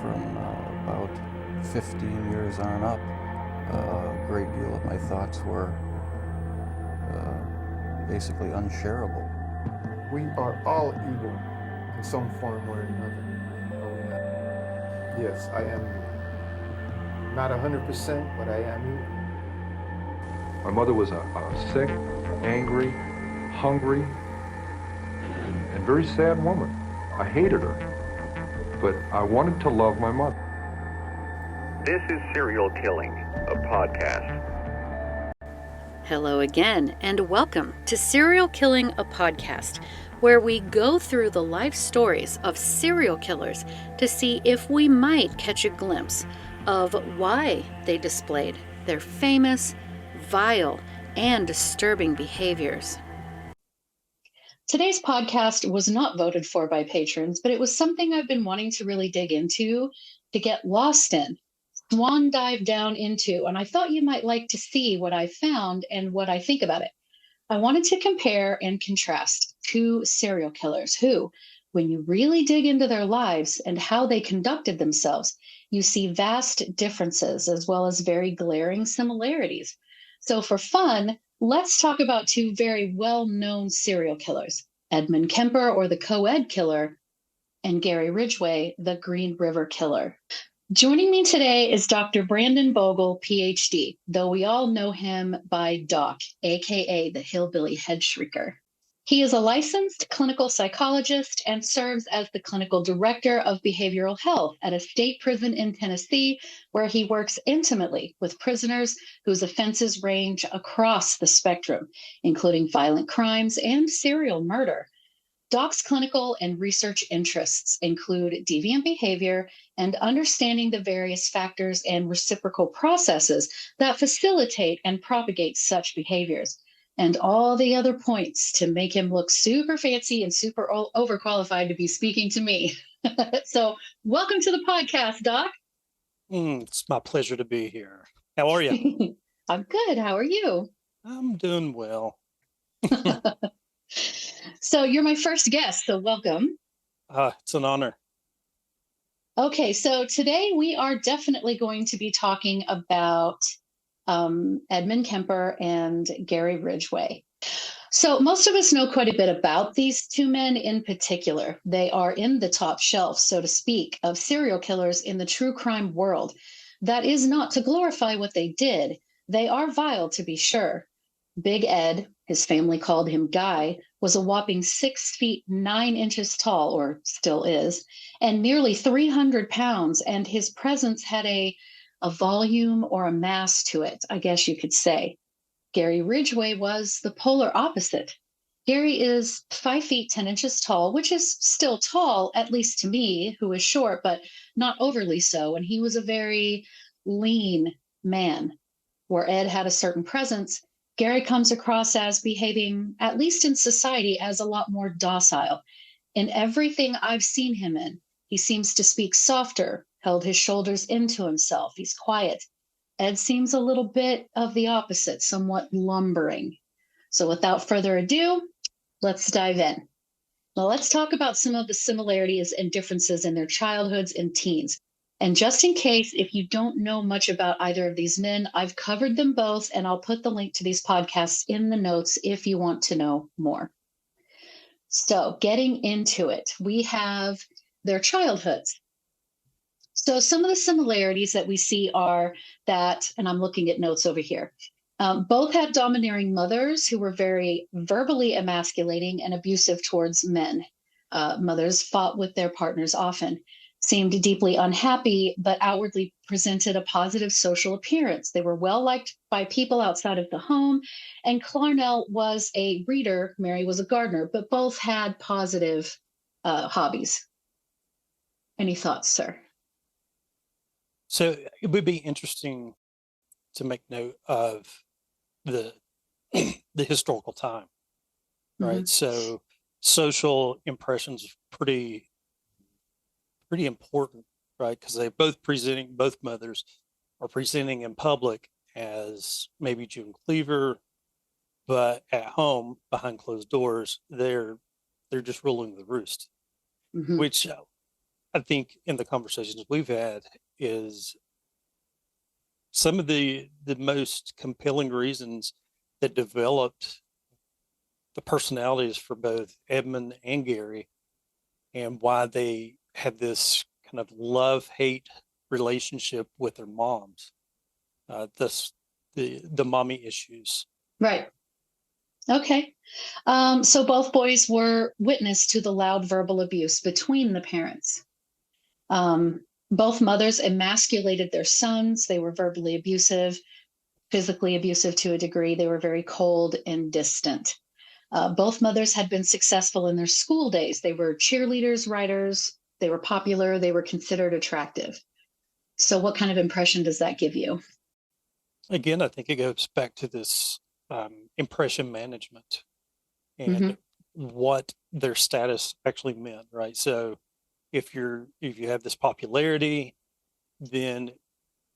From about 15 years on up, a great deal of my thoughts were basically unshareable. We are all evil in some form or another. Yes, I am not 100%, but I am evil. My mother was a sick, angry, hungry, and very sad woman. I hated her, but I wanted to love my mother. This is Serial Killing, a podcast. Hello again, and welcome to Serial Killing, a podcast, where we go through the life stories of serial killers to see if we might catch a glimpse of why they displayed their famous, vile, and disturbing behaviors. Today's podcast was not voted for by patrons, but it was something I've been wanting to really dig into, to get lost in, swan dive down into, and I thought you might like to see what I found and what I think about it. I wanted to compare and contrast two serial killers who, when you really dig into their lives and how they conducted themselves, you see vast differences as well as very glaring similarities. So for fun, let's talk about two very well-known serial killers, Edmund Kemper, or the co-ed killer, and Gary Ridgway, the Green River Killer. Joining me today is Dr. Brandon Bogle, PhD, though we all know him by Doc, aka the Hillbilly Head Shrieker. He is a licensed clinical psychologist and serves as the clinical director of behavioral health at a state prison in Tennessee, where he works intimately with prisoners whose offenses range across the spectrum, including violent crimes and serial murder. Doc's clinical and research interests include deviant behavior and understanding the various factors and reciprocal processes that facilitate and propagate such behaviors, and all the other points to make him look super fancy and super overqualified to be speaking to me. So welcome to the podcast, Doc. It's my pleasure to be here. How are you? I'm good. How are you? I'm doing well. So you're my first guest, so welcome. It's an honor. Okay, so today we are definitely going to be talking about Edmund Kemper and Gary Ridgway. So most of us know quite a bit about these two men in particular. They are in the top shelf, so to speak, of serial killers in the true crime world. That is not to glorify what they did. They are vile, to be sure. Big Ed, his family called him Guy, was a whopping 6 feet 9 inches tall, or still is, and nearly 300 pounds, and his presence had a volume or a mass to it, I guess you could say. Gary Ridgway was the polar opposite. Gary is 5 feet 10 inches tall, which is still tall, at least to me, who is short, but not overly so, and he was a very lean man. Where Ed had a certain presence, Gary comes across as behaving, at least in society, as a lot more docile. In everything I've seen him in, he seems to speak softer, held his shoulders into himself. He's quiet. Ed seems a little bit of the opposite, somewhat lumbering. So without further ado, let's dive in. Now let's talk about some of the similarities and differences in their childhoods and teens. And just in case, if you don't know much about either of these men, I've covered them both, and I'll put the link to these podcasts in the notes if you want to know more. So getting into it, we have their childhoods. So some of the similarities that we see are that, and I'm looking at notes over here, both had domineering mothers who were very verbally emasculating and abusive towards men. Mothers fought with their partners often, seemed deeply unhappy, but outwardly presented a positive social appearance. They were well liked by people outside of the home, and Clarnell was a reader, Mary was a gardener, but both had positive hobbies. Any thoughts, sir? So it would be interesting to make note of the the historical time, right? Mm-hmm. So social impressions pretty important, right? Because both mothers are presenting in public as maybe June Cleaver, but at home behind closed doors, they're just ruling the roost. Mm-hmm. Which I think in the conversations we've had is some of the most compelling reasons that developed the personalities for both Edmund and Gary, and why they had this kind of love-hate relationship with their moms. The mommy issues. Right. Okay. So both boys were witness to the loud verbal abuse between the parents. Both mothers emasculated their sons. They were verbally abusive, physically abusive to a degree. They were very cold and distant. Both mothers had been successful in their school days. They were cheerleaders, writers. They were popular. They were considered attractive. So what kind of impression does that give you? Again, I think it goes back to this impression management and what their status actually meant, right? So if you have this popularity, then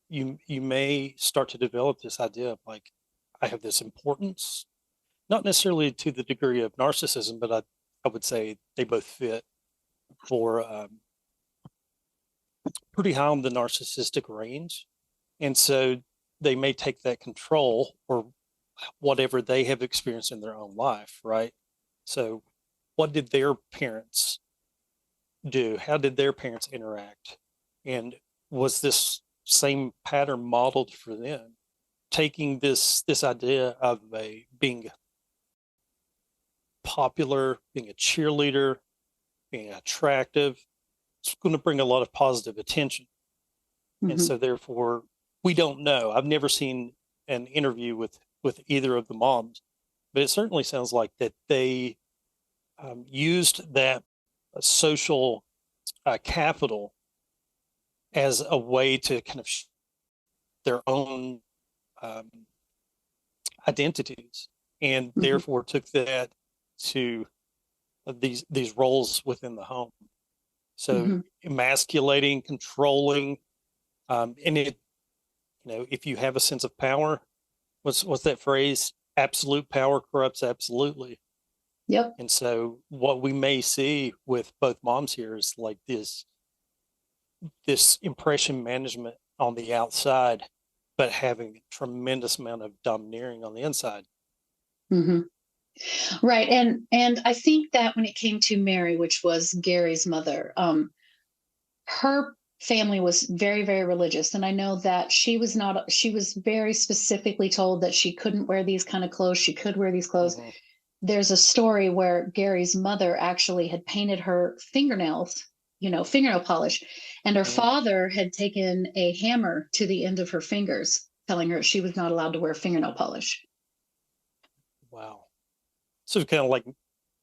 you may start to develop this idea of like, I have this importance, not necessarily to the degree of narcissism, but I would say they both fit for pretty high on the narcissistic range. And so they may take that control or whatever they have experienced in their own life, right? So what did their parents do? How did their parents interact? And was this same pattern modeled for them? Taking this idea of being popular, being a cheerleader, being attractive, it's going to bring a lot of positive attention. And so therefore, we don't know. I've never seen an interview with either of the moms, but it certainly sounds like that they used that social capital as a way to kind of their own identities, and therefore took that to these roles within the home. So emasculating, controlling, and it, if you have a sense of power, what's that phrase? Absolute power corrupts absolutely. Yep. And so what we may see with both moms here is like this impression management on the outside, but having a tremendous amount of domineering on the inside. Right. And I think that when it came to Mary, which was Gary's mother, her family was very, very religious. And I know that she was very specifically told that she couldn't wear these kind of clothes. She could wear these clothes. There's a story where Gary's mother actually had painted her fingernails, fingernail polish, and her father had taken a hammer to the end of her fingers, telling her she was not allowed to wear fingernail polish. Wow. So kind of like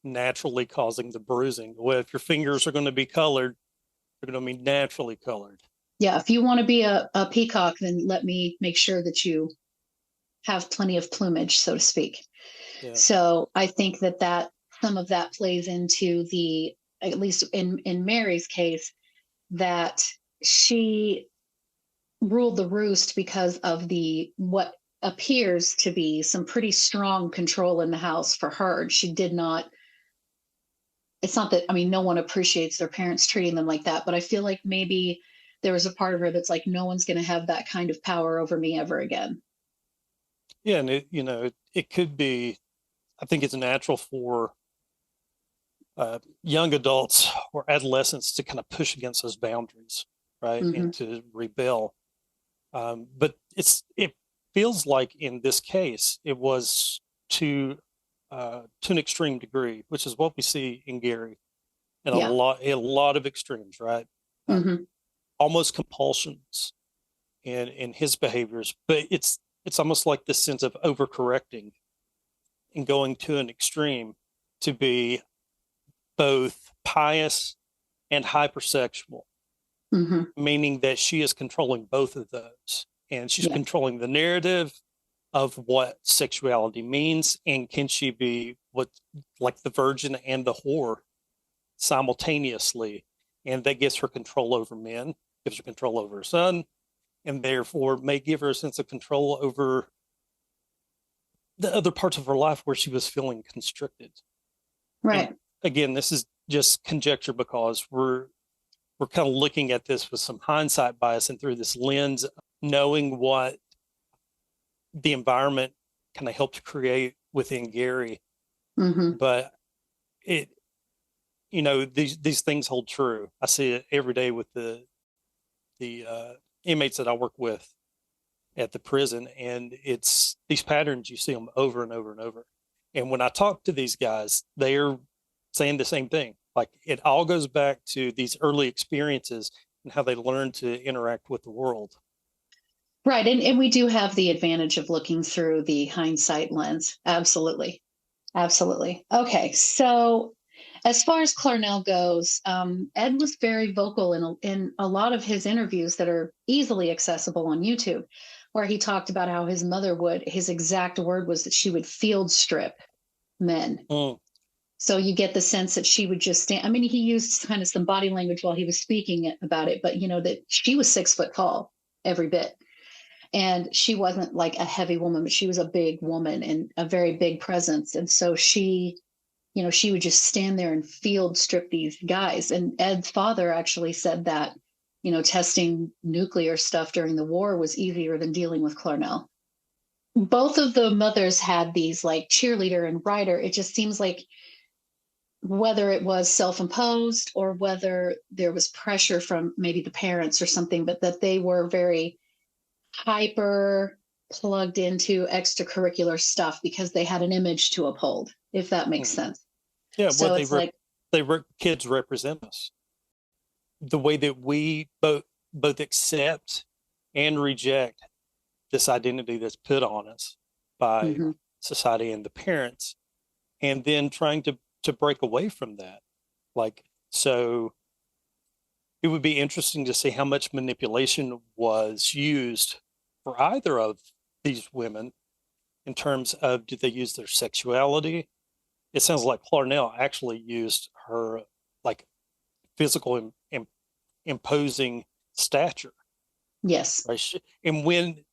naturally causing the bruising. Well, if your fingers are going to be colored, they're going to be naturally colored. Yeah. If you want to be a peacock, then let me make sure that you have plenty of plumage, so to speak. Yeah. So I think that some of that plays into at least in Mary's case, that she ruled the roost because of what appears to be some pretty strong control in the house for her. She did not, it's not that, no one appreciates their parents treating them like that, but I feel like maybe there was a part of her that's like, no one's going to have that kind of power over me ever again. Yeah. And it could be, I think it's natural for young adults or adolescents to kind of push against those boundaries, right? And to rebel. But it feels like in this case, it was to an extreme degree, which is what we see in Gary, and a lot of extremes, right? Almost compulsions in his behaviors, but it's almost like this sense of overcorrecting and going to an extreme to be both pious and hypersexual, meaning that she is controlling both of those, and she's controlling the narrative of what sexuality means, and can she be like the virgin and the whore simultaneously, and that gives her control over men, gives her control over her son, and therefore may give her a sense of control over the other parts of her life where she was feeling constricted. Right. And again, this is just conjecture because we're we're kind of looking at this with some hindsight bias and through this lens, knowing what the environment kind of helped create within Gary. Mm-hmm. But it, these things hold true. I see it every day with the inmates that I work with at the prison, and it's these patterns, you see them over and over and over. And when I talk to these guys, they're saying the same thing. Like, it all goes back to these early experiences and how they learn to interact with the world. Right. And we do have the advantage of looking through the hindsight lens. Absolutely. Absolutely. Okay. So as far as Clarnell goes, Ed was very vocal in a lot of his interviews that are easily accessible on YouTube, where he talked about how his mother his exact word was that she would field strip men. Mm. So you get the sense that she would just stand. I mean, he used kind of some body language while he was speaking about it, but that she was 6 foot tall, every bit. And she wasn't like a heavy woman, but she was a big woman and a very big presence. And so she would just stand there and field strip these guys. And Ed's father actually said that, testing nuclear stuff during the war was easier than dealing with Clarnell. Both of the mothers had these like cheerleader and writer. It just seems like whether it was self-imposed or whether there was pressure from maybe the parents or something, but that they were very hyper plugged into extracurricular stuff because they had an image to uphold, if that makes sense. Yeah, so well, kids represent us. The way that we both accept and reject this identity that's put on us by society and the parents, and then trying to break away from that. Like, so it would be interesting to see how much manipulation was used for either of these women in terms of, did they use their sexuality? It sounds like Clarnell actually used her like physical imposing stature. Yes. Right? And when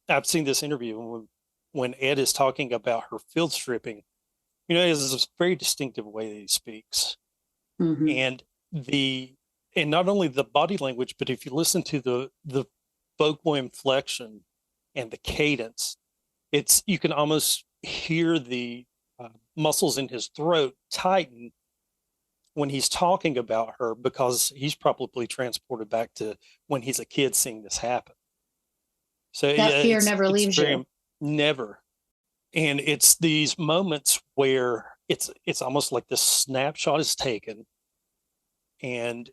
I've seen this interview, when Ed is talking about her field stripping, there's this very distinctive way that he speaks. And and not only the body language, but if you listen to the vocal inflection and the cadence, you can almost hear the muscles in his throat tighten when he's talking about her, because he's probably transported back to when he's a kid seeing this happen. So that fear never leaves you. Never. And it's these moments where it's almost like this snapshot is taken, and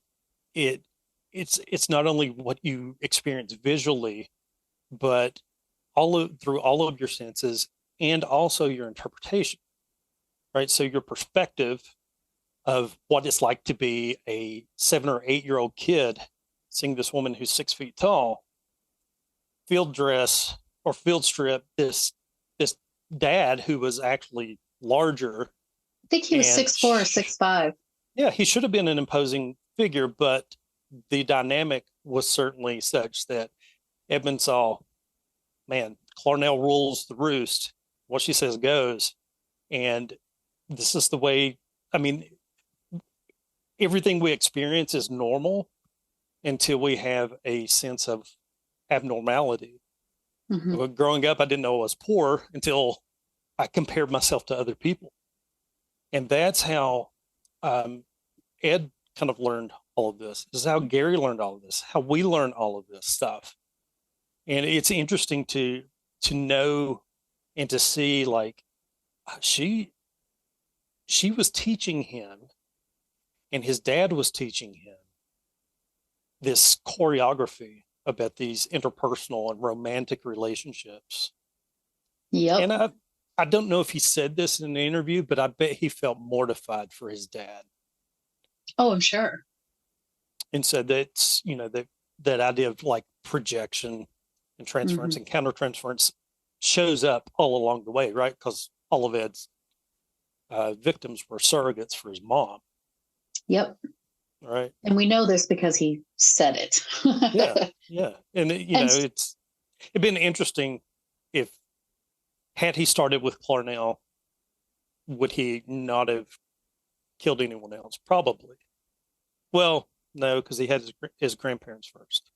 it's not only what you experience visually, but through all of your senses, and also your interpretation, right? So your perspective of what it's like to be a 7 or 8 year old kid seeing this woman who's 6 feet tall field dress or field strip this dad who was actually larger. I think he was 6'4" or 6'5". Yeah, he should have been an imposing figure, but the dynamic was certainly such that Edmund saw, man, Clarnell rules the roost. What she says goes. And this is the way, I mean, everything we experience is normal until we have a sense of abnormality. Growing up, I didn't know I was poor until I compared myself to other people. And that's how Ed kind of learned all of this. This is how Gary learned all of this, how we learn all of this stuff. And it's interesting to know and to see, like, she was teaching him, and his dad was teaching him this choreography about these interpersonal and romantic relationships. Yep. And I don't know if he said this in an interview, but I bet he felt mortified for his dad. Oh, I'm sure. And so that's, that idea of like projection and transference and countertransference shows up all along the way, right? Because all of Ed's victims were surrogates for his mom. Yep. Right. And we know this because he said it. Yeah. And, it'd been interesting if, had he started with Clarnell, would he not have killed anyone else? Probably. Well, No, because he had his grandparents first.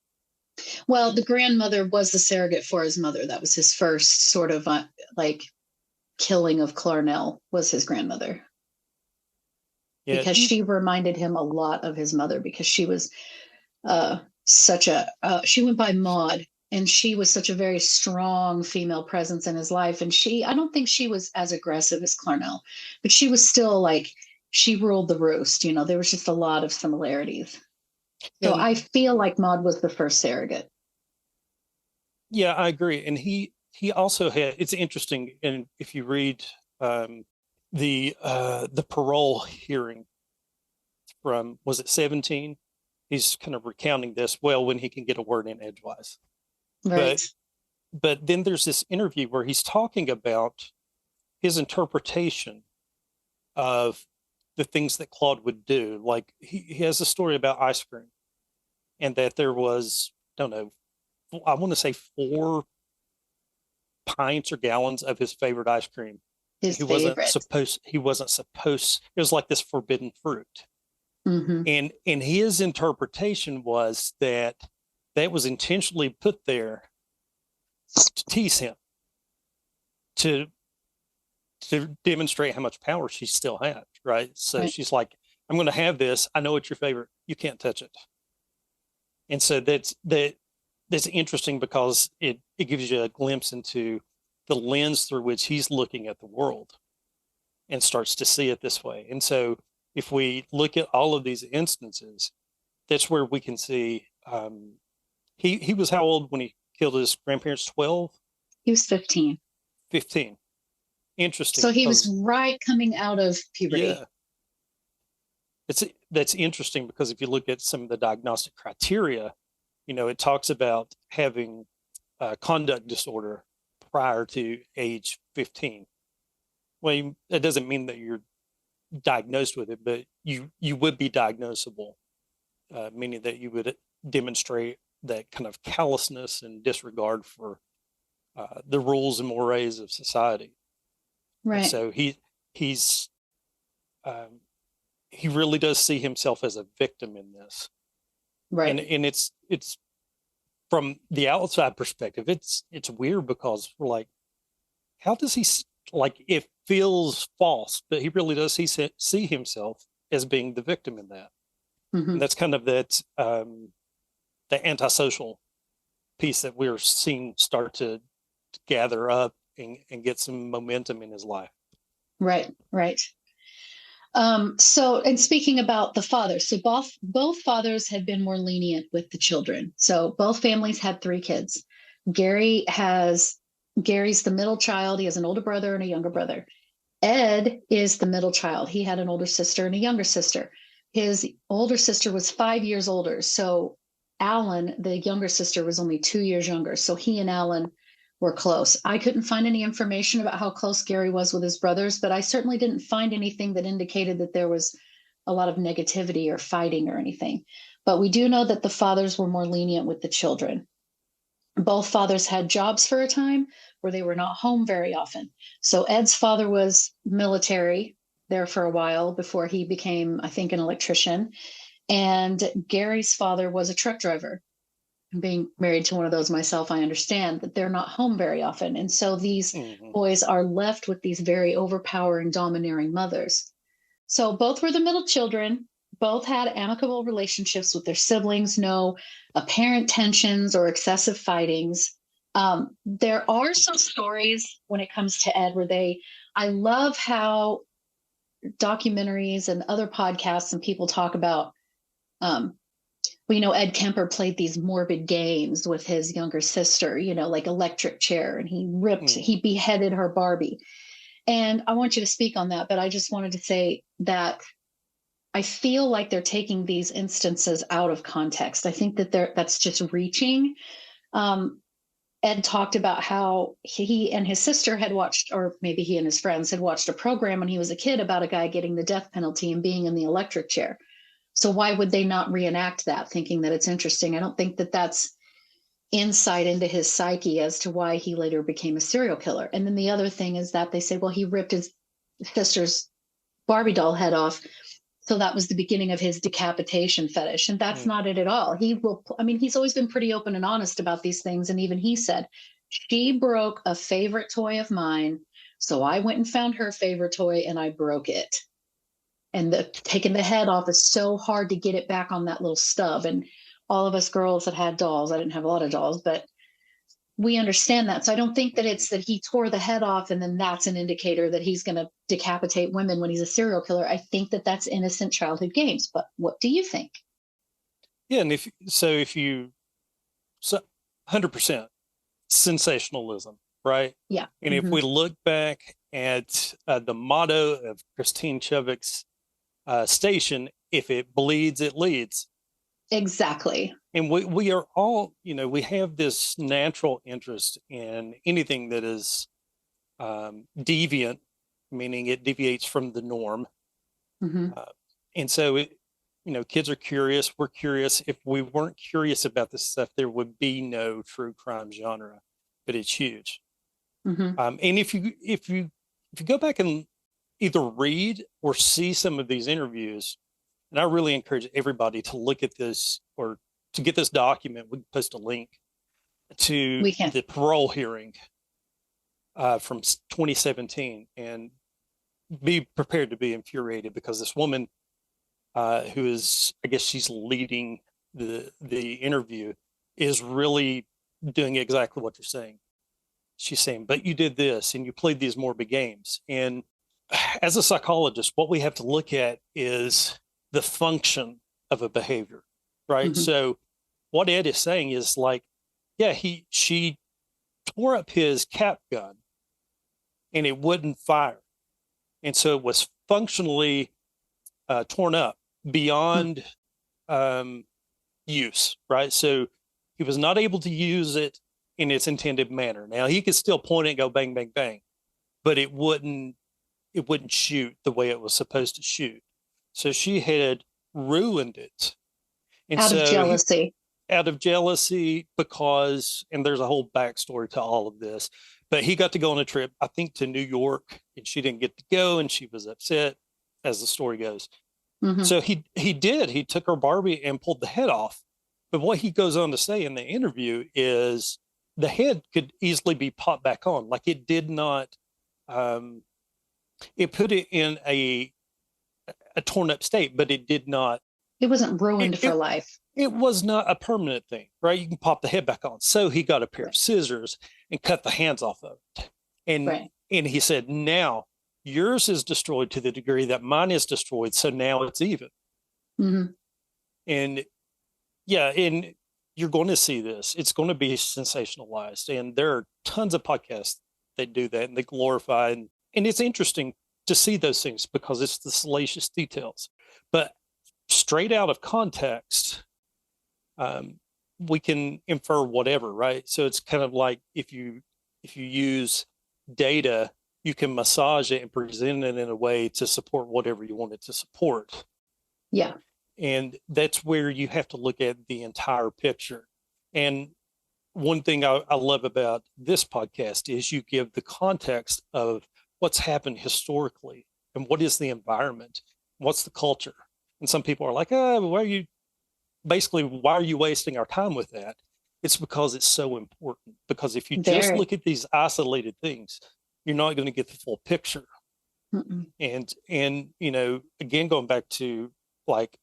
Well, the grandmother was the surrogate for his mother. That was his first sort of like killing of Clarnell, was his grandmother. Yeah, because she reminded him a lot of his mother, because she was she went by Maud, and she was such a very strong female presence in his life. And I don't think she was as aggressive as Clarnell, but she was still like, she ruled the roost. There was just a lot of similarities. So I feel like Maud was the first surrogate. Yeah, I agree. And he also had, it's interesting, and if you read the parole hearing from, was it 17? He's kind of recounting this when he can get a word in edgewise. Right. But then there's this interview where he's talking about his interpretation of the things that Claude would do. Like he has a story about ice cream, and that there was, I don't know, I want to say 4 pints or gallons of his favorite ice cream. He wasn't supposed, it was like this forbidden fruit. Mm-hmm. And his interpretation was that was intentionally put there to tease him, to demonstrate how much power she still had, right? So she's like, I'm going to have this. I know it's your favorite. You can't touch it. And so that's interesting, because it gives you a glimpse into the lens through which he's looking at the world and starts to see it this way. And so if we look at all of these instances, that's where we can see he was how old when he killed his grandparents? 12? He was 15. 15. Interesting. So he was right coming out of puberty. Yeah. That's interesting, because if you look at some of the diagnostic criteria, it talks about having conduct disorder prior to age 15. Well, that doesn't mean that you're diagnosed with it, but you would be diagnosable, meaning that you would demonstrate that kind of callousness and disregard for the rules and mores of society. Right. And so he really does see himself as a victim in this. Right. And it's from the outside perspective, it's weird, because we're like, how does he, like, it feels false, but he really does see himself as being the victim in that. Mm-hmm. And that's kind of that the antisocial piece that we're seeing start to gather up and get some momentum in his life. Right. So, and speaking about the fathers, so both fathers had been more lenient with the children. So both families had 3 kids. Gary's the middle child. He has an older brother and a younger brother. Ed is the middle child. He had an older sister and a younger sister. His older sister was 5 years older. So Alan, the younger sister, was only 2 years younger. So he and Alan were close. I couldn't find any information about how close Gary was with his brothers, but I certainly didn't find anything that indicated that there was a lot of negativity or fighting or anything. But we do know that the fathers were more lenient with the children. Both fathers had jobs for a time where they were not home very often. So Ed's father was military there for a while before he became, I think, an electrician. And Gary's father was a truck driver. Being married to one of those myself, I understand that they're not home very often. And so these boys are left with these very overpowering, domineering mothers. So both were the middle children. Both had amicable relationships with their siblings, no apparent tensions or excessive fightings. There are some stories when it comes to Ed where I love how documentaries and other podcasts and people talk about, Ed Kemper played these morbid games with his younger sister, like electric chair, and he beheaded her Barbie. And I want you to speak on that, but I just wanted to say that I feel like they're taking these instances out of context. I think that that's just reaching. Ed talked about how he and his sister had watched, or maybe he and his friends had watched a program when he was a kid about a guy getting the death penalty and being in the electric chair. So why would they not reenact that, thinking that it's interesting? I don't think that that's insight into his psyche as to why he later became a serial killer. And then the other thing is that they say, well, he ripped his sister's Barbie doll head off So that was the beginning of his decapitation fetish. And that's not it at all. He's always been pretty open and honest about these things. And even he said, she broke a favorite toy of mine. So I went and found her favorite toy and I broke it. And taking the head off is so hard to get it back on that little stub. And all of us girls that had dolls, I didn't have a lot of dolls, but we understand that. So I don't think that it's that he tore the head off and then that's an indicator that he's going to decapitate women when he's a serial killer. I think that that's innocent childhood games. But what do you think? Yeah, and if you 100% sensationalism, right? Yeah. And if we look back at the motto of Christine Chevik's station, if it bleeds, it leads. Exactly. And we are all, we have this natural interest in anything that is deviant, meaning it deviates from the norm. And so, kids are curious. We're curious. If we weren't curious about this stuff, there would be no true crime genre, but it's huge. And if you go back and either read or see some of these interviews, and I really encourage everybody to look at this or to get this document. We can post a link to the parole hearing from 2017, and be prepared to be infuriated because this woman who is, I guess she's leading the interview, is really doing exactly what you're saying. She's saying, but you did this and you played these morbid games. And as a psychologist, what we have to look at is the function of a behavior, right? So what Ed is saying is like, yeah, she tore up his cap gun and it wouldn't fire. And so it was functionally torn up beyond use, right? So he was not able to use it in its intended manner. Now he could still point it and go bang, bang, bang, but it wouldn't shoot the way it was supposed to shoot. So she had ruined it. And out of jealousy, because, and there's a whole backstory to all of this, but he got to go on a trip, I think, to New York, and she didn't get to go, and she was upset, as the story goes. So he took her Barbie and pulled the head off. But what he goes on to say in the interview is the head could easily be popped back on. Like it did not, it put it in a torn up state, but it did not. It wasn't ruined for life. It was not a permanent thing, right? You can pop the head back on. So he got a pair of scissors and cut the hands off of it. And he said, now yours is destroyed to the degree that mine is destroyed. So now it's even. And yeah, and you're going to see this. It's going to be sensationalized. And there are tons of podcasts that do that and they glorify. And it's interesting to see those things because it's the salacious details. But straight out of context, we can infer whatever, right? So it's kind of like if you use data, you can massage it and present it in a way to support whatever you want it to support. Yeah. And that's where you have to look at the entire picture. And one thing I love about this podcast is you give the context of what's happened historically and what is the environment, what's the culture. And some people are like, why are you wasting our time with that? It's because it's so important. Because if you just look at these isolated things, you're not going to get the full picture. And again, going back to like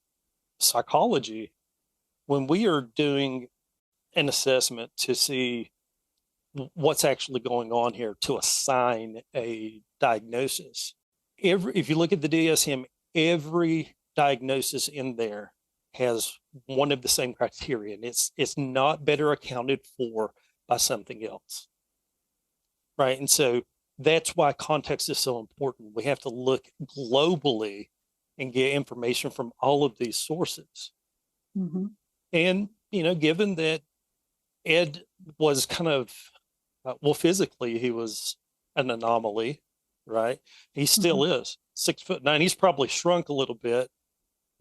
psychology, when we are doing an assessment to see what's actually going on here to assign a diagnosis, if you look at the DSM, every diagnosis in there has one of the same criteria, and it's not better accounted for by something else, right? And so that's why context is so important. We have to look globally and get information from all of these sources. And given that Ed was kind of physically he was an anomaly, right? He still is 6'9". He's probably shrunk a little bit.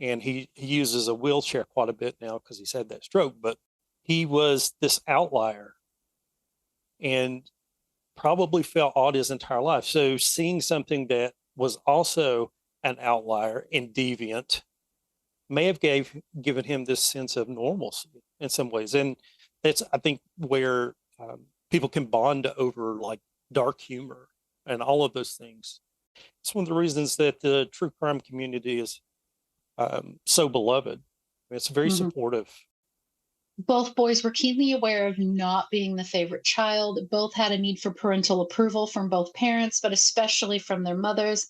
And he uses a wheelchair quite a bit now because he's had that stroke, but he was this outlier and probably felt odd his entire life. So seeing something that was also an outlier and deviant may have given him this sense of normalcy in some ways. And that's, I think, where people can bond over like dark humor and all of those things. It's one of the reasons that the true crime community is so beloved. It's very supportive. Both boys were keenly aware of not being the favorite child. Both had a need for parental approval from both parents, but especially from their mothers.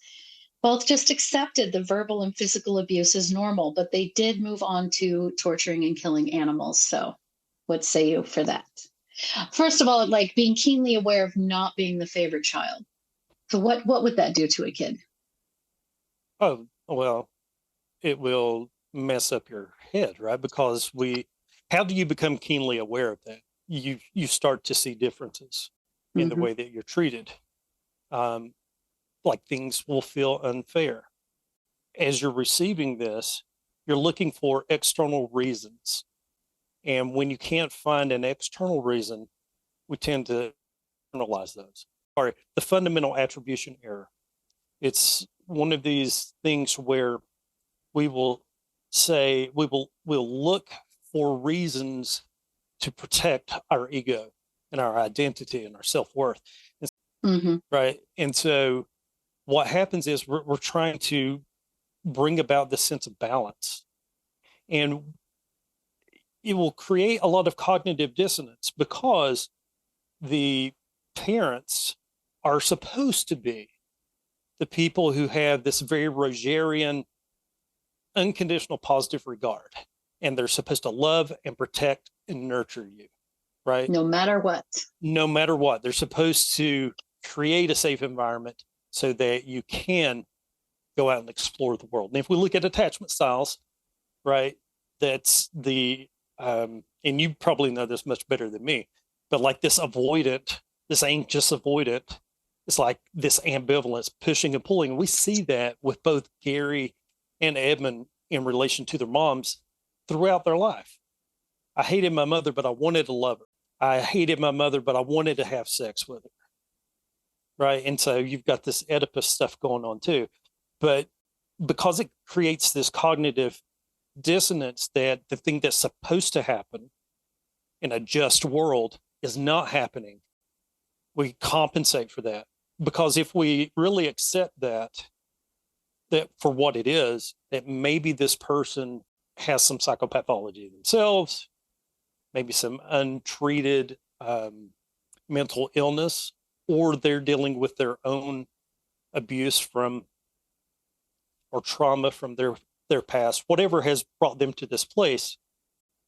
Both just accepted the verbal and physical abuse as normal, but they did move on to torturing and killing animals. So what say you for that? First of all, like being keenly aware of not being the favorite child. So what would that do to a kid? Oh, well, it will mess up your head, right? Because how do you become keenly aware of that? You start to see differences in the way that you're treated. Like things will feel unfair. As you're receiving this, you're looking for external reasons. And when you can't find an external reason, we tend to internalize those. Or the fundamental attribution error. It's one of these things where we will say, we'll look for reasons to protect our ego and our identity and our self-worth. Right. And so what happens is we're trying to bring about this sense of balance, and it will create a lot of cognitive dissonance because the parents are supposed to be the people who have this very Rogerian, unconditional positive regard, and they're supposed to love and protect and nurture you, right? No matter what. No matter what. They're supposed to create a safe environment so that you can go out and explore the world. And if we look at attachment styles, right, that's the, and you probably know this much better than me, but like this avoidant, this anxious avoidant, it's like this ambivalence, pushing and pulling. We see that with both Gary and Edmund in relation to their moms throughout their life. I hated my mother, but I wanted to love her. I hated my mother, but I wanted to have sex with her. Right. And so you've got this Oedipus stuff going on too. But because it creates this cognitive dissonance that the thing that's supposed to happen in a just world is not happening, we compensate for that. Because if we really accept that for what it is, that maybe this person has some psychopathology themselves, maybe some untreated mental illness, or they're dealing with their own abuse from or trauma from their past, whatever has brought them to this place.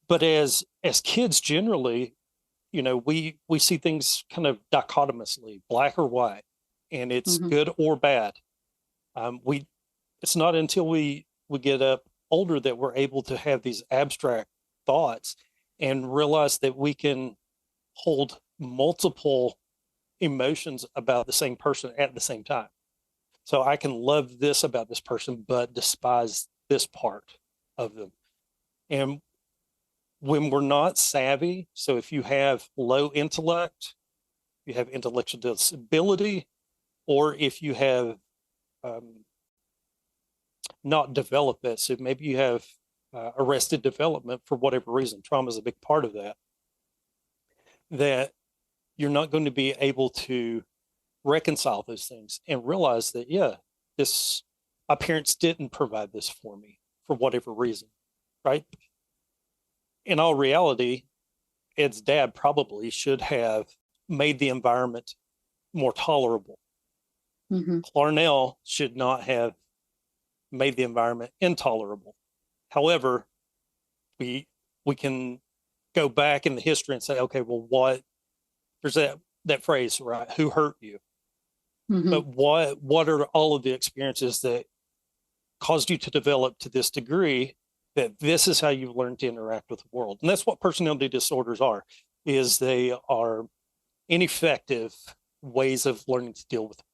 But as kids generally, you know, we see things kind of dichotomously, black or white, and it's good or bad. It's not until we get up older that we're able to have these abstract thoughts and realize that we can hold multiple emotions about the same person at the same time. So I can love this about this person, but despise this part of them. And when we're not savvy, so if you have low intellect, you have intellectual disability, or if you have not developed that, so maybe you have arrested development for whatever reason, trauma is a big part of that you're not going to be able to reconcile those things and realize that, yeah, my parents didn't provide this for me for whatever reason, right? In all reality, Ed's dad probably should have made the environment more tolerable. Clarnell should not have made the environment intolerable. However, we can go back in the history and say, okay, well, there's that phrase, right? Who hurt you? But what are all of the experiences that caused you to develop to this degree that this is how you learn to interact with the world? And that's what personality disorders are, is they are ineffective ways of learning to deal with the world.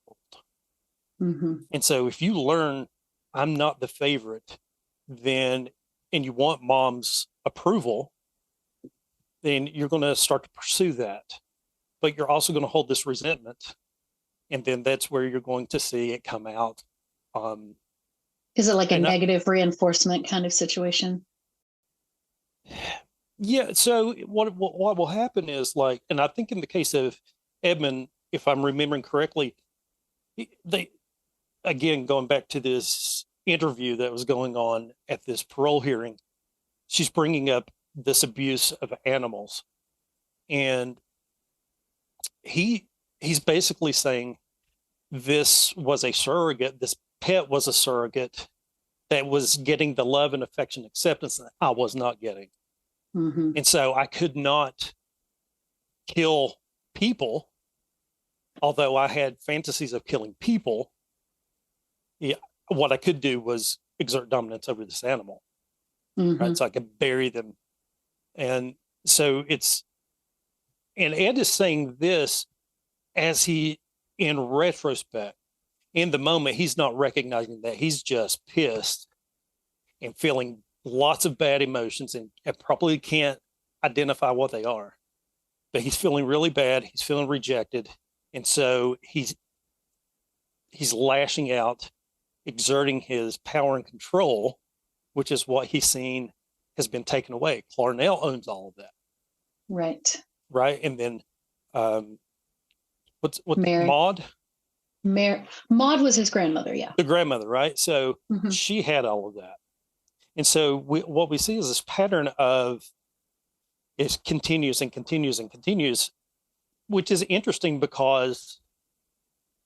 And so if you learn, I'm not the favorite, and you want mom's approval, then you're going to start to pursue that. But you're also going to hold this resentment. And then that's where you're going to see it come out Is it like a And negative reinforcement kind of situation? yeah, so what will happen is, like, and I think in the case of Edmund, if I'm remembering correctly, they, again, going back to this interview that was going on at this parole hearing, she's bringing up this abuse of animals, and he's basically saying this was a surrogate, this pet was a surrogate that was getting the love and affection, acceptance that I was not getting. Mm-hmm. And so I could not kill people, although I had fantasies of killing people. Yeah, what I could do was exert dominance over this animal, Mm-hmm. right? So I could bury them. And so and Ed is saying this as he, in retrospect, in the moment, he's not recognizing that. He's just pissed and feeling lots of bad emotions, and probably can't identify what they are. But he's feeling really bad. He's feeling rejected. And so he's lashing out, exerting his power and control, which is what he's seen has been taken away. Clarnell owns all of that. Right. Right. And then what's Mary. Maud? Maud was his grandmother, yeah. The grandmother, right? So Mm-hmm. she had all of that. And so what we see is this pattern of it continues and continues and continues, which is interesting because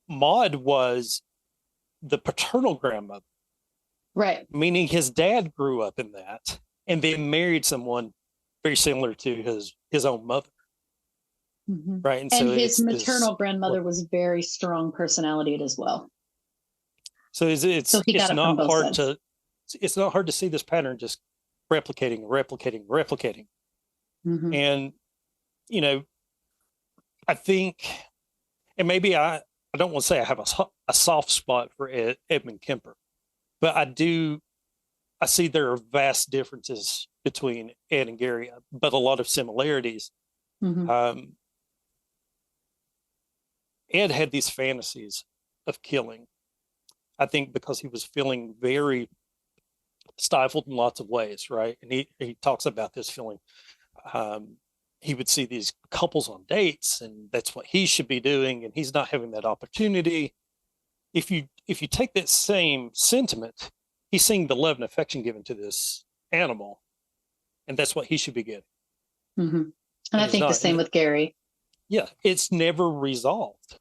Maud was the paternal grandmother. Right. Meaning his dad grew up in that and then married someone very similar to his own mother. Mm-hmm. Right. And so his maternal grandmother was very strong personality as well. So it's not hard to it's not hard to see this pattern just replicating. Mm-hmm. And, you know, I think, and maybe I don't want to say I have a soft spot for Edmund Kemper, but I see there are vast differences between Ed and Gary, but a lot of similarities. Mm-hmm. Ed had these fantasies of killing, I think because he was feeling very stifled in lots of ways, right? And he talks about this feeling. He would see these couples on dates, and that's what he should be doing, and he's not having that opportunity. If you take that same sentiment, he's seeing the love and affection given to this animal, and that's what he should be getting. Mm-hmm. And I think the same with Gary. Yeah, it's never resolved.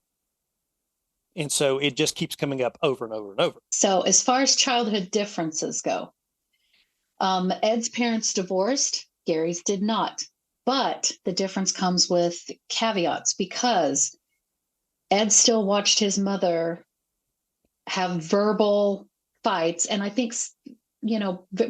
And so it just keeps coming up over and over and over. So as far as childhood differences go, Ed's parents divorced, Gary's did not. But the difference comes with caveats because Ed still watched his mother have verbal fights, and I think,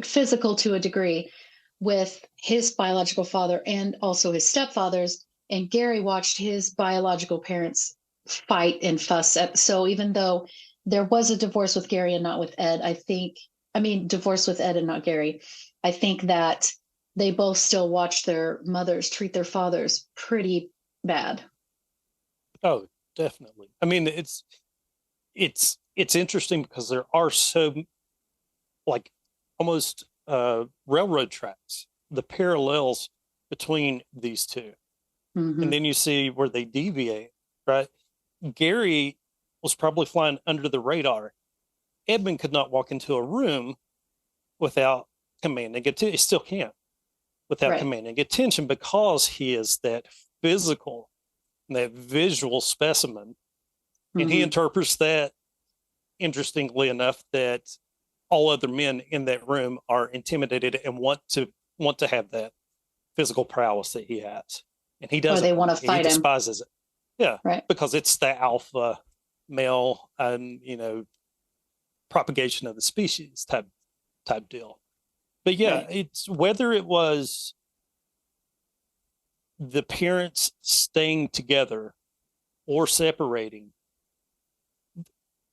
physical to a degree, with his biological father and also his stepfathers. And Gary watched his biological parents fight and fuss. So even though there was a divorce with Gary and not with Ed, divorce with Ed and not Gary, I think that they both still watched their mothers treat their fathers pretty bad. Oh, definitely. I mean, it's interesting because there are so, like, almost railroad tracks, the parallels between these two. Mm-hmm. And then you see where they deviate, right? Gary was probably flying under the radar. Edmund could not walk into a room without commanding attention. He still can't without commanding attention because he is that physical, that visual specimen. Mm-hmm. And he interprets that, interestingly enough, that all other men in that room are intimidated and want to have that physical prowess that he has. And he doesn't. Or they want to fight him. He despises it. Yeah. Right. Because it's the alpha male and, propagation of the species type deal. But yeah, it's whether it was the parents staying together or separating,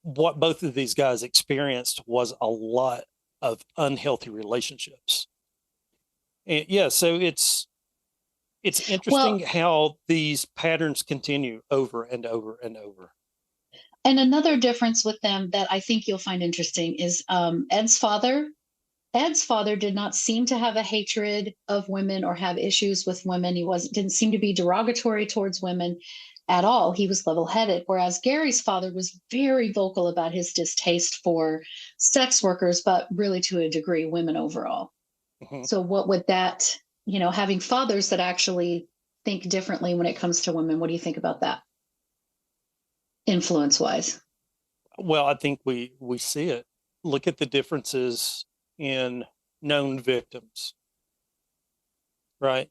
what both of these guys experienced was a lot of unhealthy relationships. And yeah, so it's interesting how these patterns continue over and over and over. And another difference with them that I think you'll find interesting is Ed's father. Ed's father did not seem to have a hatred of women or have issues with women. He didn't seem to be derogatory towards women at all. He was level-headed, whereas Gary's father was very vocal about his distaste for sex workers, but really to a degree, women overall. Mm-hmm. So what would that, having fathers that actually think differently when it comes to women, what do you think about that? Influence-wise? Well, I think we see it. Look at the differences in known victims, right?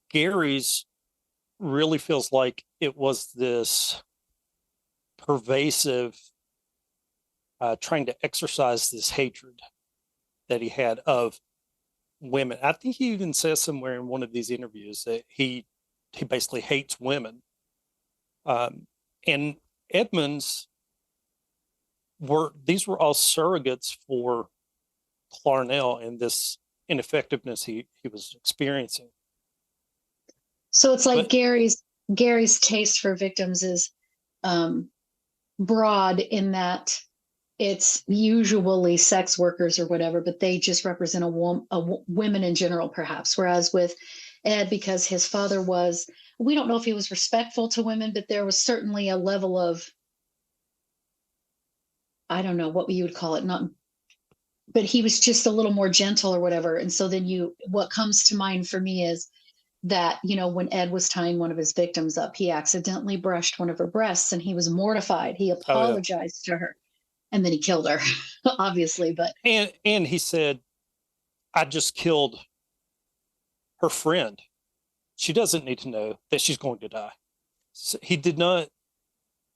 Gary's really feels like it was this pervasive trying to exercise this hatred that he had of women. I think he even says somewhere in one of these interviews that he basically hates women. And Edmund's these were all surrogates for Clarnell and this ineffectiveness he was experiencing. So it's like Gary's taste for victims is broad in that it's usually sex workers or whatever, but they just represent women in general, perhaps. Whereas with Ed, because his father we don't know if he was respectful to women, but there was certainly a level of, I don't know what you would call it, but he was just a little more gentle or whatever. And so then what comes to mind for me is that, when Ed was tying one of his victims up, he accidentally brushed one of her breasts and he was mortified. He apologized to her and then he killed her, obviously. But and he said, I just killed her friend. She doesn't need to know that she's going to die. So he did not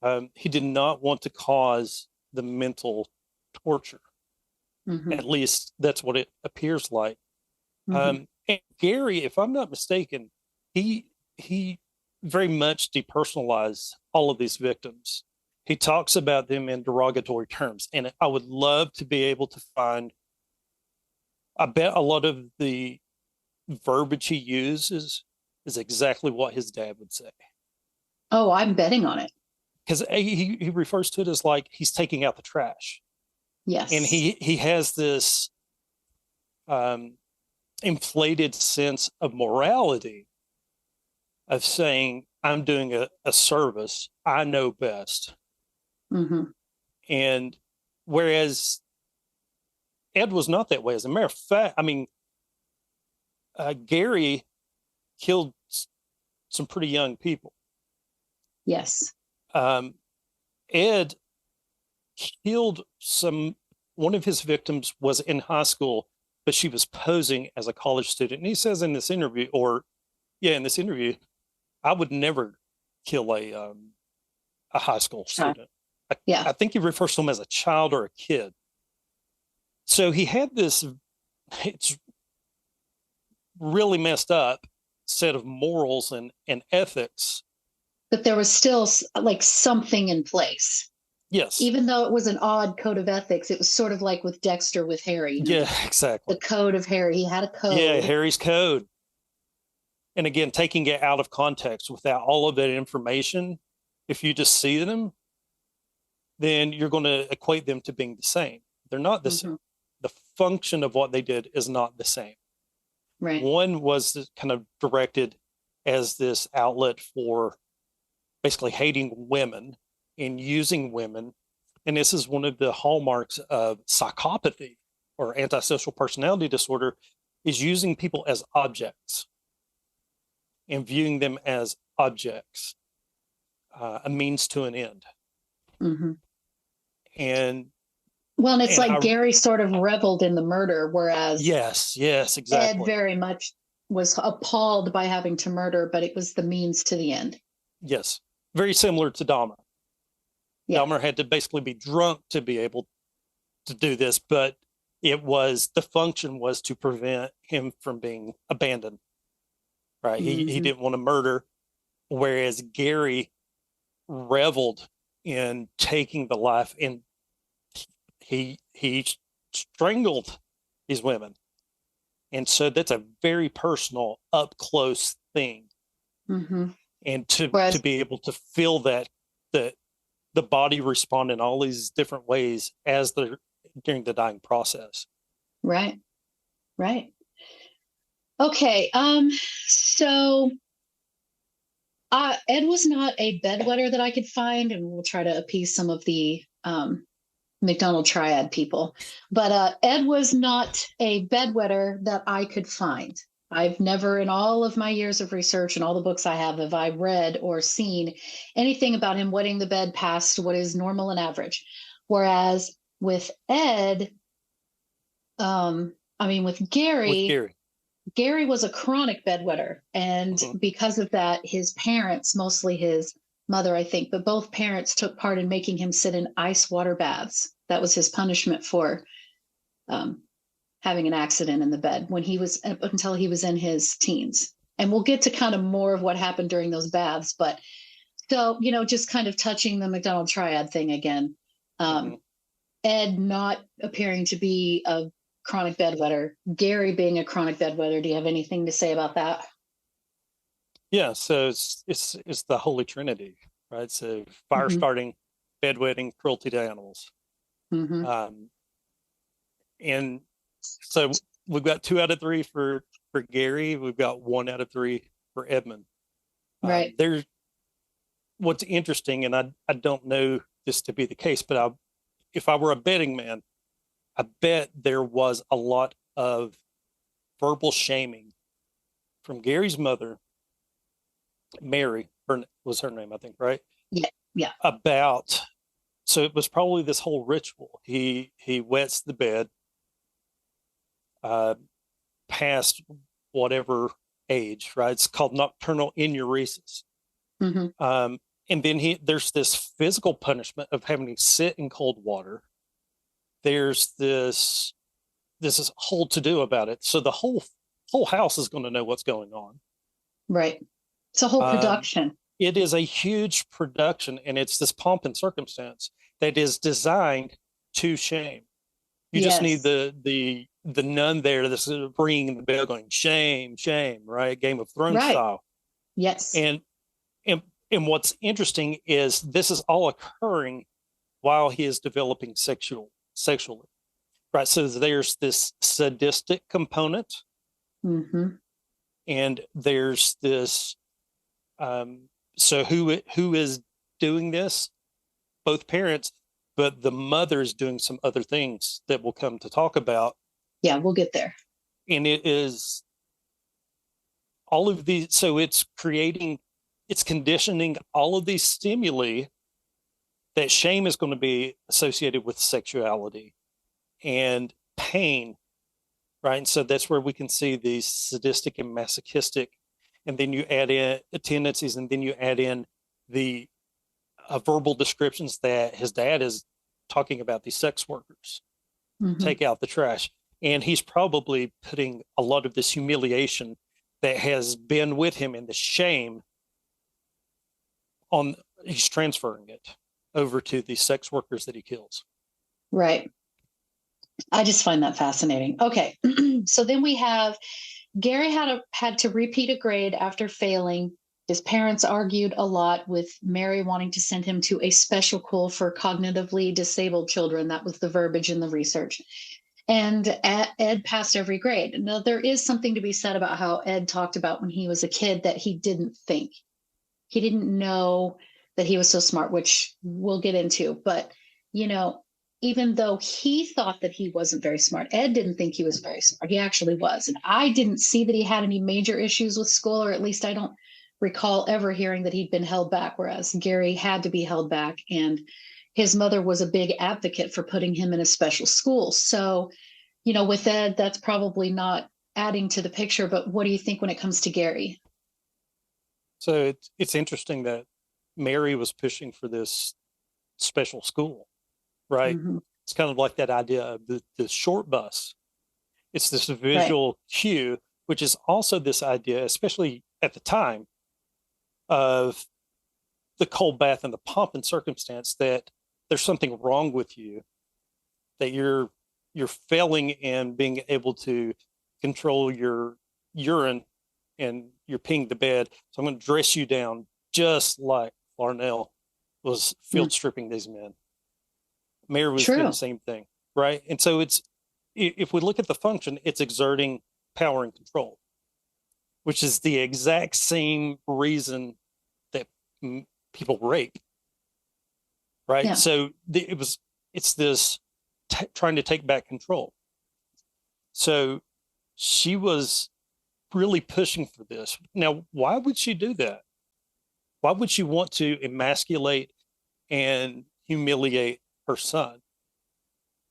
want to cause the mental torture. Mm-hmm. At least that's what it appears like. Mm-hmm. And Gary, if I'm not mistaken, he very much depersonalized all of these victims. He talks about them in derogatory terms. And I would love to be able to find, I bet a lot of the verbiage he uses is exactly what his dad would say. Oh, I'm betting on it. Because he refers to it as like he's taking out the trash. Yes. And he has this inflated sense of morality of saying, I'm doing a service. I know best. Mm-hmm. And whereas Ed was not that way. As a matter of fact, Gary killed some pretty young people. Yes. Ed killed one of his victims was in high school, but she was posing as a college student. And he says in this interview, I would never kill a high school student. I think he refers to him as a child or a kid. So he had this, it's really messed up set of morals and ethics. But there was still like something in place. Yes. Even though it was an odd code of ethics, it was sort of like with Dexter with Harry. Yeah, exactly. The code of Harry. He had a code. Yeah, Harry's code. And again, taking it out of context without all of that information, if you just see them, then you're going to equate them to being the same. They're not the same. The function of what they did is not the same. Right. One was kind of directed as this outlet for basically hating women and using women. And this is one of the hallmarks of psychopathy or antisocial personality disorder, is using people as objects and viewing them as objects, a means to an end. Mm-hmm. And it's like Gary sort of reveled in the murder, whereas yes, exactly. Ed very much was appalled by having to murder, but it was the means to the end. Yes, very similar to Dahmer. Yeah. Dahmer had to basically be drunk to be able to do this, but the function was to prevent him from being abandoned. Right? Mm-hmm. He didn't want to murder, whereas Gary reveled in taking the life, and he strangled these women. And so that's a very personal, up close thing. Mm-hmm. And to be able to feel that the body respond in all these different ways as they're during the dying process. Right. Right. Okay. So Ed was not a bedwetter that I could find, and we'll try to appease some of the McDonald triad people. But Ed was not a bedwetter that I could find. I've never, in all of my years of research and all the books I have I read or seen anything about him wetting the bed past what is normal and average. Whereas with Ed, with Gary, Gary was a chronic bedwetter. And because of that, his parents, mostly his mother, I think, but both parents took part in making him sit in ice water baths. That was his punishment for having an accident in the bed when he was up until he was in his teens. And we'll get to kind of more of what happened during those baths. But so, just kind of touching the McDonald triad thing again. Ed not appearing to be a chronic bedwetter, Gary being a chronic bedwetter. Do you have anything to say about that? Yeah, so it's the Holy Trinity, right? So fire starting, bedwetting, cruelty to animals. And so we've got 2 out of 3 for Gary. We've got 1 out of 3 for Edmund. Right. There's what's interesting, and I don't know this to be the case, but if I were a betting man, I bet there was a lot of verbal shaming from Gary's mother, Mary, was her name, I think, right? Yeah. So it was probably this whole ritual. He wets the bed past whatever age, right? It's called nocturnal enuresis. And then there's this physical punishment of having to sit in cold water. There's this is whole to do about it. So the whole house is going to know what's going on. Right. It's a whole production. It is a huge production, and it's this pomp and circumstance that is designed to shame. You just need the nun there that's ringing the bell going, shame, shame, right? Game of Thrones style. Yes. And what's interesting is this is all occurring while he is developing sexually, right? So there's this sadistic component, and there's this. So who is doing this? Both parents, but the mother is doing some other things that we'll come to talk about. Yeah, we'll get there. And it is all of these. So it's conditioning all of these stimuli that shame is going to be associated with sexuality and pain, right? And so that's where we can see these sadistic and masochistic. And then you add in tendencies, and then you add in the verbal descriptions that his dad is talking about these sex workers. Take out the trash. And he's probably putting a lot of this humiliation that has been with him and the shame he's transferring it over to the sex workers that he kills. Right. I just find that fascinating. Okay. So then we have Gary had to repeat a grade after failing. His parents argued a lot, with Mary wanting to send him to a special school for cognitively disabled children. That was the verbiage in the research. And Ed passed every grade. Now, there is something to be said about how Ed talked about when he was a kid that he didn't think. He didn't know that he was so smart, which we'll get into. But, even though he thought that he wasn't very smart, Ed didn't think he was very smart. He actually was. And I didn't see that he had any major issues with school, or at least I don't recall ever hearing that he'd been held back, whereas Gary had to be held back. And his mother was a big advocate for putting him in a special school. So, with Ed, that's probably not adding to the picture. But what do you think when it comes to Gary? So it's interesting that Mary was pushing for this special school, right? It's kind of like that idea of the short bus. It's this visual cue, which is also this idea, especially at the time, of the cold bath and the pomp and circumstance, that there's something wrong with you, that you're failing in being able to control your urine and you're peeing the bed. So I'm going to dress you down just like Larnell was field stripping these men. Mary was True. doing the same thing, right? And so if we look at the function, it's exerting power and control, which is the exact same reason that people rape, right? Yeah. So it's this trying to take back control. So she was really pushing for this. Now, why would she do that? Why would she want to emasculate and humiliate her son?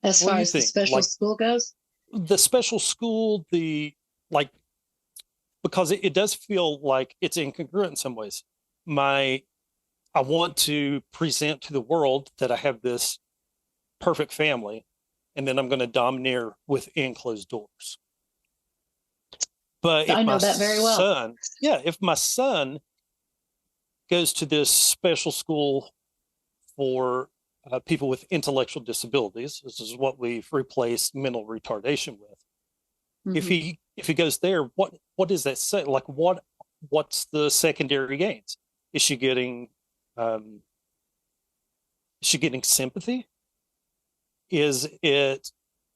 As What do far you as the think? special Like, school goes? the special school, because it does feel like it's incongruent in some ways. I want to present to the world that I have this perfect family, and then I'm going to domineer within closed doors. But if I know my that very well. son, if my son goes to this special school for people with intellectual disabilities, this is what we've replaced mental retardation with. Mm-hmm. If he goes there, what does that say? Like, what's the secondary gains? Is she getting sympathy? Is it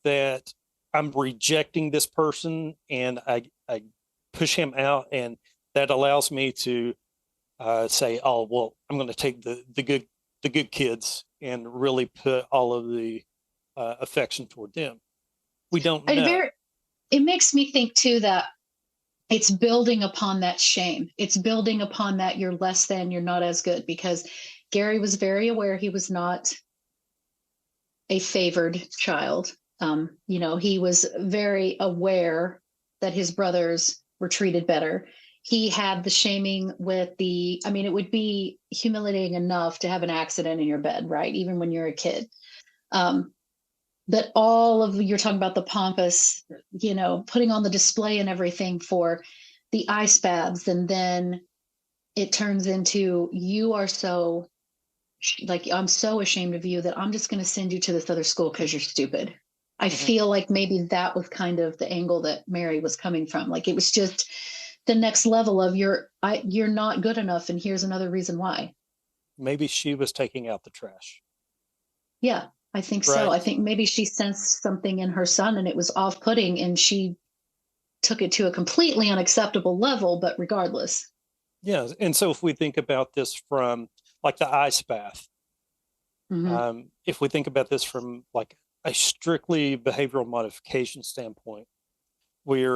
that I'm rejecting this person and I push him out, and that allows me to say, oh well, I'm going to take the good kids and really put all of the affection toward them? We don't know. It makes me think too that it's building upon that shame. It's building upon that you're less than, you're not as good, because Gary was very aware he was not a favored child. He was very aware that his brothers were treated better. He had the shaming with it would be humiliating enough to have an accident in your bed, right? Even when you're a kid. But you're talking about the pompous, putting on the display and everything for the ice baths. And then it turns into, you are so, like, I'm so ashamed of you that I'm just going to send you to this other school because you're stupid. I feel like maybe that was kind of the angle that Mary was coming from. Like, it was just the next level of you're not good enough. And here's another reason why. Maybe she was taking out the trash. Yeah. I think right. so. I think maybe she sensed something in her son and it was off-putting, and she took it to a completely unacceptable level, but regardless. Yeah. And so if we think about this from like the ice bath, if we think about this from like a strictly behavioral modification standpoint, we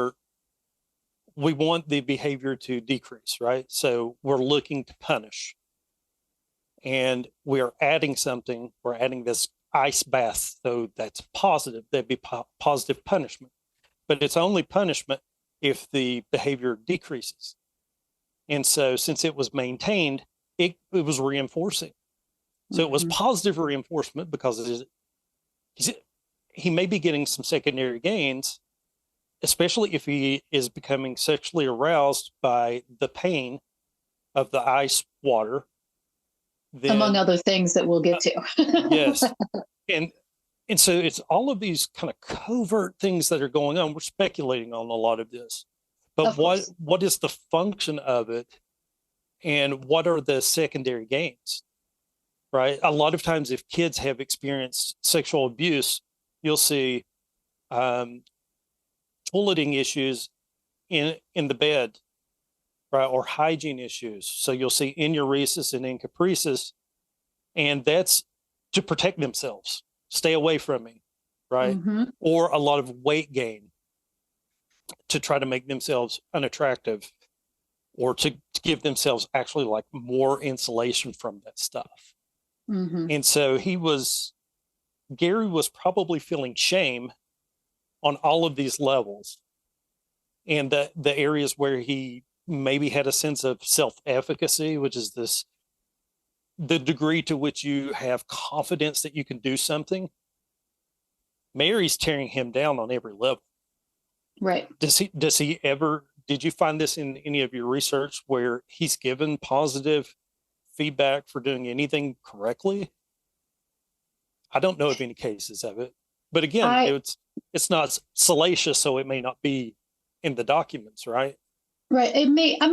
want the behavior to decrease, right? So we're looking to punish. And we're adding something, we're adding this ice bath, so that's positive. That'd be positive punishment, but it's only punishment if the behavior decreases. And so since it was maintained, it was reinforcing. So it was positive reinforcement because he may be getting some secondary gains, especially if he is becoming sexually aroused by the pain of the ice water. Then, among other things that we'll get to. Yes. And so it's all of these kind of covert things that are going on. We're speculating on a lot of this, but what is the function of it, and what are the secondary gains, right? A lot of times if kids have experienced sexual abuse, you'll see toileting issues in the bed, right? Or hygiene issues. So you'll see enuresis and encopresis, and that's to protect themselves. Stay away from me, right? Or a lot of weight gain to try to make themselves unattractive, or to give themselves actually like more insulation from that stuff. And so Gary was probably feeling shame on all of these levels, and the areas where he maybe had a sense of self-efficacy, which is the degree to which you have confidence that you can do something. Mary's tearing him down on every level. Right. Did you find this in any of your research where he's given positive feedback for doing anything correctly? I don't know of any cases of it, but again, it's not salacious, so it may not be in the documents, right? Right. It may, I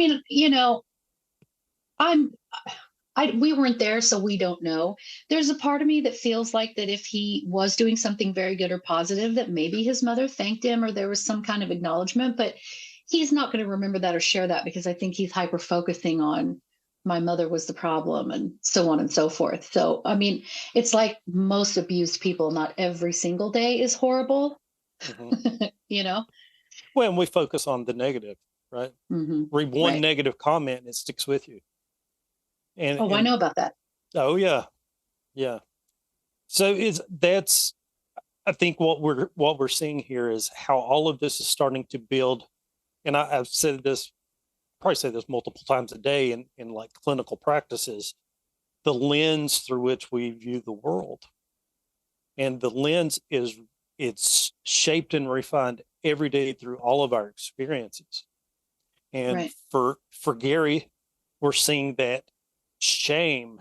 we weren't there, so we don't know. There's a part of me that feels like that if he was doing something very good or positive, that maybe his mother thanked him or there was some kind of acknowledgement, but he's not going to remember that or share that because I think he's hyper focusing on my mother was the problem and so on and so forth. So, I mean, it's like most abused people, not every single day is horrible, you know? Well, we focus on the negative, right? Read one negative comment and it sticks with you. And I know about that. Oh yeah. Yeah. So that's I think what we're seeing here is how all of this is starting to build. And I've said this, probably say this multiple times a day in like clinical practices, the lens through which we view the world. And the lens it's shaped and refined every day through all of our experiences. And for Gary, we're seeing that shame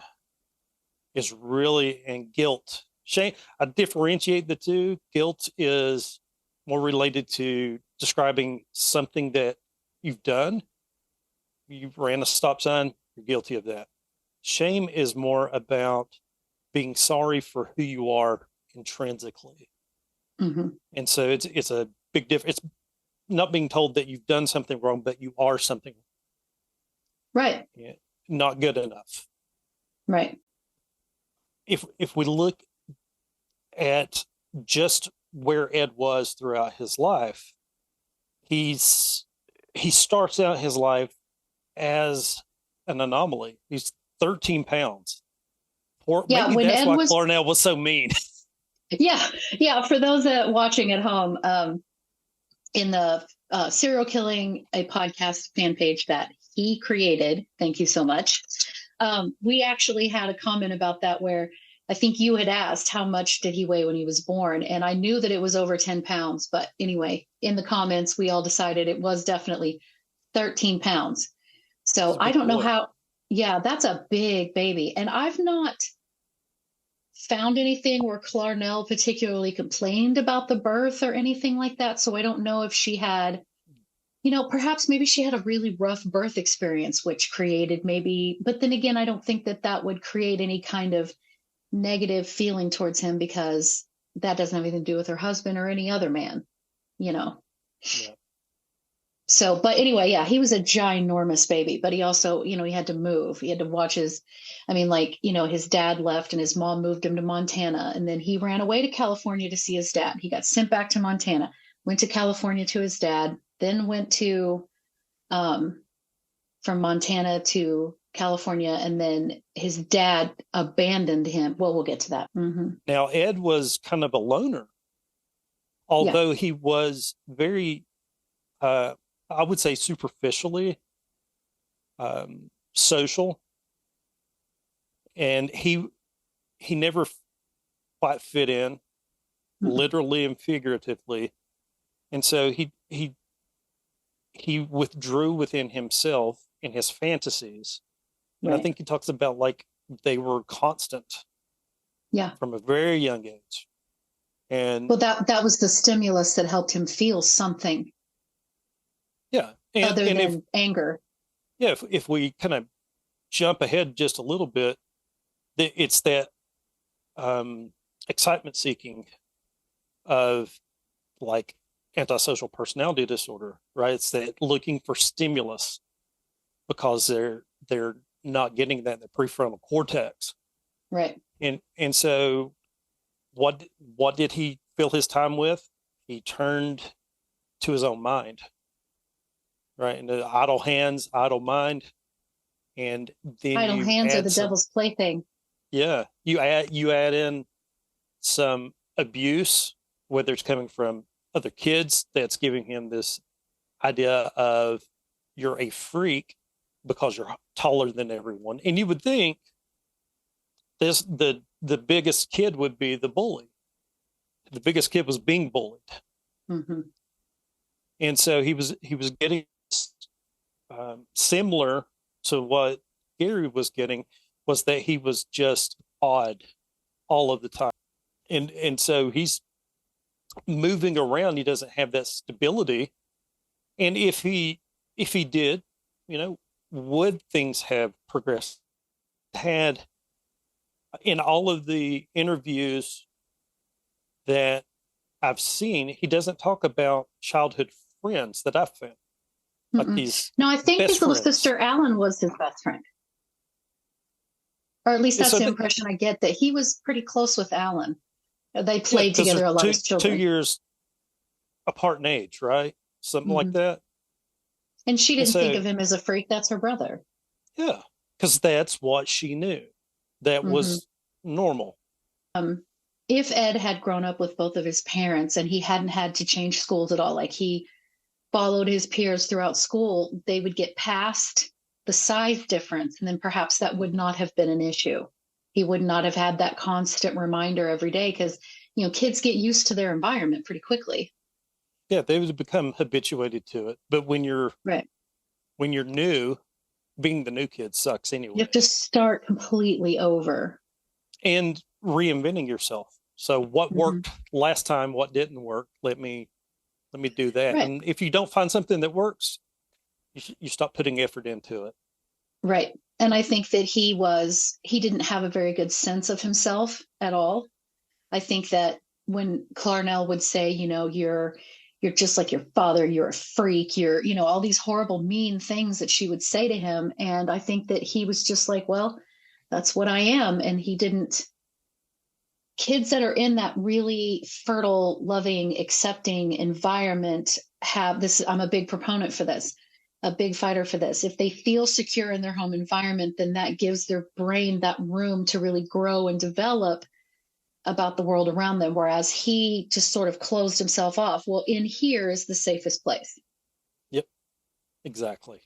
is really, and guilt. Shame, I differentiate the two. Guilt is more related to describing something that you've done. You ran a stop sign, you're guilty of that. Shame is more about being sorry for who you are intrinsically. And so it's a big difference. It's not being told that you've done something wrong, but you are something not good enough. Right. If we look at just where Ed was throughout his life, he starts out his life as an anomaly. He's 13 pounds. Maybe that's why Clarnell was so mean. Yeah. For those that watching at home, in the Serial Killing, a podcast fan page that he created, thank you so much. We actually had a comment about that where I think you had asked how much did he weigh when he was born, and I knew that it was over 10 pounds. But anyway, in the comments, we all decided it was definitely 13 pounds. So I don't know how. Yeah, that's a big baby, and I've not found anything where Clarnell particularly complained about the birth or anything like that. So I don't know if she had, perhaps maybe she had a really rough birth experience, which created but then again, I don't think that would create any kind of negative feeling towards him because that doesn't have anything to do with her husband or any other man, Yeah. So, but anyway, yeah, he was a ginormous baby, but he also, he had to move. He had to watch his dad left and his mom moved him to Montana. And then he ran away to California to see his dad. He got sent back to Montana, went to California to his dad, then went to, from Montana to California. And then his dad abandoned him. Well, we'll get to that. Now, Ed was kind of a loner, although he was very, I would say superficially social, and he never quite fit in, literally and figuratively, and so he withdrew within himself in his fantasies, and I think he talks about like they were constant, from a very young age, and well, that was the stimulus that helped him feel something. Yeah. Other than anger. Yeah. If we kind of jump ahead just a little bit, it's that excitement seeking of like antisocial personality disorder, right? It's that looking for stimulus because they're not getting that in the prefrontal cortex. Right. And so what did he fill his time with? He turned to his own mind. Right, and the idle hands, idle mind, and then idle hands are the devil's plaything. Yeah, you add in some abuse, whether it's coming from other kids, that's giving him this idea of you're a freak because you're taller than everyone, and you would think the biggest kid would be the bully. The biggest kid was being bullied, and so he was getting. Similar to what Gary was getting was that he was just odd all of the time. And so he's moving around. He doesn't have that stability. And if he did, would things have progressed had, in all of the interviews that I've seen, he doesn't talk about childhood friends that I've found, like these No, I think best his little friends. sister Alan was his best friend, or at least that's So the impression I get, that he was pretty close with Alan. They yeah, played 'cause together a lot there's as two children. years apart in age, right? Something like that. And she And didn't think of so, him as a freak. That's her brother. yeah, because that's what she knew. That was normal. If Ed had grown up with both of his parents and he hadn't had to change schools at all, like he followed his peers throughout school, they would get past the size difference. And then perhaps that would not have been an issue. He would not have had that constant reminder every day, because, kids get used to their environment pretty quickly. Yeah, they would become habituated to it. But when you're Right. new, being the new kid sucks anyway. You have to start completely over. And reinventing yourself. So what worked last time, what didn't work, let me do that. Right. And if you don't find something that works, you stop putting effort into it. Right. And I think that he didn't have a very good sense of himself at all. I think that when Clarnell would say, you're just like your father, you're a freak, you're, all these horrible, mean things that she would say to him. And I think that he was just like, well, that's what I am. And he didn't. Kids that are in that really fertile, loving, accepting environment have this. I'm a big proponent for this, a big fighter for this. If they feel secure in their home environment, then that gives their brain that room to really grow and develop about the world around them. Whereas he just sort of closed himself off. Well, in here is the safest place. Yep, exactly.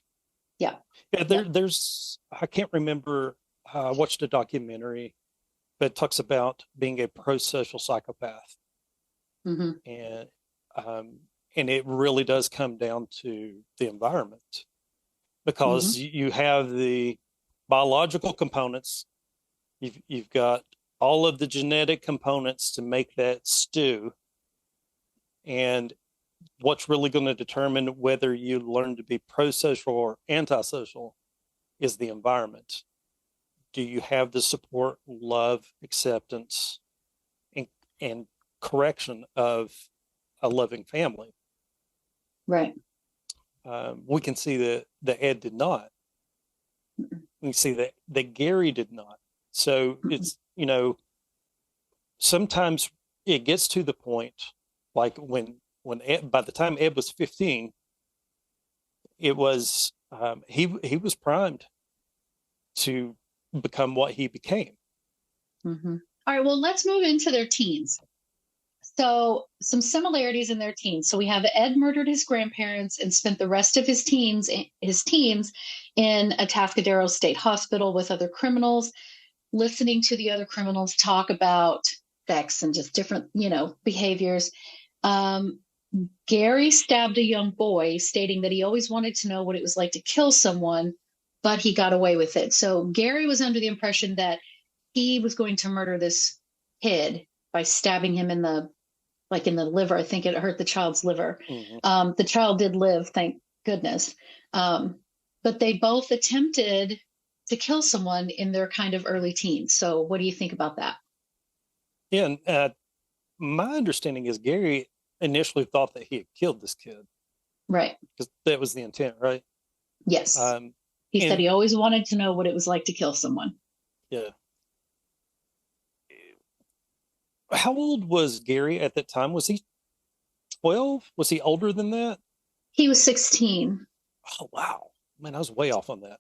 Yeah. There's, I can't remember, I watched a documentary, but it talks about being a pro-social psychopath. And it really does come down to the environment, because you have the biological components, you've got all of the genetic components to make that stew, and what's really going to determine whether you learn to be pro-social or antisocial is the environment. Do you have the support, love, acceptance, and correction of a loving family? Right. We can see that Ed did not. We can see that Gary did not. So it's, sometimes it gets to the point, like when Ed, by the time Ed was 15, it was he was primed to become what he became. All right, well, let's move into their teens. So some similarities in their teens. So we have Ed murdered his grandparents and spent the rest of his teens in Atascadero State Hospital with other criminals, listening to the other criminals talk about sex and just different, behaviors. Gary stabbed a young boy, stating that he always wanted to know what it was like to kill someone, but he got away with it. So Gary was under the impression that he was going to murder this kid by stabbing him in the liver. I think it hurt the child's liver. The child did live, thank goodness. But they both attempted to kill someone in their kind of early teens. So what do you think about that? Yeah, and my understanding is Gary initially thought that he had killed this kid. Right. Because that was the intent, right? Yes. He said he always wanted to know what it was like to kill someone. Yeah. How old was Gary at that time? Was he 12? Was he older than that? He was 16. Oh, wow. Man, I was way off on that.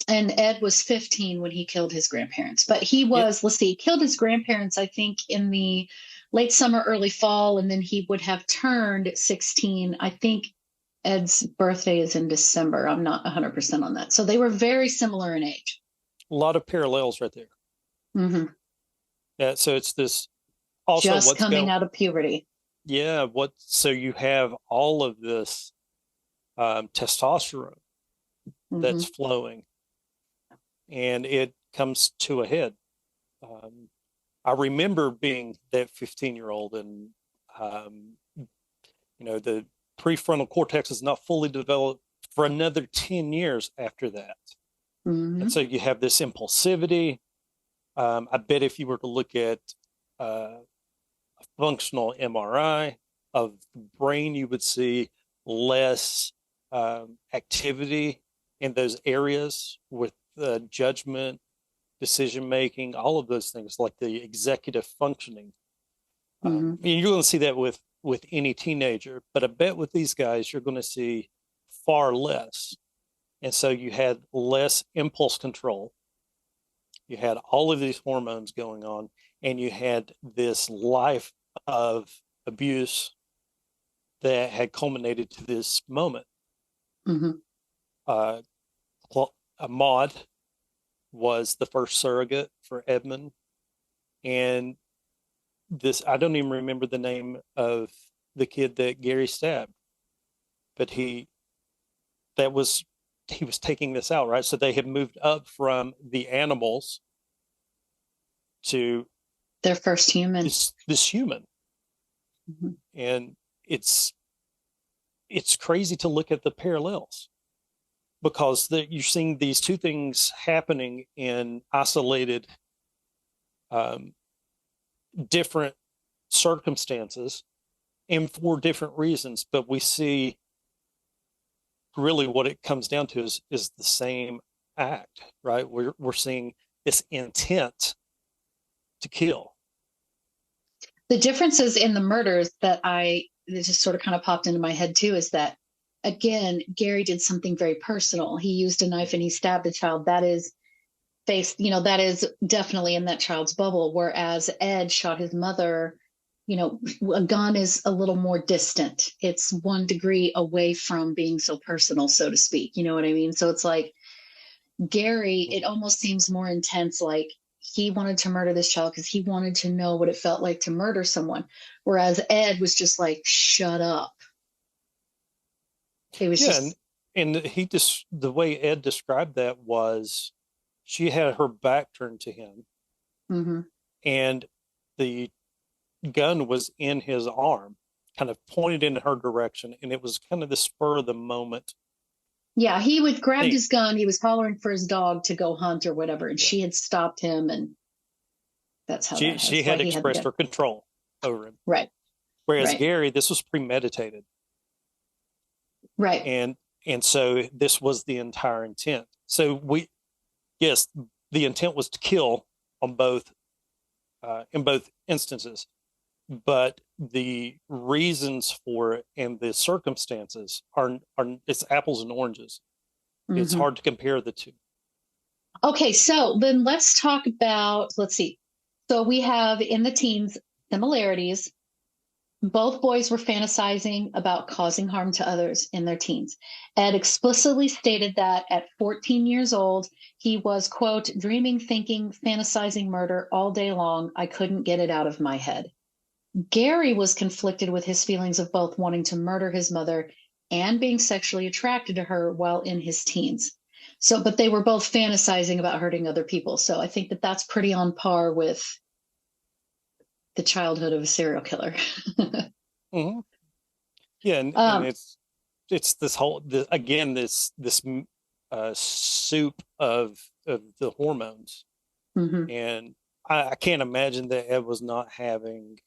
And Ed was 15 when he killed his grandparents. But he was, he killed his grandparents, I think, in the late summer, early fall, and then he would have turned 16. I think Ed's birthday is in December. I'm not 100% on that. So they were very similar in age. A lot of parallels right there. Yeah, so it's this also just what's coming out of puberty. Yeah, so you have all of this testosterone that's flowing, and it comes to a head. I remember being that 15-year-old, and the prefrontal cortex is not fully developed for another 10 years after that. Mm-hmm. And so you have this impulsivity. I bet if you were to look at a functional MRI of the brain, you would see less activity in those areas with judgment, decision making, all of those things, like the executive functioning. Mm-hmm. You're going to see that with any teenager, but I bet with these guys, you're going to see far less. And so you had less impulse control. You had all of these hormones going on, and you had this life of abuse that had culminated to this moment. Mm-hmm. Maud was the first surrogate for Edmund. And I don't even remember the name of the kid that Gary stabbed, but he was taking this out, right? So they had moved up from the animals to Their first human. This human. Mm-hmm. And it's crazy to look at the parallels, because you're seeing these two things happening in isolated, different circumstances and for different reasons. But we see really what it comes down to is the same act, right? We're seeing this intent to kill. The differences in the murders that just sort of kind of popped into my head too is that, again, Gary did something very personal. He used a knife and he stabbed a child. That is that is definitely in that child's bubble. Whereas Ed shot his mother, a gun is a little more distant. It's 1 degree away from being so personal, so to speak. You know what I mean? So it's like Gary, it almost seems more intense, like he wanted to murder this child because he wanted to know what it felt like to murder someone. Whereas Ed was just like, shut up. It was just. And the way Ed described that was, she had her back turned to him, Mm-hmm. and the gun was in his arm, kind of pointed in her direction, and it was kind of the spur of the moment. Yeah, he would grab his gun. He was hollering for his dog to go hunt or whatever, and she had stopped him, and that's how she had expressed her control over him. Right. Whereas right. Gary, this was premeditated. Right. And so this was the entire intent. So yes, the intent was to kill on both, in both instances, but the reasons for it and the circumstances are it's apples and oranges. Mm-hmm. It's hard to compare the two. Okay, so then let's talk about, let's see. So we have in the teens similarities. Both boys were fantasizing about causing harm to others in their teens. Ed explicitly stated that at 14 years old, he was, quote, dreaming, thinking, fantasizing murder all day long. I couldn't get it out of my head. Gary was conflicted with his feelings of both wanting to murder his mother and being sexually attracted to her while in his teens. So, but they were both fantasizing about hurting other people. So I think that that's pretty on par with the childhood of a serial killer. Mm-hmm. Yeah, and it's this whole this soup of the hormones, mm-hmm. and I can't imagine that Ed was not having.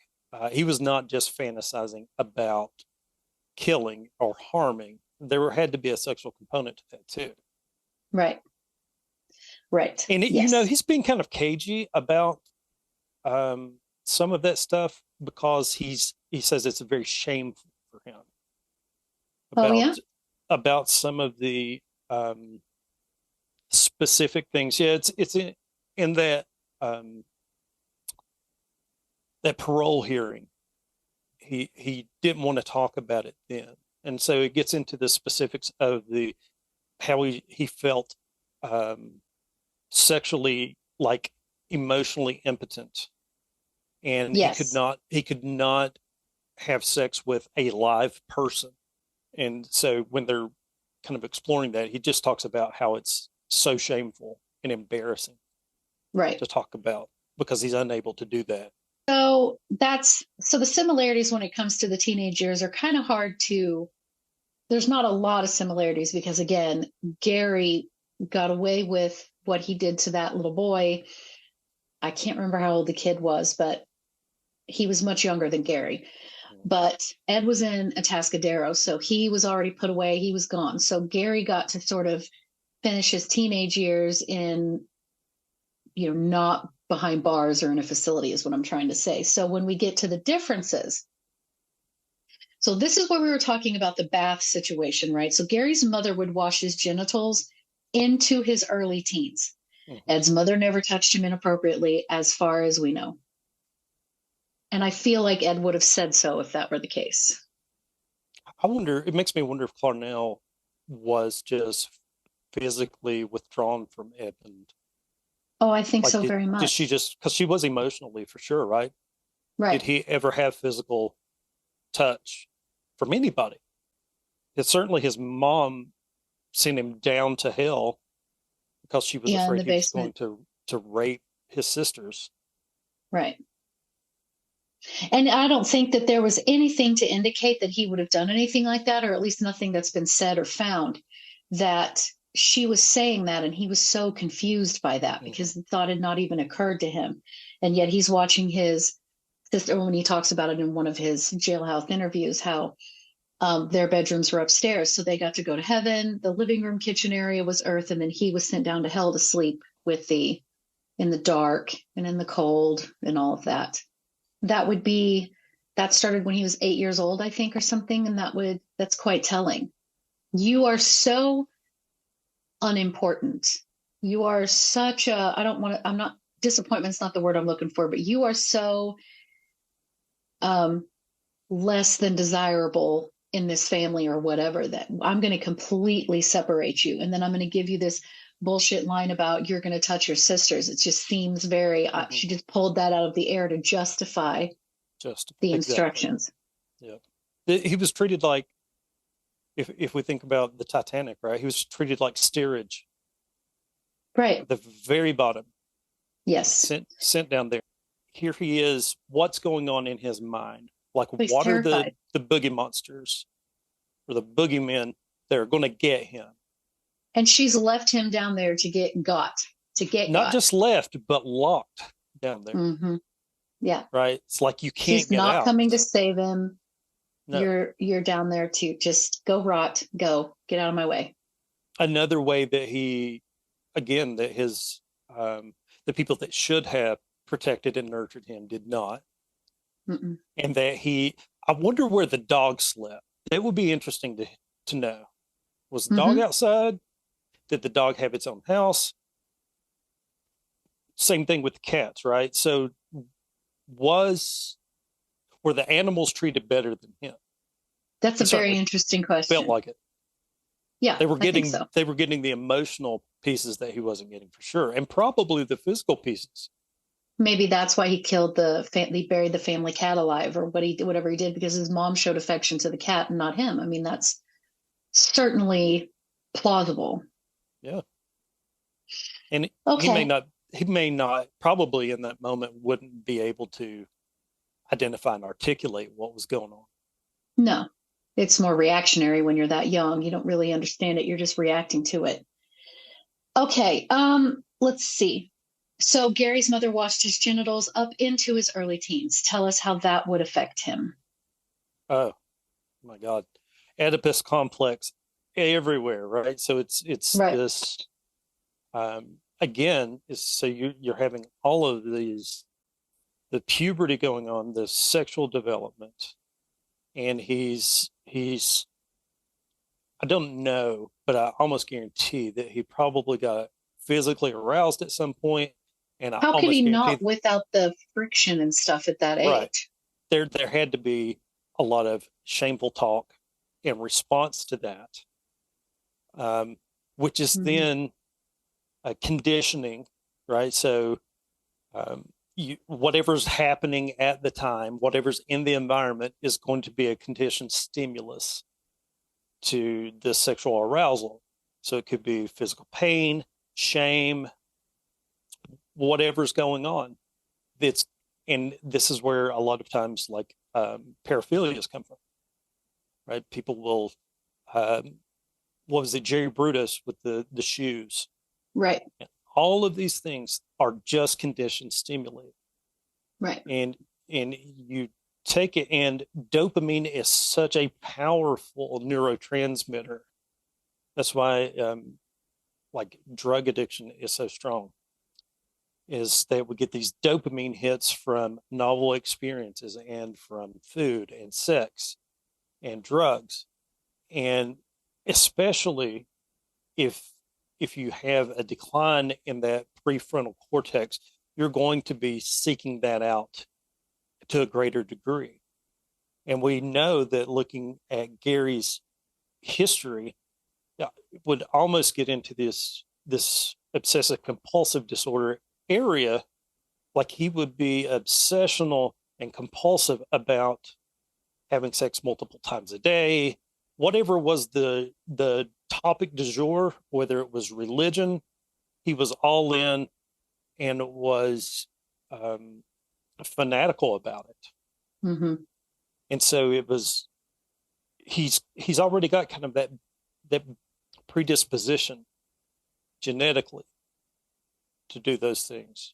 He was not just fantasizing about killing or harming. There had to be a sexual component to that too. Right. And yes. He's being kind of cagey about some of that stuff, because he says it's very shameful for him about some of the specific things. Yeah, it's in that that parole hearing. He didn't want to talk about it then, and so it gets into the specifics of how he felt sexually, like emotionally impotent. And yes. he could not have sex with a live person. And so when they're kind of exploring that, he just talks about how it's so shameful and embarrassing to talk about, because he's unable to do that. So the similarities when it comes to the teenage years are kind of hard to, there's not a lot of similarities because, again, Gary got away with what he did to that little boy. I can't remember how old the kid was, but he was much younger than Gary. But Ed was in Atascadero, so he was already put away. He was gone. So Gary got to sort of finish his teenage years in, not behind bars or in a facility is what I'm trying to say. So when we get to the differences, so this is where we were talking about the bath situation, right? So Gary's mother would wash his genitals into his early teens. Ed's mother never touched him inappropriately, as far as we know. And I feel like Ed would have said so if that were the case. It makes me wonder if Clarnell was just physically withdrawn from Edmund. Oh, I think so very much. Did she just, because she was emotionally for sure, right? Right. Did he ever have physical touch from anybody? It's certainly his mom sent him down to hell because she was afraid he was going to rape his sisters. Right. And I don't think that there was anything to indicate that he would have done anything like that, or at least nothing that's been said or found, that she was saying that, and he was so confused by that because the thought had not even occurred to him. And yet he's watching his sister, when he talks about it in one of his jailhouse interviews, how their bedrooms were upstairs. So they got to go to heaven. The living room kitchen area was earth. And then he was sent down to hell to sleep in the dark and in the cold and all of that. That started when he was 8 years old, I think, or something. And that's quite telling. You are so unimportant. You are such disappointment's not the word I'm looking for, but you are so less than desirable in this family or whatever, that I'm going to completely separate you. And then I'm going to give you this bullshit line about you're going to touch your sisters. It just seems very, she just pulled that out of the air to justify the instructions. Yeah. He was treated like, if we think about the Titanic, right? He was treated like steerage. Right. At the very bottom. Yes. Sent down there. Here he is. What's going on in his mind? Like, He's what terrified. are the boogie monsters or the boogeymen that are going to get him? And she's left him down there to get not just left, but locked down there. Mm-hmm. Yeah. Right. It's like you can't She's get not out. coming to save him. No. You're down there to just go rot, get out of my way. Another way that his the people that should have protected and nurtured him did not. Mm-mm. And that I wonder where the dog slept. That would be interesting to know. Was the dog outside? Did the dog have its own house? Same thing with the cats, right? So were the animals treated better than him? That's a very interesting question. Felt like it. Yeah, they were getting I think so. They were getting the emotional pieces that he wasn't getting for sure, and probably the physical pieces. Maybe that's why he killed he buried the family cat alive, or whatever he did, because his mom showed affection to the cat and not him. I mean, that's certainly plausible. Yeah. And okay. he may not probably in that moment wouldn't be able to identify and articulate what was going on. No, it's more reactionary when you're that young. You don't really understand it. You're just reacting to it. Okay. Let's see. So Gary's mother washed his genitals up into his early teens. Tell us how that would affect him. Oh my God. Oedipus complex everywhere, right? So it's right. This again is so you're having all of these, the puberty going on, the sexual development, and he's I don't know, but I almost guarantee that he probably got physically aroused at some point. And how could he not without the friction and stuff at that age? Right. There had to be a lot of shameful talk in response to that, which is then conditioning, right? So whatever's happening at the time, whatever's in the environment is going to be a conditioned stimulus to the sexual arousal. So it could be physical pain, shame, whatever's going on. And this is where a lot of times like paraphilias come from, right? People will what was it, Jerry Brutus with the shoes. Right. All of these things are just conditioned stimuli. Right. And you take it, and dopamine is such a powerful neurotransmitter. That's why like drug addiction is so strong, is that we get these dopamine hits from novel experiences and from food and sex and drugs. And especially if you have a decline in that prefrontal cortex, you're going to be seeking that out to a greater degree. And we know that looking at Gary's history would almost get into this obsessive compulsive disorder area. Like he would be obsessional and compulsive about having sex multiple times a day, whatever was the topic du jour, whether it was religion, he was all in and was fanatical about it. Mm-hmm. And so it was, he's already got kind of that predisposition genetically to do those things.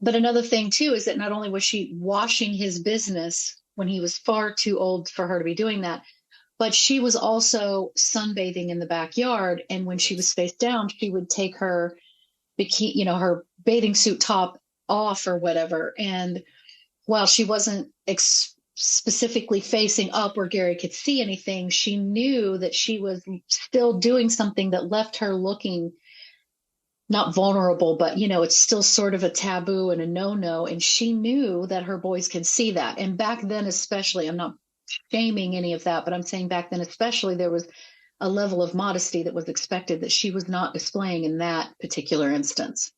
But another thing too is that not only was she washing his business when he was far too old for her to be doing that, but she was also sunbathing in the backyard. And when she was face down, she would take her bikini, her bathing suit top off or whatever. And while she wasn't specifically facing up where Gary could see anything, she knew that she was still doing something that left her looking not vulnerable, but it's still sort of a taboo and a no-no. And she knew that her boys could see that. And back then, especially, I'm not shaming any of that, but I'm saying back then, especially, there was a level of modesty that was expected that she was not displaying in that particular instance.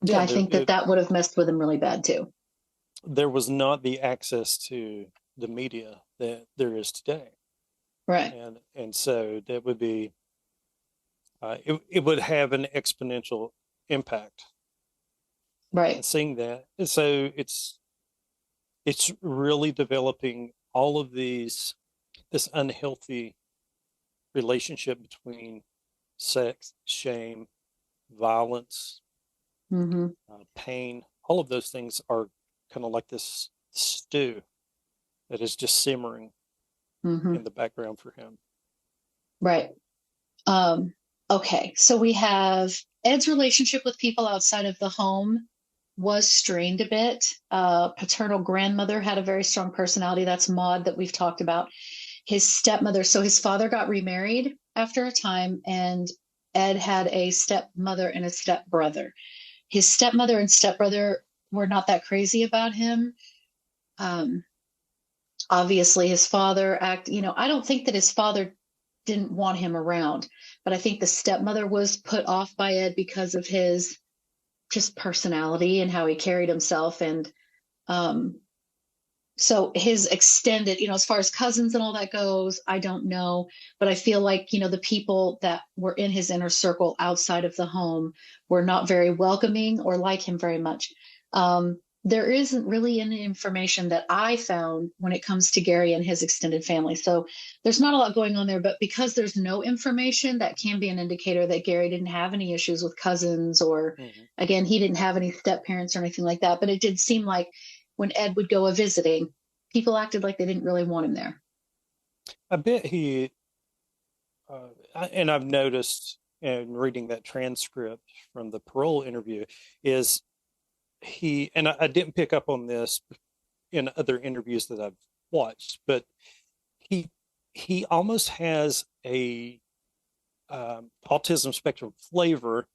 Yeah, I think that would have messed with him really bad too. There was not the access to the media that there is today. Right. And so that would be, it would have an exponential impact. Right. And seeing that. And so it's really developing all of this unhealthy relationship between sex, shame, violence, mm-hmm. Pain. All of those things are kind of like this stew that is just simmering mm-hmm. in the background for him. Right. Okay. So we have Ed's relationship with people outside of the home was strained a bit. Paternal grandmother had a very strong personality. That's Maud that we've talked about. His stepmother. So his father got remarried after a time, and Ed had a stepmother and a stepbrother. His stepmother and stepbrother were not that crazy about him. Obviously his father I don't think that his father didn't want him around, but I think the stepmother was put off by Ed because of his just personality and how he carried himself. And so his extended, as far as cousins and all that goes, I don't know, but I feel like, the people that were in his inner circle outside of the home were not very welcoming or like him very much. There isn't really any information that I found when it comes to Gary and his extended family. So there's not a lot going on there, but because there's no information, that can be an indicator that Gary didn't have any issues with cousins, or again, he didn't have any step parents or anything like that. But it did seem like when Ed would go a visiting, people acted like they didn't really want him there. I bet he, and I've noticed in reading that transcript from the Parole interview, is he, and I didn't pick up on this in other interviews that I've watched, but he almost has a autism spectrum flavor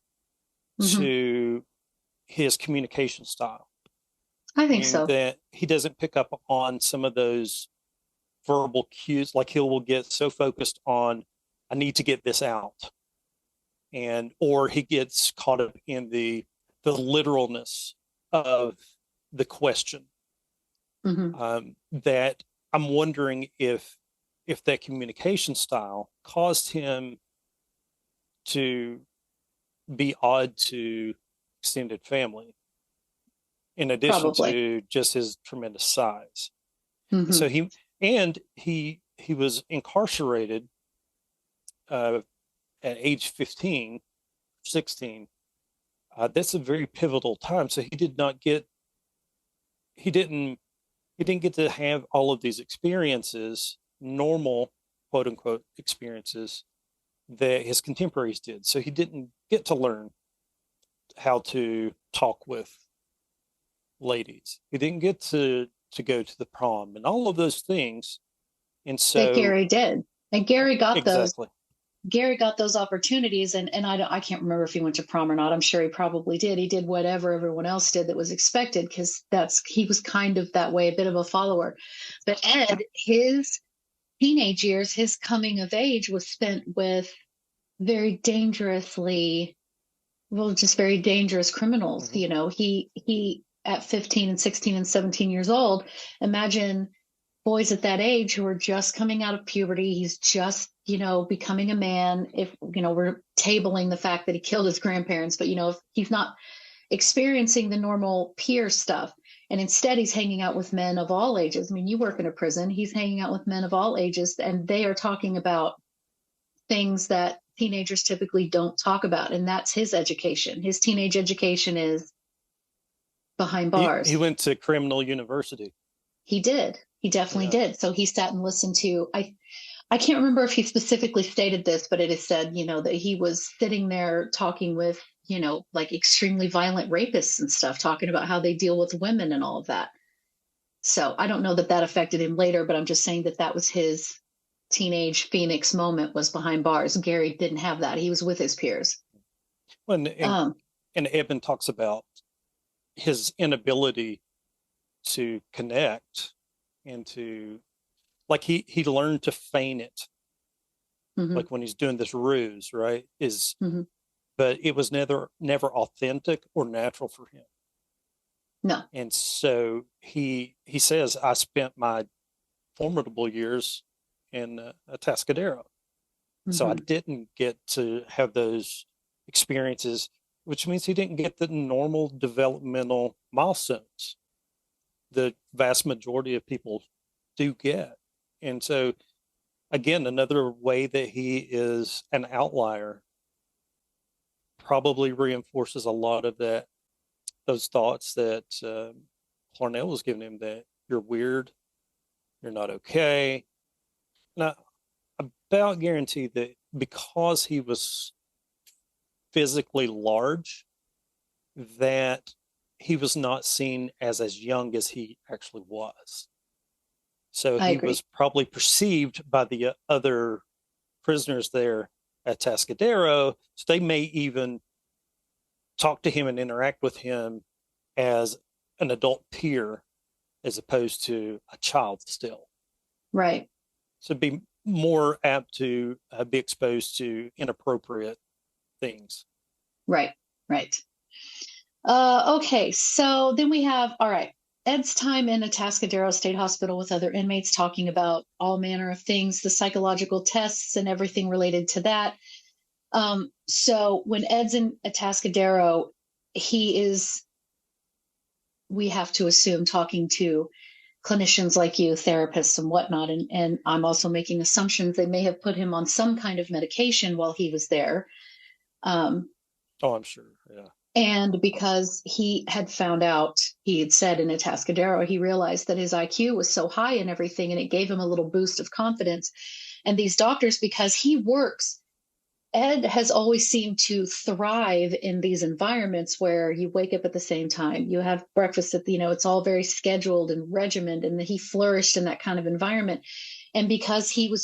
to his communication style. I think so. That he doesn't pick up on some of those verbal cues, like he will get so focused on, I need to get this out, or he gets caught up in the literalness of the question. That I'm wondering if that communication style caused him to be odd to extended family, in addition to just his tremendous size. So he was incarcerated at age 15, 16, that's a very pivotal time. So he didn't get to have all of these experiences, normal, quote unquote, experiences that his contemporaries did. So he didn't get to learn how to talk with ladies. He didn't get to go to the prom and all of those things. And so that Gary did. And Gary got exactly. Gary got those opportunities, and I can't remember if he went to prom or not. I'm sure he probably did. He did whatever everyone else did that was expected, because he was kind of that way, a bit of a follower. But Ed, his teenage years, his coming of age was spent with very dangerous criminals. Mm-hmm. You know, he at 15 and 16 and 17 years old, imagine boys at that age who are just coming out of puberty. He's just, becoming a man. If, we're tabling the fact that he killed his grandparents, but, if he's not experiencing the normal peer stuff, and instead he's hanging out with men of all ages. I mean, you work in a prison, he's hanging out with men of all ages, and they are talking about things that teenagers typically don't talk about. And that's his education. His teenage education is behind bars. He went to criminal university. He did. He definitely did. So he sat and listened to, I can't remember if he specifically stated this, but it is said, that he was sitting there talking with, like extremely violent rapists and stuff, talking about how they deal with women and all of that. So I don't know that affected him later, but I'm just saying that was his teenage Phoenix moment, was behind bars. Gary didn't have that. He was with his peers. And Edmund talks about his inability to connect and to, like, he learned to feign it. Mm-hmm. Like when he's doing this ruse, right? Mm-hmm. But it was never authentic or natural for him. No. And so he says, I spent my formidable years in Atascadero. Mm-hmm. So I didn't get to have those experiences, which means he didn't get the normal developmental milestones the vast majority of people do get. And so, again, another way that he is an outlier probably reinforces a lot of those thoughts that Clarnell was giving him, that you're weird, you're not okay. Now, I about guarantee that because he was physically large, that he was not seen as young as he actually was. So he was probably perceived by the other prisoners there at Atascadero. So they may even talk to him and interact with him as an adult peer as opposed to a child still. Right. So be more apt to be exposed to inappropriate things. Right. Okay, so then we have, all right, Ed's time in Atascadero State Hospital with other inmates, talking about all manner of things, the psychological tests and everything related to that. So when Ed's in Atascadero, we have to assume, talking to clinicians like you, therapists and whatnot, and I'm also making assumptions they may have put him on some kind of medication while he was there. I'm sure, yeah. And because he had found out, he had said in Atascadero, he realized that his IQ was so high and everything, and it gave him a little boost of confidence. And these doctors, because Ed has always seemed to thrive in these environments where you wake up at the same time, you have breakfast it's all very scheduled and regimented, and he flourished in that kind of environment. And because he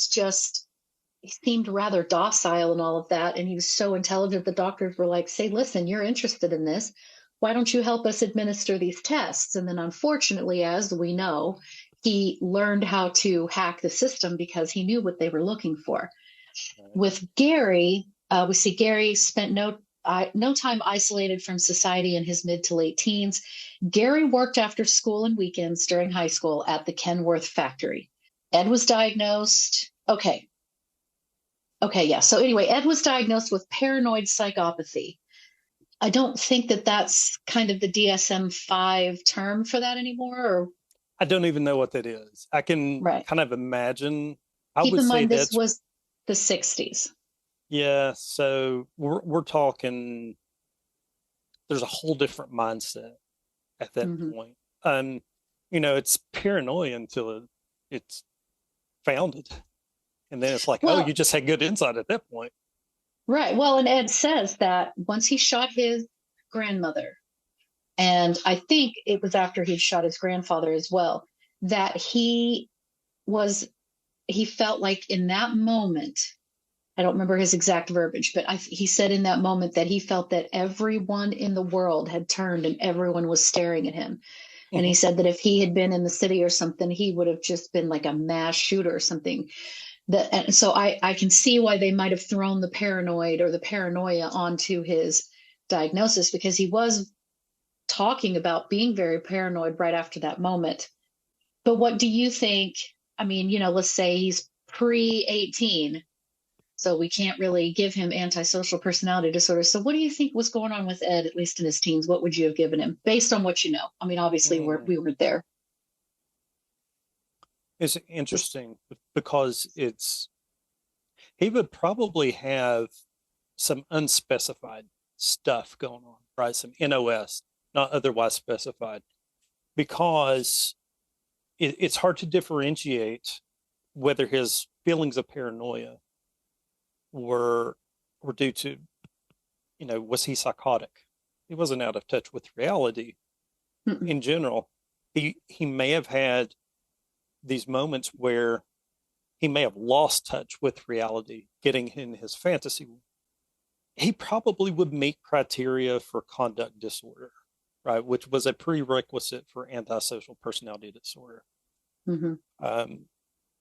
seemed rather docile and all of that, and he was so intelligent, the doctors were like, say, listen, you're interested in this. Why don't you help us administer these tests? And then unfortunately, as we know, he learned how to hack the system because he knew what they were looking for. Right. With Gary, we see Gary spent no time isolated from society in his mid to late teens. Gary worked after school and weekends during high school at the Kenworth factory. Ed was diagnosed. Okay, yeah. So anyway, Ed was diagnosed with paranoid psychopathy. I don't think that's kind of the DSM-5 term for that anymore. Or I don't even know what that is. I can kind of imagine. Keep in mind, this was the 60s. Yeah, so we're talking. There's a whole different mindset at that Mm-hmm. point. It's paranoia until it's founded, and then it's like, oh, you Well, just had good insight at that point. right. Well, and Ed says that once he shot his grandmother, and I think it was after he'd shot his grandfather as well, that was, he felt like in that moment, I don't remember his exact verbiage, but he said in that moment that he felt that everyone in the world had turned and everyone was staring at him. And he Mhm. said that if he had been in the city or something, he would have just been like a mass shooter or something. And so I can see why they might have thrown the paranoid or the paranoia onto his diagnosis, because he was talking about being very paranoid right after that moment. But what do you think? I mean, let's say he's pre 18, so we can't really give him antisocial personality disorder. So what do you think was going on with Ed, at least in his teens? What would you have given him based on what you know? I mean, obviously we weren't there. It's interesting because he would probably have some unspecified stuff going on, right? Some NOS, not otherwise specified, because it's hard to differentiate whether his feelings of paranoia were due to, was he psychotic? He wasn't out of touch with reality. Mm-mm. In general. He may have had these moments where he may have lost touch with reality, getting in his fantasy. He probably would meet criteria for conduct disorder, right? Which was a prerequisite for antisocial personality disorder. Mm-hmm.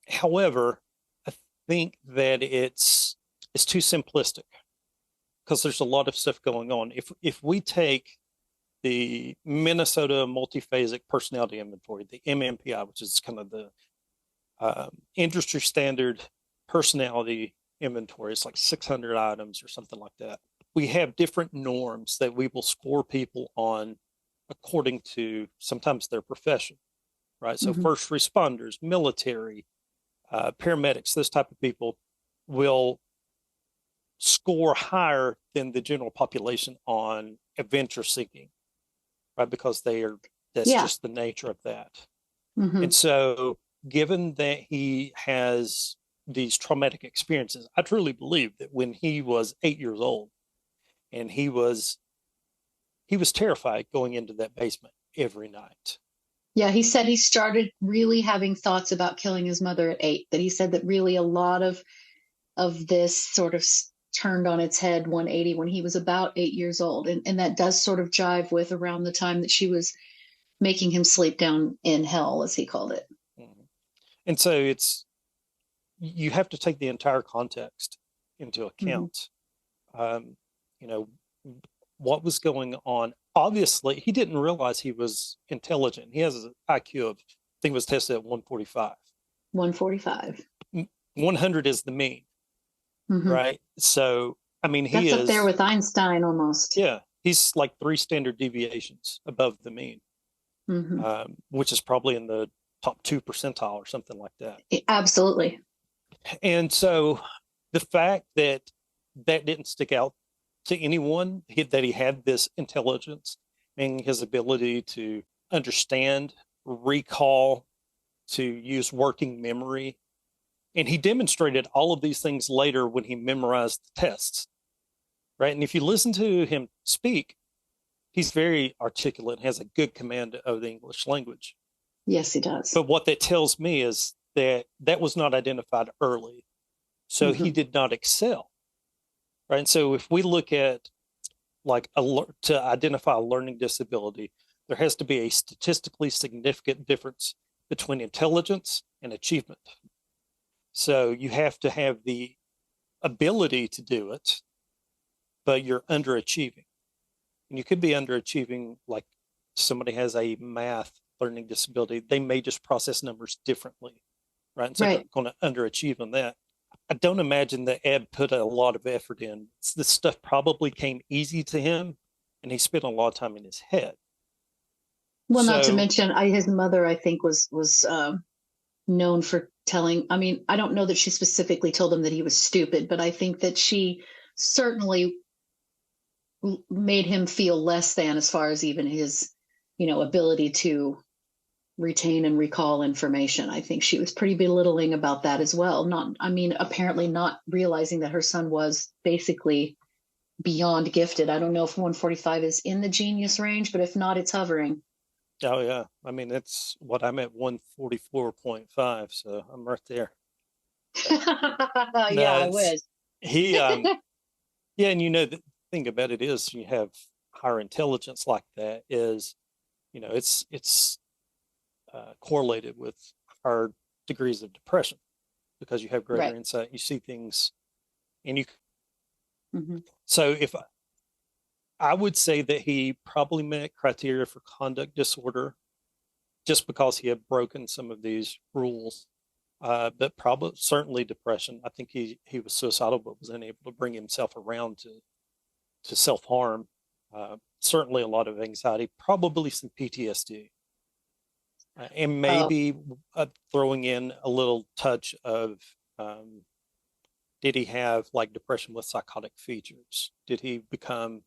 However, I think that it's too simplistic because there's a lot of stuff going on. If we take the Minnesota Multiphasic Personality Inventory, the MMPI, which is kind of the industry standard personality inventory. It's like 600 items or something like that. We have different norms that we will score people on according to sometimes their profession, right? So Mm-hmm. first responders, military, paramedics, this type of people will score higher than the general population on adventure seeking, right? Because that's Yeah. just the nature of that. Mm-hmm. And so, given that he has these traumatic experiences, I truly believe that when he was 8 years old and he was terrified going into that basement every night. Yeah, he said he started really having thoughts about killing his mother at 8. That he said that really a lot of this sort of turned on its head 180 when he was about 8 years old, and that does sort of jive with around the time that she was making him sleep down in hell, as he called it. Mhm. And so you have to take the entire context into account. Um, you know, what was going on. Obviously, he didn't realize he was intelligent. He has an IQ of, I think it was tested at 145. 145. 100 is the mean, Mm-hmm. right? So, I mean, That's up there with Einstein almost. Yeah, he's like 3 standard deviations above the mean, which is probably in the top 2 percentile or something like that. Absolutely. And so the fact that didn't stick out to anyone, that he had this intelligence and his ability to understand, recall, to use working memory. And he demonstrated all of these things later when he memorized the tests, right? And if you listen to him speak, he's very articulate, has a good command of the English language. Yes, he does. But what that tells me is that was not identified early. So he did not excel, right? And so if we look at to identify a learning disability, there has to be a statistically significant difference between intelligence and achievement. So you have to have the ability to do it, but you're underachieving. And you could be underachieving, like somebody has a math learning disability. They may just process numbers differently, right? And so they're going to underachieve on that. I don't imagine that Ed put a lot of effort in. This stuff probably came easy to him, and he spent a lot of time in his head. Well, not to mention, his mother, I think, was known for telling, I mean, I don't know that she specifically told him that he was stupid, but I think that she certainly made him feel less than as far as even his, ability to retain and recall information. I think she was pretty belittling about that as well. Apparently not realizing that her son was basically beyond gifted. I don't know if 145 is in the genius range, but if not, it's hovering. Oh yeah. I mean, that's what I'm at 144.5. So I'm right there. Yeah, I wish. He, yeah. And the thing about it is you have higher intelligence like that is, it's correlated with higher degrees of depression because you have greater insight. You see things and you. Mm-hmm. So if I would say that he probably met criteria for conduct disorder just because he had broken some of these rules, but probably certainly depression. I think he was suicidal, but was unable to bring himself around to self-harm. Certainly a lot of anxiety, probably some PTSD. And maybe throwing in a little touch of, did he have like depression with psychotic features? Did he become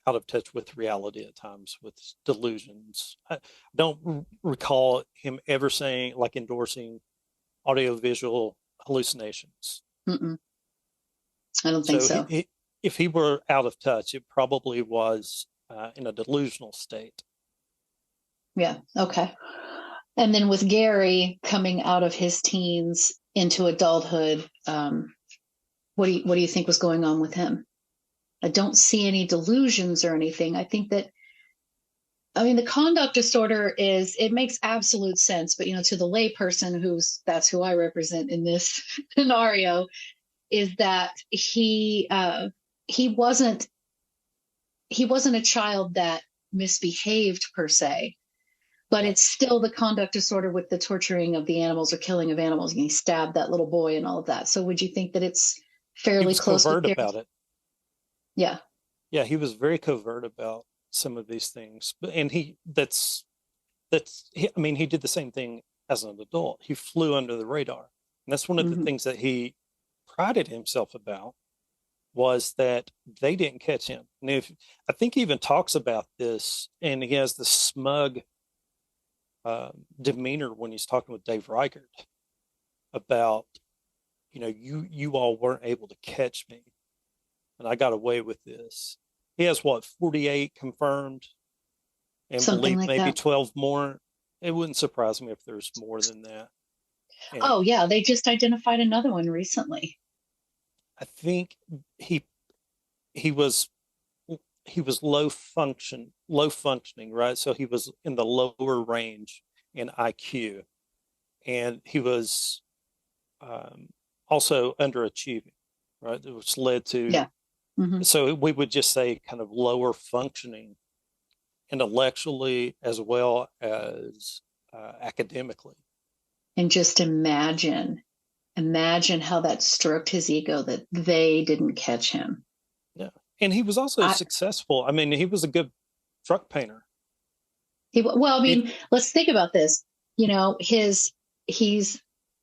out of touch with reality at times with delusions? I don't recall him ever saying, like endorsing audiovisual hallucinations. Mm-mm. I don't think so. If he were out of touch, it probably was in a delusional state. Yeah. Okay. And then with Gary coming out of his teens into adulthood, what do you think was going on with him? I don't see any delusions or anything. I think that, the conduct disorder it makes absolute sense, but to the layperson that's who I represent in this scenario, is that he wasn't a child that misbehaved per se. But it's still the conduct disorder with the torturing of the animals or killing of animals. And he stabbed that little boy and all of that. So would you think that it's fairly close? He was covert about it. Yeah. Yeah, he was very covert about some of these things. And he did the same thing as an adult. He flew under the radar. And that's one of the things that he prided himself about, was that they didn't catch him. And I think he even talks about this, and he has this smug demeanor when he's talking with Dave Reichert about, you all weren't able to catch me and I got away with this. He has 48 confirmed and Something believe like maybe that. 12 more. It wouldn't surprise me if there's more than that. And oh yeah, they just identified another one recently. I think he was low functioning, right? So he was in the lower range in IQ, and he was also underachieving, right? Which led to, so we would just say kind of lower functioning intellectually as well as academically. And just imagine how that stroked his ego that they didn't catch him. Yeah. And he was also successful. He was a good truck painter. Let's think about this. He's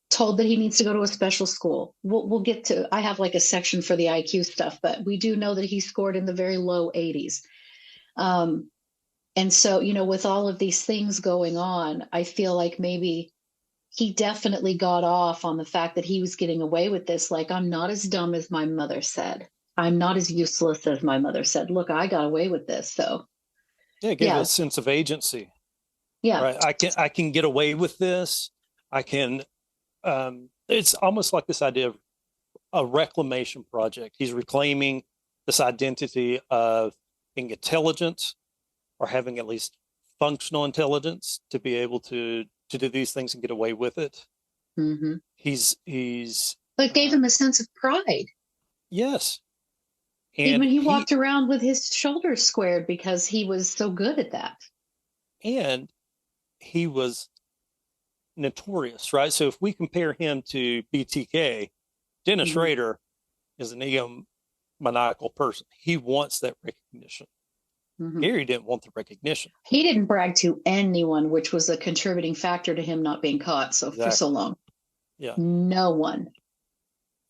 told that he needs to go to a special school. We'll get to, I have like a section for the IQ stuff, but we do know that he scored in the very low 80s. And so, with all of these things going on, I feel like maybe he definitely got off on the fact that he was getting away with this. Like, I'm not as dumb as my mother said. I'm not as useless as my mother said. Look, I got away with this. So it gave a sense of agency. Yeah. Right. I can get away with this. I can, it's almost like this idea of a reclamation project. He's reclaiming this identity of being intelligent or having at least functional intelligence to be able to do these things and get away with it. Mm-hmm. He's but it gave him a sense of pride. Yes. And even he walked around with his shoulders squared because he was so good at that. And he was notorious, right? So if we compare him to BTK, Dennis Rader is an egomaniacal person. He wants that recognition. Gary didn't want the recognition. He didn't brag to anyone, which was a contributing factor to him not being caught for so long. Yeah. No one.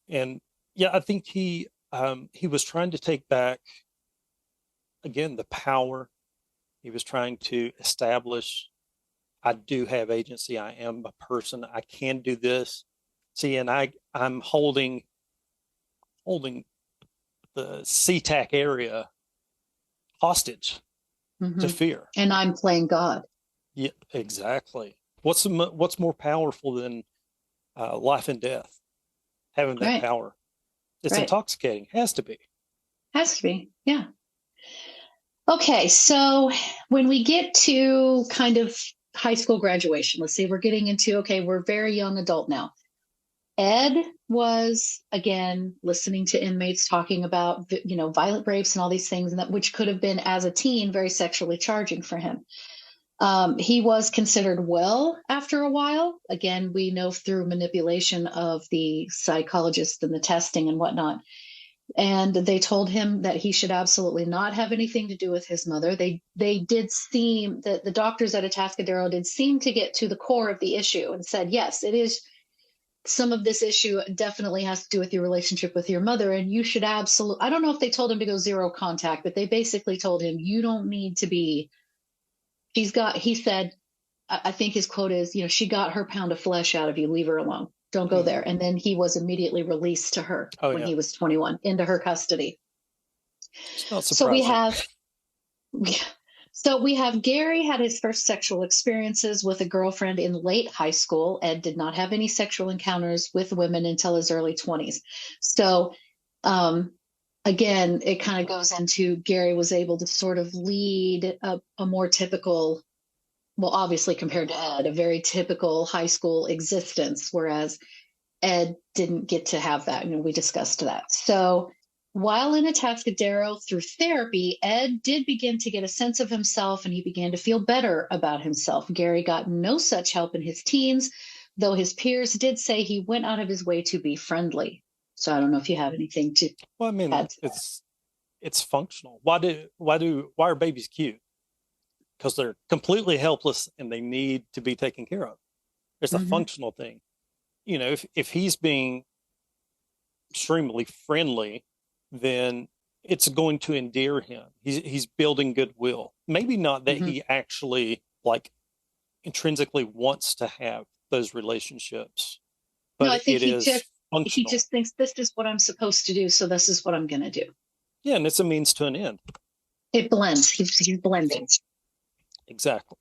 And yeah, I think he was trying to take back, again, the power. He was trying to establish, I do have agency. I am a person. I can do this. See, and I'm holding the SeaTac area hostage to fear. And I'm playing God. Yeah, exactly. What's more powerful than life and death? Having that Right. power. It's Right. intoxicating. Has to be. Has to be. Yeah. Okay. So when we get to kind of high school graduation, let's say we're getting into, okay, we're very young adult now. Ed was, again, listening to inmates talking about, violent rapes and all these things, and that which could have been, as a teen, very sexually charging for him. He was considered well after a while. Again, we know through manipulation of the psychologist and the testing and whatnot. And they told him that he should absolutely not have anything to do with his mother. They did seem that the doctors at Atascadero did seem to get to the core of the issue and said, yes, it is. Some of this issue definitely has to do with your relationship with your mother, and you should absolutely, I don't know if they told him to go zero contact, but they basically told him, you don't need to be, he said, I think his quote is, she got her pound of flesh out of you, leave her alone. Don't go there. And then he was immediately released to her when he was 21 into her custody. It's not surprising. So we have Gary had his first sexual experiences with a girlfriend in late high school. Ed did not have any sexual encounters with women until his early 20s. So again, it kind of goes into Gary was able to sort of lead a more typical, well, obviously compared to Ed, a very typical high school existence, whereas Ed didn't get to have that. We discussed that. So while in Atascadero through therapy, Ed did begin to get a sense of himself and he began to feel better about himself. Gary got no such help in his teens, though his peers did say he went out of his way to be friendly. So I don't know if you have anything to add to it's functional. Why are babies cute? Because they're completely helpless and they need to be taken care of. It's a functional thing. If he's being extremely friendly, then it's going to endear him. He's building goodwill. Maybe not that he actually intrinsically wants to have those relationships, but no, I think functional. He just thinks this is what I'm supposed to do, so this is what I'm going to do. Yeah, and it's a means to an end. It blends. He's blending. Exactly.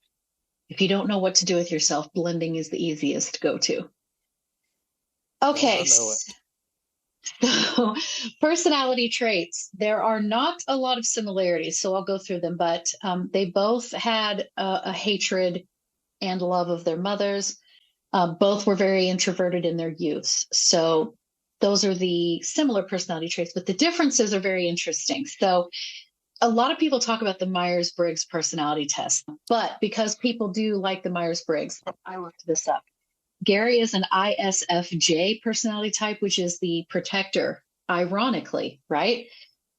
If you don't know what to do with yourself, blending is the easiest to go to. Okay. I know it. So, personality traits. There are not a lot of similarities, so I'll go through them, but they both had a hatred and love of their mothers. Both were very introverted in their youth. So those are the similar personality traits, but the differences are very interesting. So a lot of people talk about the Myers-Briggs personality test, but because people do like the Myers-Briggs, I looked this up. Gary is an ISFJ personality type, which is the protector, ironically, right?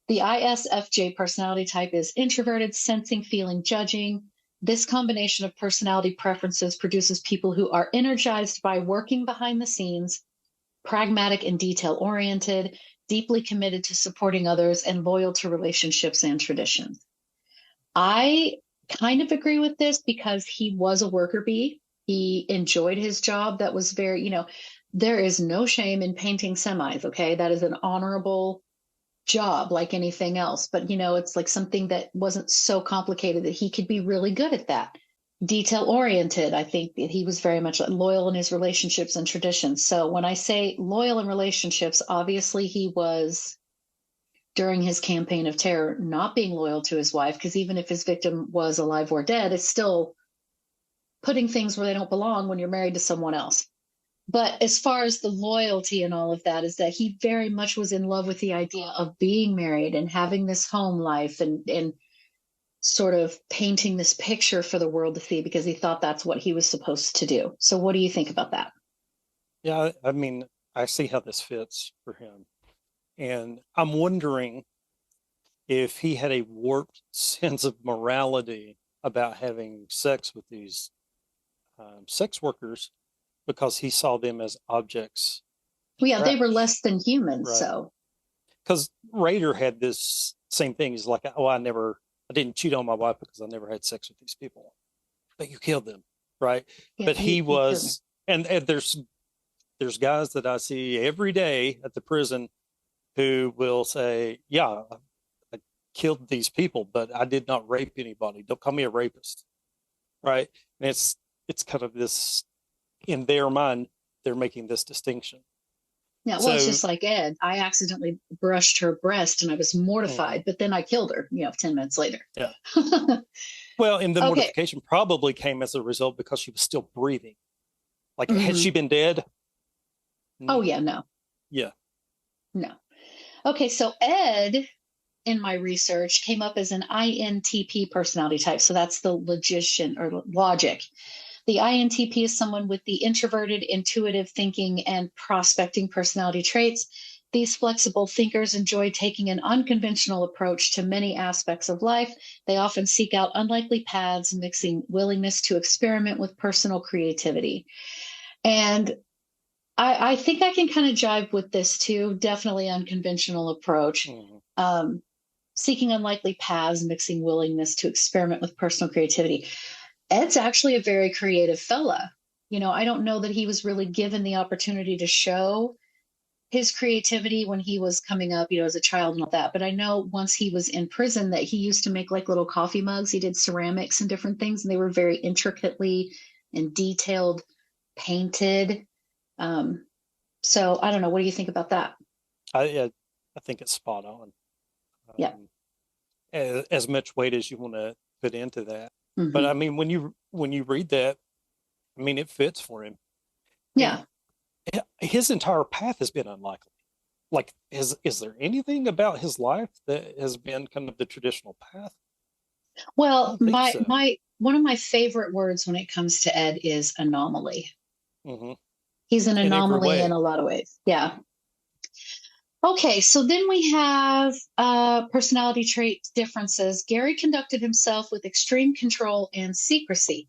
The ISFJ personality type is introverted, sensing, feeling, judging. This combination of personality preferences produces people who are energized by working behind the scenes, pragmatic and detail-oriented, deeply committed to supporting others, and loyal to relationships and traditions. I kind of agree with this because he was a worker bee. He enjoyed his job. That was very, there is no shame in painting semis, okay? That is an honorable job like anything else. But, it's like something that wasn't so complicated that he could be really good at that. Detail oriented, I think that he was very much loyal in his relationships and traditions. So when I say loyal in relationships, obviously he was, during his campaign of terror, not being loyal to his wife, because even if his victim was alive or dead, it's still putting things where they don't belong when you're married to someone else. But as far as the loyalty and all of that, is that he very much was in love with the idea of being married and having this home life and sort of painting this picture for the world to see because he thought that's what he was supposed to do. So what do you think about that? Yeah, I mean, I see how this fits for him. And I'm wondering if he had a warped sense of morality about having sex with these sex workers because he saw them as objects. Well, yeah, they were Trash. less than human. Right. So, Because Rader had this same thing. He's like, oh, I didn't cheat on my wife because I never had sex with these people. But you killed them, right? yeah, But he killed me. was, and there's guys that I see every day at the prison who will say, yeah, I killed these people, but I did not rape anybody. Don't call me a rapist, right? And it's kind of this, in their mind, they're making this distinction. Yeah, well, it's just like Ed. I accidentally brushed her breast and I was mortified, but then I killed her, 10 minutes later. Yeah. Well, and the Okay. mortification probably came as a result because she was still breathing. Like, had she been dead? Oh, yeah, no. Yeah. No. Okay, so Ed, in my research, came up as an INTP personality type. So that's the logician or logic. The INTP is someone with the introverted, intuitive thinking, and prospecting personality traits. These flexible thinkers enjoy taking an unconventional approach to many aspects of life. They often seek out unlikely paths, mixing willingness to experiment with personal creativity. And I think I can kind of jive with this too. Definitely unconventional approach. Seeking unlikely paths, mixing willingness to experiment with personal creativity. Ed's actually a very creative fella. I don't know that he was really given the opportunity to show his creativity when he was coming up, as a child and all that. But I know once he was in prison that he used to make like little coffee mugs. He did ceramics and different things, and they were very intricately and detailed painted. So I don't know. What do you think about that? I think it's spot on. Yeah. As much weight as you want to put into that. Mm-hmm. But I mean, when you read that, I mean, it fits for him. Yeah. And his entire path has been unlikely. Like, is there anything about his life that has been kind of the traditional path? Well, one of my favorite words when it comes to Ed is anomaly. Mm-hmm. He's an anomaly in a lot of ways. Yeah. Okay, so then we have personality trait differences. Gary conducted himself with extreme control and secrecy.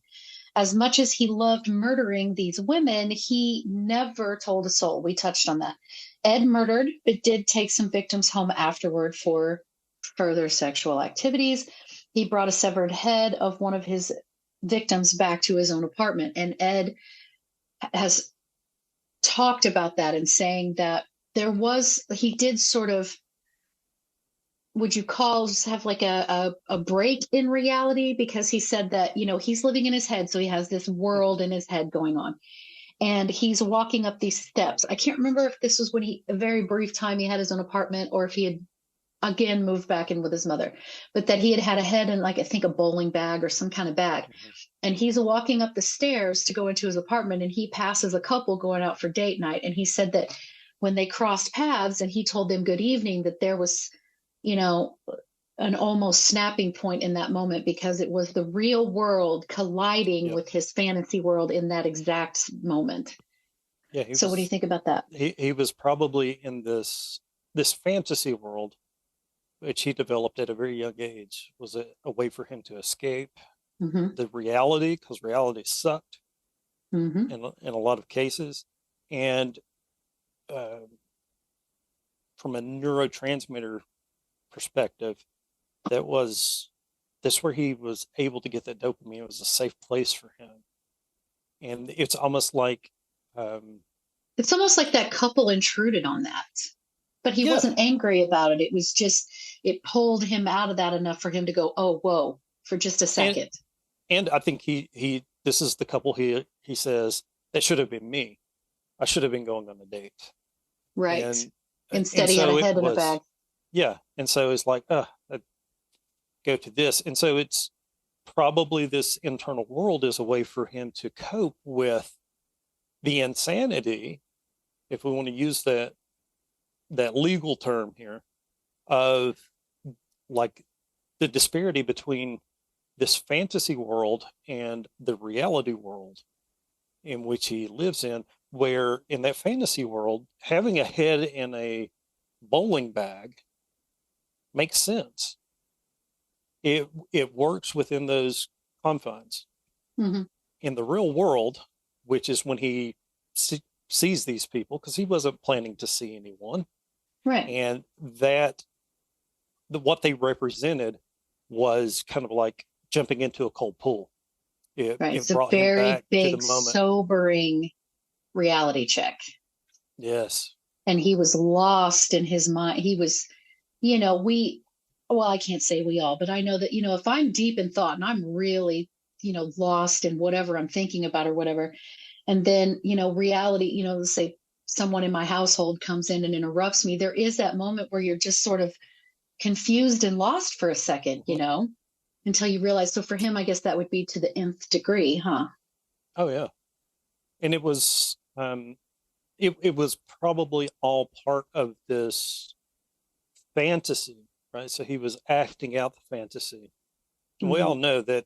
As much as he loved murdering these women, he never told a soul. We touched on that. Ed murdered, but did take some victims home afterward for further sexual activities. He brought a severed head of one of his victims back to his own apartment. And Ed has talked about that and saying that he did sort of, would you have like a break in reality, because he said that, he's living in his head. So he has this world in his head going on, and he's walking up these steps. I can't remember if this was when a very brief time he had his own apartment, or if he had again moved back in with his mother, but that he had a head in, like, I think a bowling bag or some kind of bag. Mm-hmm. And he's walking up the stairs to go into his apartment, and he passes a couple going out for date night. And he said that when they crossed paths and he told them good evening, that there was, an almost snapping point in that moment, because it was the real world colliding with his fantasy world in that exact moment. Yeah. What do you think about that? He was probably in this fantasy world, which he developed at a very young age, was a way for him to escape the reality, because reality sucked in a lot of cases. And from a neurotransmitter perspective, that's where he was able to get that dopamine. It was a safe place for him. And it's almost like that couple intruded on that, but he wasn't angry about it. It was just, it pulled him out of that enough for him to go, oh, whoa, for just a second. And I think this is the couple he says, that should have been me. I should have been going on a date. Right. Instead, he had a head in a bag. Yeah. And so it's like, I'd go to this. And so it's probably this internal world is a way for him to cope with the insanity, if we want to use that legal term here, of like the disparity between this fantasy world and the reality world in which he lives in, where in that fantasy world, having a head in a bowling bag makes sense. It works within those confines. Mm-hmm. In the real world, which is when he sees these people, because he wasn't planning to see anyone. Right. And what they represented was kind of like jumping into a cold pool. It It's a brought him very back to the big, moment. sobering reality check. Yes. And he was lost in his mind. He was, I can't say we all, but I know that, if I'm deep in thought and I'm really, lost in whatever I'm thinking about or whatever, and then, reality, let's say someone in my household comes in and interrupts me, there is that moment where you're just sort of confused and lost for a second, until you realize. So for him, I guess that would be to the nth degree, huh? Oh, yeah. And it was, it was probably all part of this fantasy, right? So he was acting out the fantasy. And we all know that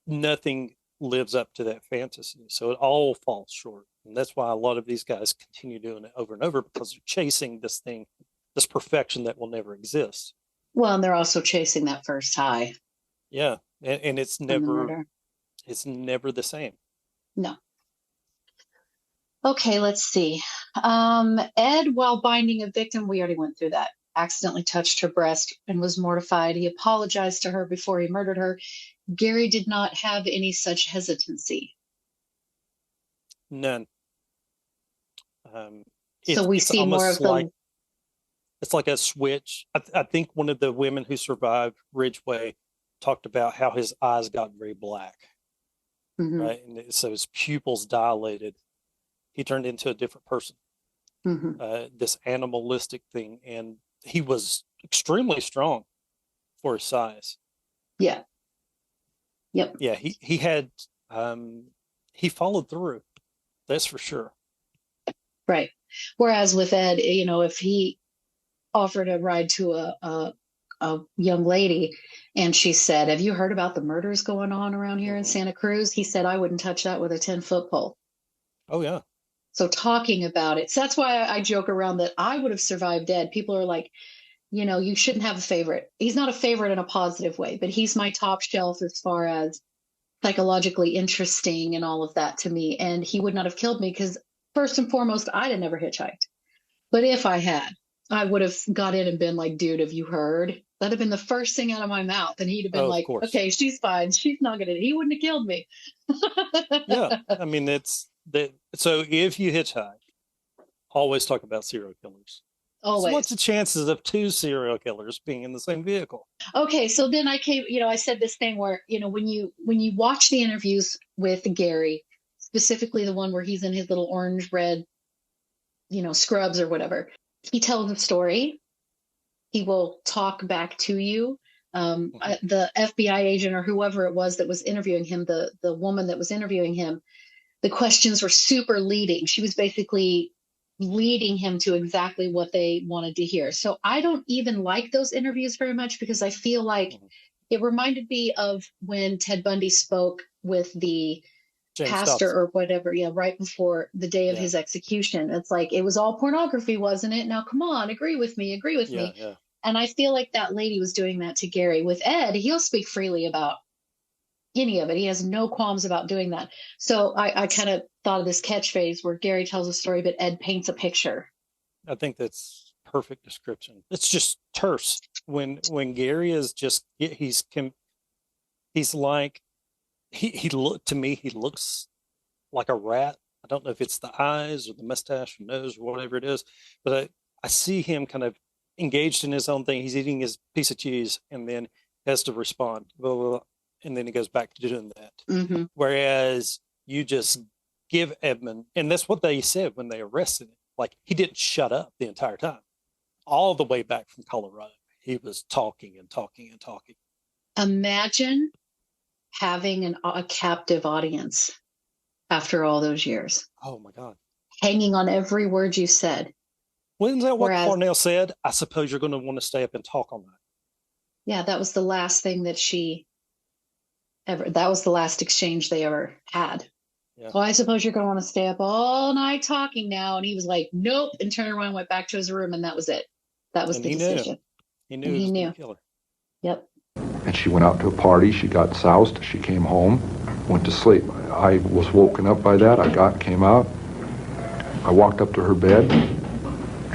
nothing lives up to that fantasy. So it all falls short. And that's why a lot of these guys continue doing it over and over, because they're chasing this thing, this perfection that will never exist. Well, and they're also chasing that first high. Yeah. And it's never the same. No. Okay, let's see. Ed, while binding a victim, we already went through that, accidentally touched her breast and was mortified. He apologized to her before he murdered her. Gary did not have any such hesitancy. None. So we see more of the... It's like a switch. I think one of the women who survived Ridgway talked about how his eyes got very black, right? And so his pupils dilated. He turned into a different person, this animalistic thing. And he was extremely strong for his size. Yeah. Yep. Yeah, he had, he followed through. That's for sure. Right. Whereas with Ed, if he offered a ride to a young lady and she said, "Have you heard about the murders going on around here in Santa Cruz?" He said, "I wouldn't touch that with a 10-foot pole." Oh, yeah. So talking about it. So that's why I joke around that I would have survived Ed. People are like, you shouldn't have a favorite. He's not a favorite in a positive way, but he's my top shelf as far as psychologically interesting and all of that to me. And he would not have killed me because first and foremost, I'd have never hitchhiked. But if I had, I would have got in and been like, "Dude, have you heard?" That'd have been the first thing out of my mouth. And he'd have been like, "Okay, she's fine. She's not going to, he wouldn't have killed me." Yeah. I mean, it's that. So if you hitchhike, always talk about serial killers. Always. So what's the chances of 2 serial killers being in the same vehicle? Okay. So then I came, I said this thing where, when you watch the interviews with Gary, specifically the one where he's in his little orange, red, scrubs or whatever, he tells a story. He will talk back to you. The FBI agent or whoever it was that was interviewing him, the woman that was interviewing him, the questions were super leading. She was basically leading him to exactly what they wanted to hear. So I don't even like those interviews very much because I feel like it reminded me of when Ted Bundy spoke with the James pastor Dobson. or whatever, right before the day of his execution. It's like, it was all pornography, wasn't it? Now, come on, agree with me. Yeah. And I feel like that lady was doing that to Gary. With Ed, he'll speak freely about any of it. He has no qualms about doing that. So I kind of thought of this catchphrase where Gary tells a story, but Ed paints a picture. I think that's perfect description. It's just terse. When Gary is just, he's like, he looks like a rat. I don't know if it's the eyes or the mustache or nose or whatever it is, but I see him kind of engaged in his own thing. He's eating his piece of cheese and then has to respond, blah, blah, blah, and then he goes back to doing that. Whereas you just give Edmund, and that's what they said when they arrested him. Like, he didn't shut up the entire time. All the way back from Colorado, he was talking and talking and talking. Imagine having a captive audience after all those years. Oh my God. Hanging on every word you said. Wasn't that what Cornell said? "I suppose you're going to want to stay up and talk all night." Yeah, that was the last thing that that was the last exchange they ever had. Yeah. "Well, I suppose you're going to want to stay up all night talking now." And he was like, "Nope," and turned around and went back to his room, and that was it. That was the decision. He knew he knew. Yep. And she went out to a party. She got soused. She came home. went to sleep. I was woken up by that. Came out. I walked up to her bed.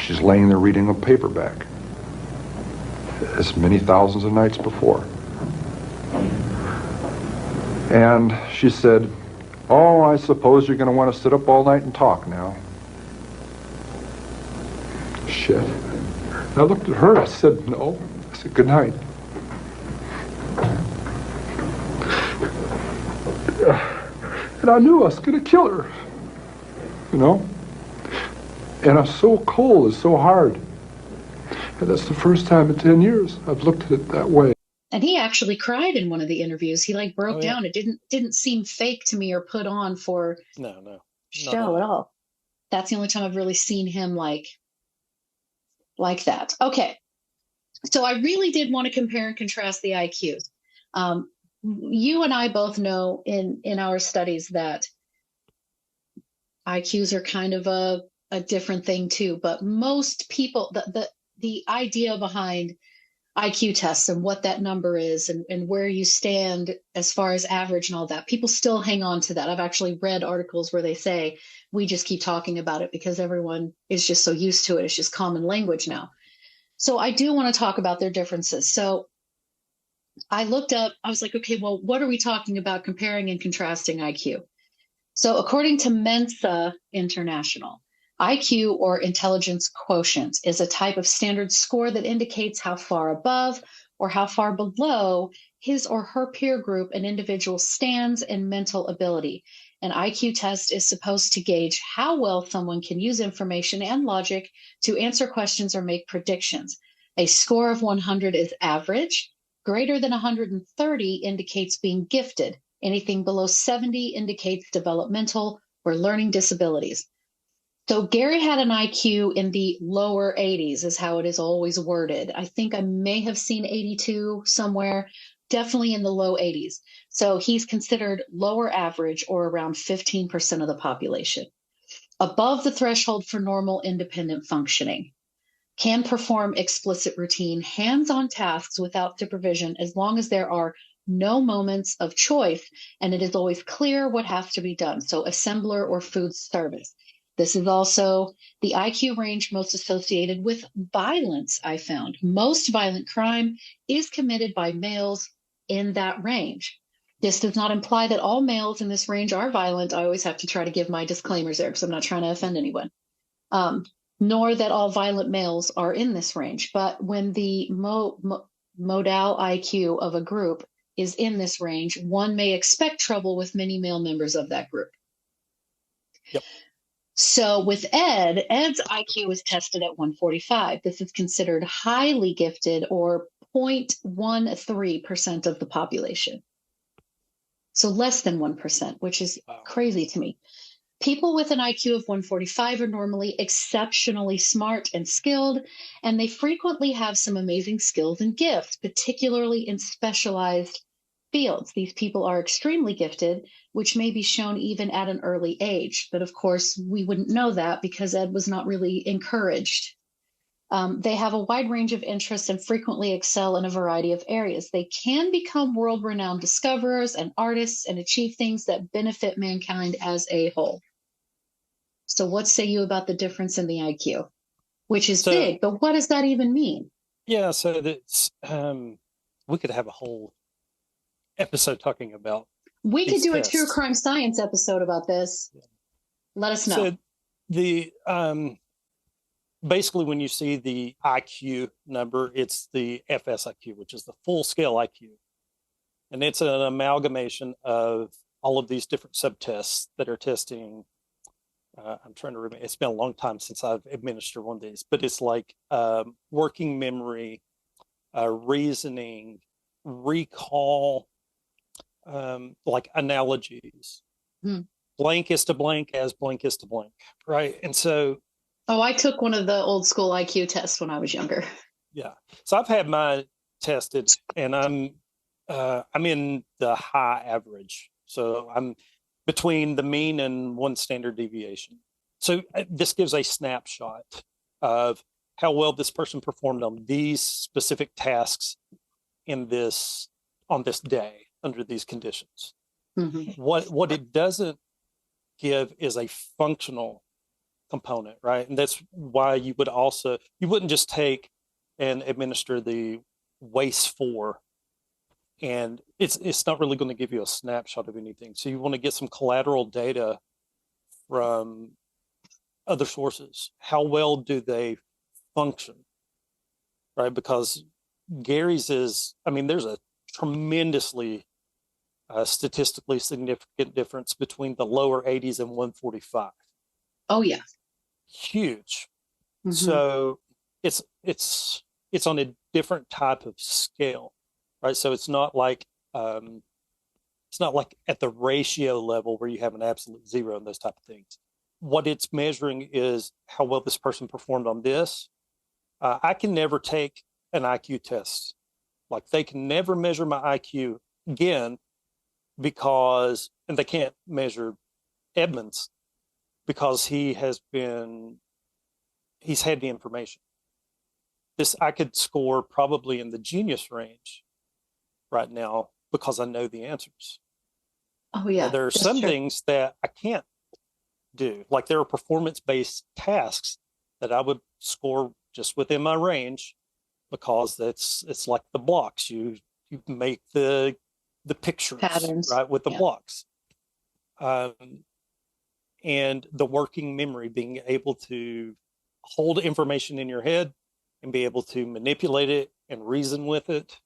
She's laying there reading a paperback, as many thousands of nights before. And she said, "Oh, I suppose you're going to want to sit up all night and talk now." Shit. And I looked at her. I said, "No." I said, "Good night." And I knew I was going to kill her, you know? And I'm so cold, it's so hard. And that's the first time in 10 years I've looked at it that way. And he actually cried in one of the interviews. He like broke down. It didn't seem fake to me or put on for show at all. That's the only time I've really seen him like that. Okay. So I really did want to compare and contrast the IQs. You and I both know in our studies that IQs are kind of a different thing too, but most people, the idea behind IQ tests and what that number is and where you stand as far as average and all that, people still hang on to that. I've actually read articles where they say, we just keep talking about it because everyone is just so used to it. It's just common language now. So I do want to talk about their differences. So I looked up, I was like, okay, well, what are we talking about comparing and contrasting IQ? So according to Mensa International, IQ, or intelligence quotient, is a type of standard score that indicates how far above or how far below his or her peer group an individual stands in mental ability. An IQ test is supposed to gauge how well someone can use information and logic to answer questions or make predictions. A score of 100 is average. Greater than 130 indicates being gifted. Anything below 70 indicates developmental or learning disabilities. So Gary had an IQ in the lower 80s is how it is always worded. I think I may have seen 82 somewhere, definitely in the low 80s. So he's considered lower average, or around 15% of the population. Above the threshold for normal independent functioning. Can perform explicit routine hands-on tasks without supervision as long as there are no moments of choice and it is always clear what has to be done. So assembler or food service. This is also the IQ range most associated with violence, I found. Most violent crime is committed by males in that range. This does not imply that all males in this range are violent. I always have to try to give my disclaimers there because I'm not trying to offend anyone. Nor that all violent males are in this range. But when the modal IQ of a group is in this range, one may expect trouble with many male members of that group. Yep. So with Ed's IQ was tested at 145. This is considered highly gifted, or 0.13% of the population. So less than 1%, which is crazy to me. People with an IQ of 145 are normally exceptionally smart and skilled, and they frequently have some amazing skills and gifts, particularly in specialized fields. These people are extremely gifted, which may be shown even at an early age. But of course, we wouldn't know that because Ed was not really encouraged. They have a wide range of interests and frequently excel in a variety of areas. They can become world-renowned discoverers and artists and achieve things that benefit mankind as a whole. So what say you about the difference in the IQ, which is big, but what does that even mean? Yeah, so that's, we could have a whole episode talking about. We could do tests. A true crime science episode about this. Yeah. Let us know. So the basically when you see the IQ number, it's the FSIQ, which is the full scale IQ. And it's an amalgamation of all of these different subtests that are testing. I'm trying to remember, it's been a long time since I've administered one of these, but it's like working memory, reasoning, recall, like analogies. Blank is to blank as blank is to blank, right? And so I took one of the old school IQ tests when I was younger. Yeah. So I've had mine tested, and I'm in the high average. So I'm between the mean and one standard deviation. So this gives a snapshot of how well this person performed on these specific tasks on this day under these conditions. What it doesn't give is a functional component, right? And that's why you wouldn't just take and administer the WACE-4, and it's not really going to give you a snapshot of anything. So you want to get some collateral data from other sources. How well do they function, right? Because Gary's there's a tremendously statistically significant difference between the lower 80s and 145. Oh yeah, huge. So it's on a different type of scale, right? So it's not like at the ratio level where you have an absolute zero and those type of things. What it's measuring is how well this person performed on this. I can never take an IQ test. Like, they can never measure my IQ again and they can't measure Edmund's because he's had the information. I could score probably in the genius range right now because I know the answers. Oh yeah. Now, there are some things that I can't do. Like, there are performance-based tasks that I would score just within my range because it's like the blocks. You make the pictures patterns, right, with the blocks. And the working memory, being able to hold information in your head and be able to manipulate it and reason with it,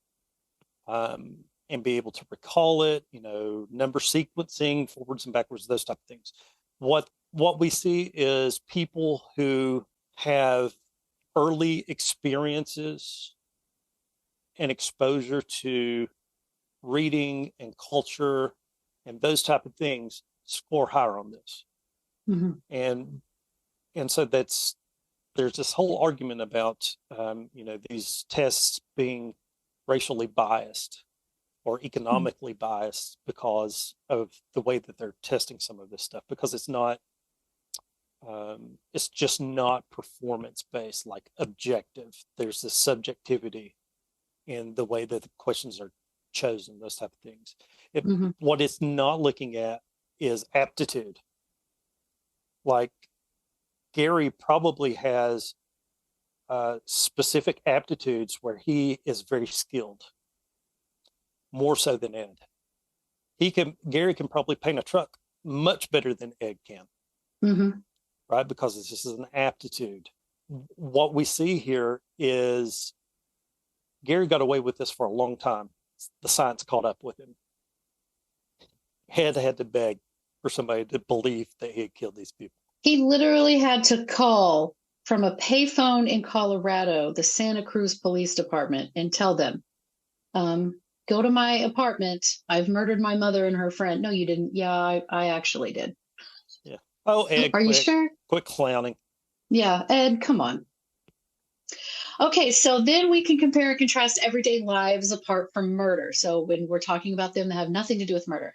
and be able to recall it, number sequencing, forwards and backwards, those type of things. What we see is people who have early experiences and exposure to reading and culture and those type of things score higher on this. And so there's this whole argument about these tests being racially biased or economically biased because of the way that they're testing some of this stuff, because it's just not performance based, like objective. There's this subjectivity in the way that the questions are chosen, those type of things. What it's not looking at is aptitude. Like, Gary probably has specific aptitudes where he is very skilled, more so than Ed. Gary can probably paint a truck much better than Ed can, right? Because this is an aptitude. What we see here is Gary got away with this for a long time. The science caught up with him. Ed had to beg for somebody to believe that he had killed these people. He literally had to call from a payphone in Colorado, the Santa Cruz Police Department, and tell them, go to my apartment. I've murdered my mother and her friend. No, you didn't. Yeah, I actually did. Yeah. Oh, Ed, are you sure? Quit clowning. Yeah, Ed, come on. Okay, so then we can compare and contrast everyday lives apart from murder. So when we're talking about them that have nothing to do with murder.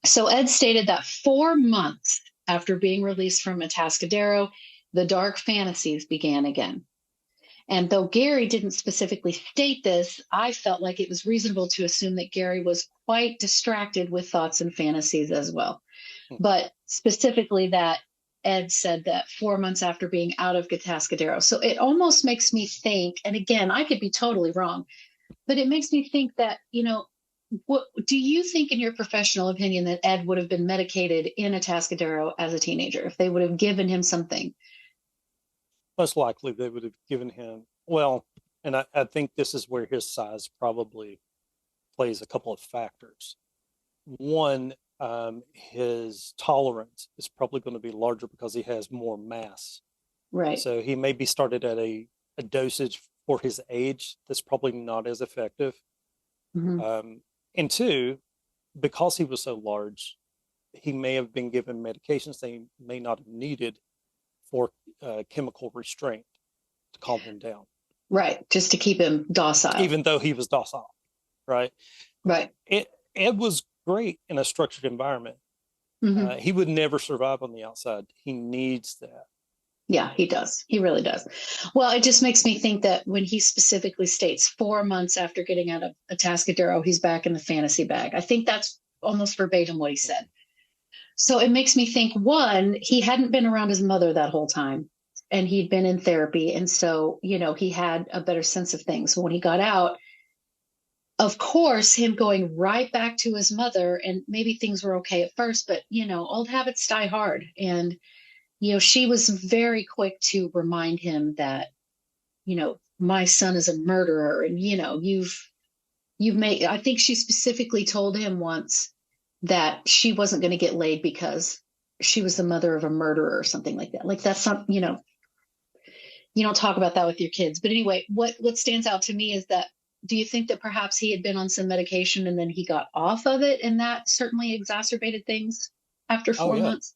So Ed stated that 4 months after being released from Atascadero, the dark fantasies began again. And though Gary didn't specifically state this, I felt like it was reasonable to assume that Gary was quite distracted with thoughts and fantasies as well. But specifically that Ed said that 4 months after being out of Atascadero. So it almost makes me think, and again, I could be totally wrong, but it makes me think that, what do you think, in your professional opinion, that Ed would have been medicated in Atascadero as a teenager if they would have given him something? Most likely they would have given him, and I think this is where his size probably plays a couple of factors. One, his tolerance is probably going to be larger because he has more mass. Right. So he may be started at a dosage for his age that's probably not as effective. And two, because he was so large, he may have been given medications they may not have needed for chemical restraint to calm him down. Right. Just to keep him docile. Even though he was docile. Right. Right. Ed was great in a structured environment. He would never survive on the outside. He needs that. Yeah, he does. He really does. Well, it just makes me think that when he specifically states 4 months after getting out of Atascadero, he's back in the fantasy bag. I think that's almost verbatim what he said. So it makes me think, one, he hadn't been around his mother that whole time, and he'd been in therapy. And so, he had a better sense of things. So when he got out, of course, him going right back to his mother, and maybe things were okay at first, but, old habits die hard. And, she was very quick to remind him that, my son is a murderer. And, you've made, I think she specifically told him once that she wasn't going to get laid because she was the mother of a murderer or something like that. Like, that's not, you don't talk about that with your kids. But anyway, what stands out to me is that, do you think that perhaps he had been on some medication and then he got off of it, and that certainly exacerbated things after 4 months?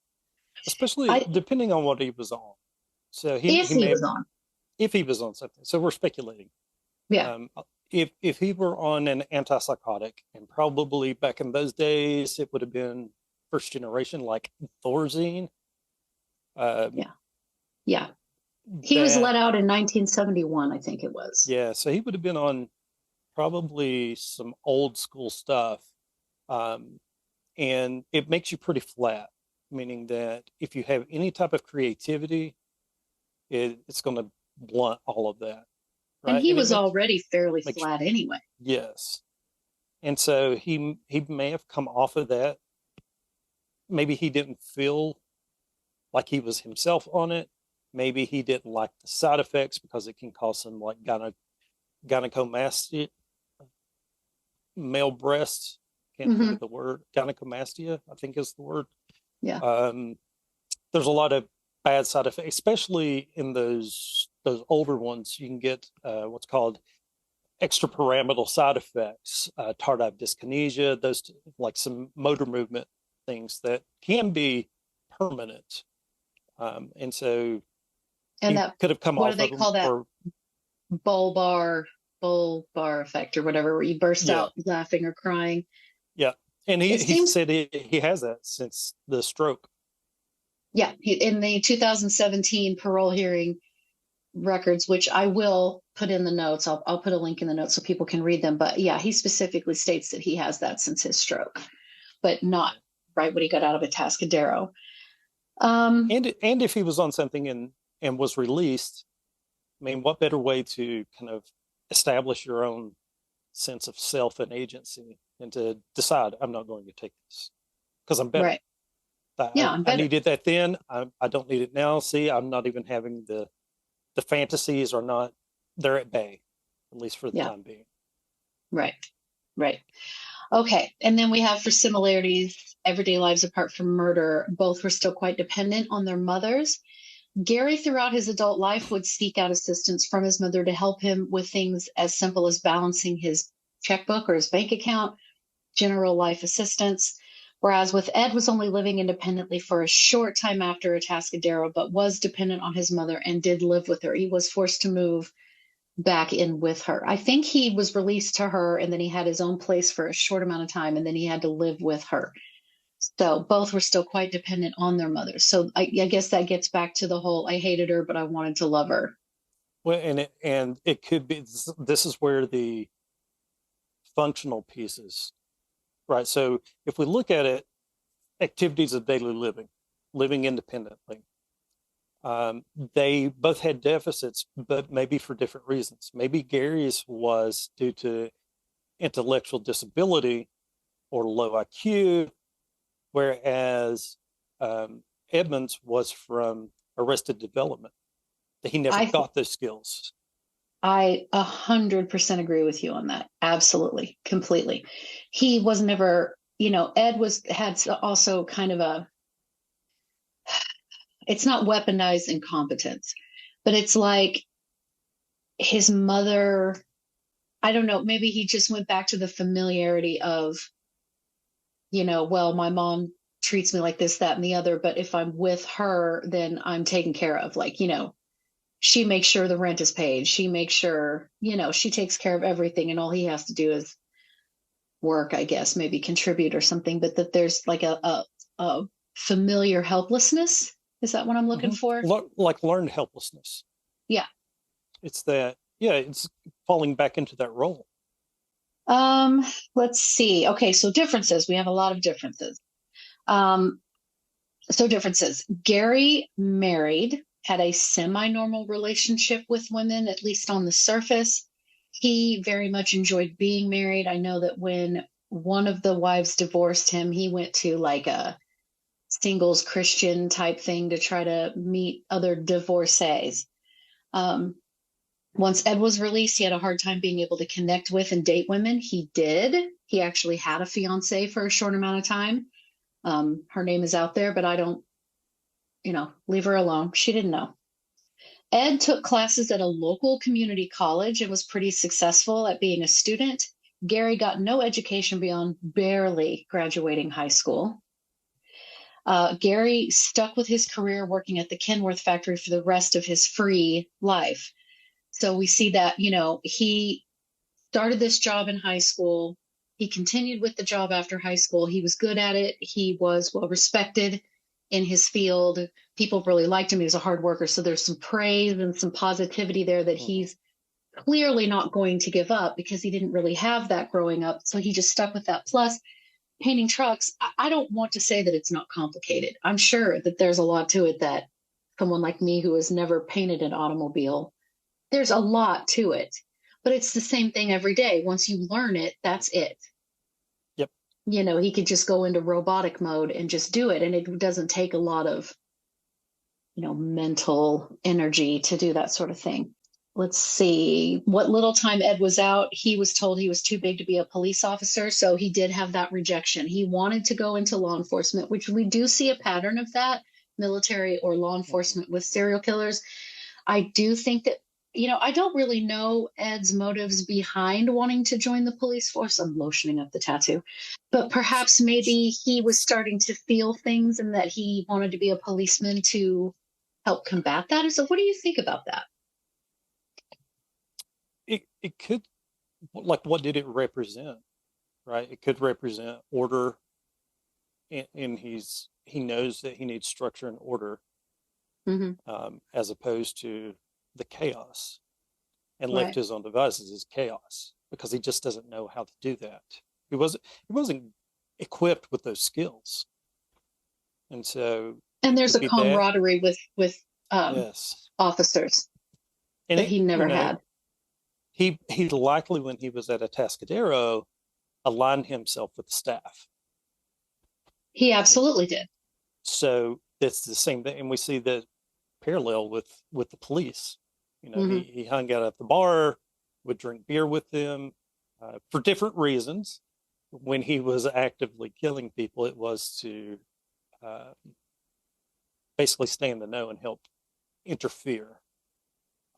Especially depending on what he was on. So if he was on something. So we're speculating. Yeah. If he were on an antipsychotic, and probably back in those days, it would have been first generation, like Thorazine. Yeah. He was let out in 1971, I think it was. Yeah. So he would have been on probably some old school stuff. And it makes you pretty flat, meaning that if you have any type of creativity, it's going to blunt all of that. Right? And he was already fairly flat anyway. Yes. And so he may have come off of that. Maybe he didn't feel like he was himself on it. Maybe he didn't like the side effects because it can cause some like gynecomastia, male breasts. Can't think of the word. Gynecomastia, I think is the word. Yeah. There's a lot of bad side effects, especially in those older ones. You can get what's called extrapyramidal side effects, tardive dyskinesia, those like some motor movement things that can be permanent. And so that could have come what off. What do they call that? Bolivar effect or whatever, where you burst out laughing or crying. Yeah. And he said he has that since the stroke. Yeah. In the 2017 parole hearing records, which I will put in the notes, I'll put a link in the notes so people can read them. But yeah, he specifically states that he has that since his stroke, but not right when he got out of Atascadero. And if he was on something and was released, I mean, what better way to kind of establish your own sense of self and agency and to decide, I'm not going to take this because I'm better. Right. I'm better. I needed that then. I don't need it now. See, I'm not even having the fantasies are not, they're at bay, at least for the time being. Right. Okay. And then we have, for similarities, everyday lives apart from murder, both were still quite dependent on their mothers. Gary, throughout his adult life, would seek out assistance from his mother to help him with things as simple as balancing his checkbook or his bank account, general life assistance. Whereas with Ed, was only living independently for a short time after Atascadero, but was dependent on his mother and did live with her. He was forced to move back in with her. I think he was released to her, and then he had his own place for a short amount of time, and then he had to live with her. So both were still quite dependent on their mother. So I guess that gets back to the whole, I hated her, but I wanted to love her. Well, and it could be, this is where the functional pieces, right? So if we look at it, activities of daily living independently, they both had deficits, but maybe for different reasons. Maybe Gary's was due to intellectual disability or low IQ, whereas Edmund's was from arrested development, that he never got those skills. I 100% agree with you on that. Absolutely. Completely. He was never, Ed had also kind of it's not weaponized incompetence, but it's like his mother, I don't know, maybe he just went back to the familiarity of, well, my mom treats me like this, that, and the other, but if I'm with her, then I'm taken care of. Like, she makes sure the rent is paid. She makes sure, she takes care of everything, and all he has to do is work, I guess, maybe contribute or something, but that there's like a familiar helplessness. Is that what I'm looking for? Like learned helplessness. Yeah. It's that, it's falling back into that role. Let's see. Okay, so differences. We have a lot of differences. Um, so differences. Gary married, had a semi-normal relationship with women, at least on the surface. He very much enjoyed being married. I know that when one of the wives divorced him, he went to like a singles Christian type thing to try to meet other divorcees. Um, Once Ed was released, he had a hard time being able to connect with and date women. He did. He actually had a fiance for a short amount of time. Her name is out there, but I don't, leave her alone. She didn't know. Ed took classes at a local community college and was pretty successful at being a student. Gary got no education beyond barely graduating high school. Gary stuck with his career working at the Kenworth factory for the rest of his free life. So we see that, he started this job in high school. He continued with the job after high school. He was good at it. He was well respected in his field. People really liked him. He was a hard worker. So there's some praise and some positivity there that he's clearly not going to give up because he didn't really have that growing up. So he just stuck with that. Plus, painting trucks, I don't want to say that it's not complicated. I'm sure that there's a lot to it that someone like me who has never painted an automobile, there's a lot to it. But it's the same thing every day. Once you learn it, that's it. Yep. He could just go into robotic mode and just do it. And it doesn't take a lot of, mental energy to do that sort of thing. Let's see. What little time Ed was out, he was told he was too big to be a police officer. So he did have that rejection. He wanted to go into law enforcement, which we do see a pattern of that, military or law enforcement with serial killers. I do think that I don't really know Ed's motives behind wanting to join the police force. I'm lotioning up the tattoo, but perhaps maybe he was starting to feel things and that he wanted to be a policeman to help combat that. So what do you think about that? It could, like, what did it represent, right? It could represent order, and he knows that he needs structure and order, as opposed to the chaos, and left his own devices as chaos because he just doesn't know how to do that. He wasn't equipped with those skills, and so there's a camaraderie with yes, officers and that he never had. He likely, when he was at Atascadero, aligned himself with the staff. He absolutely did. So that's the same thing, and we see the parallel with the police. He hung out at the bar, would drink beer with them for different reasons. When he was actively killing people, it was to basically stay in the know and help interfere.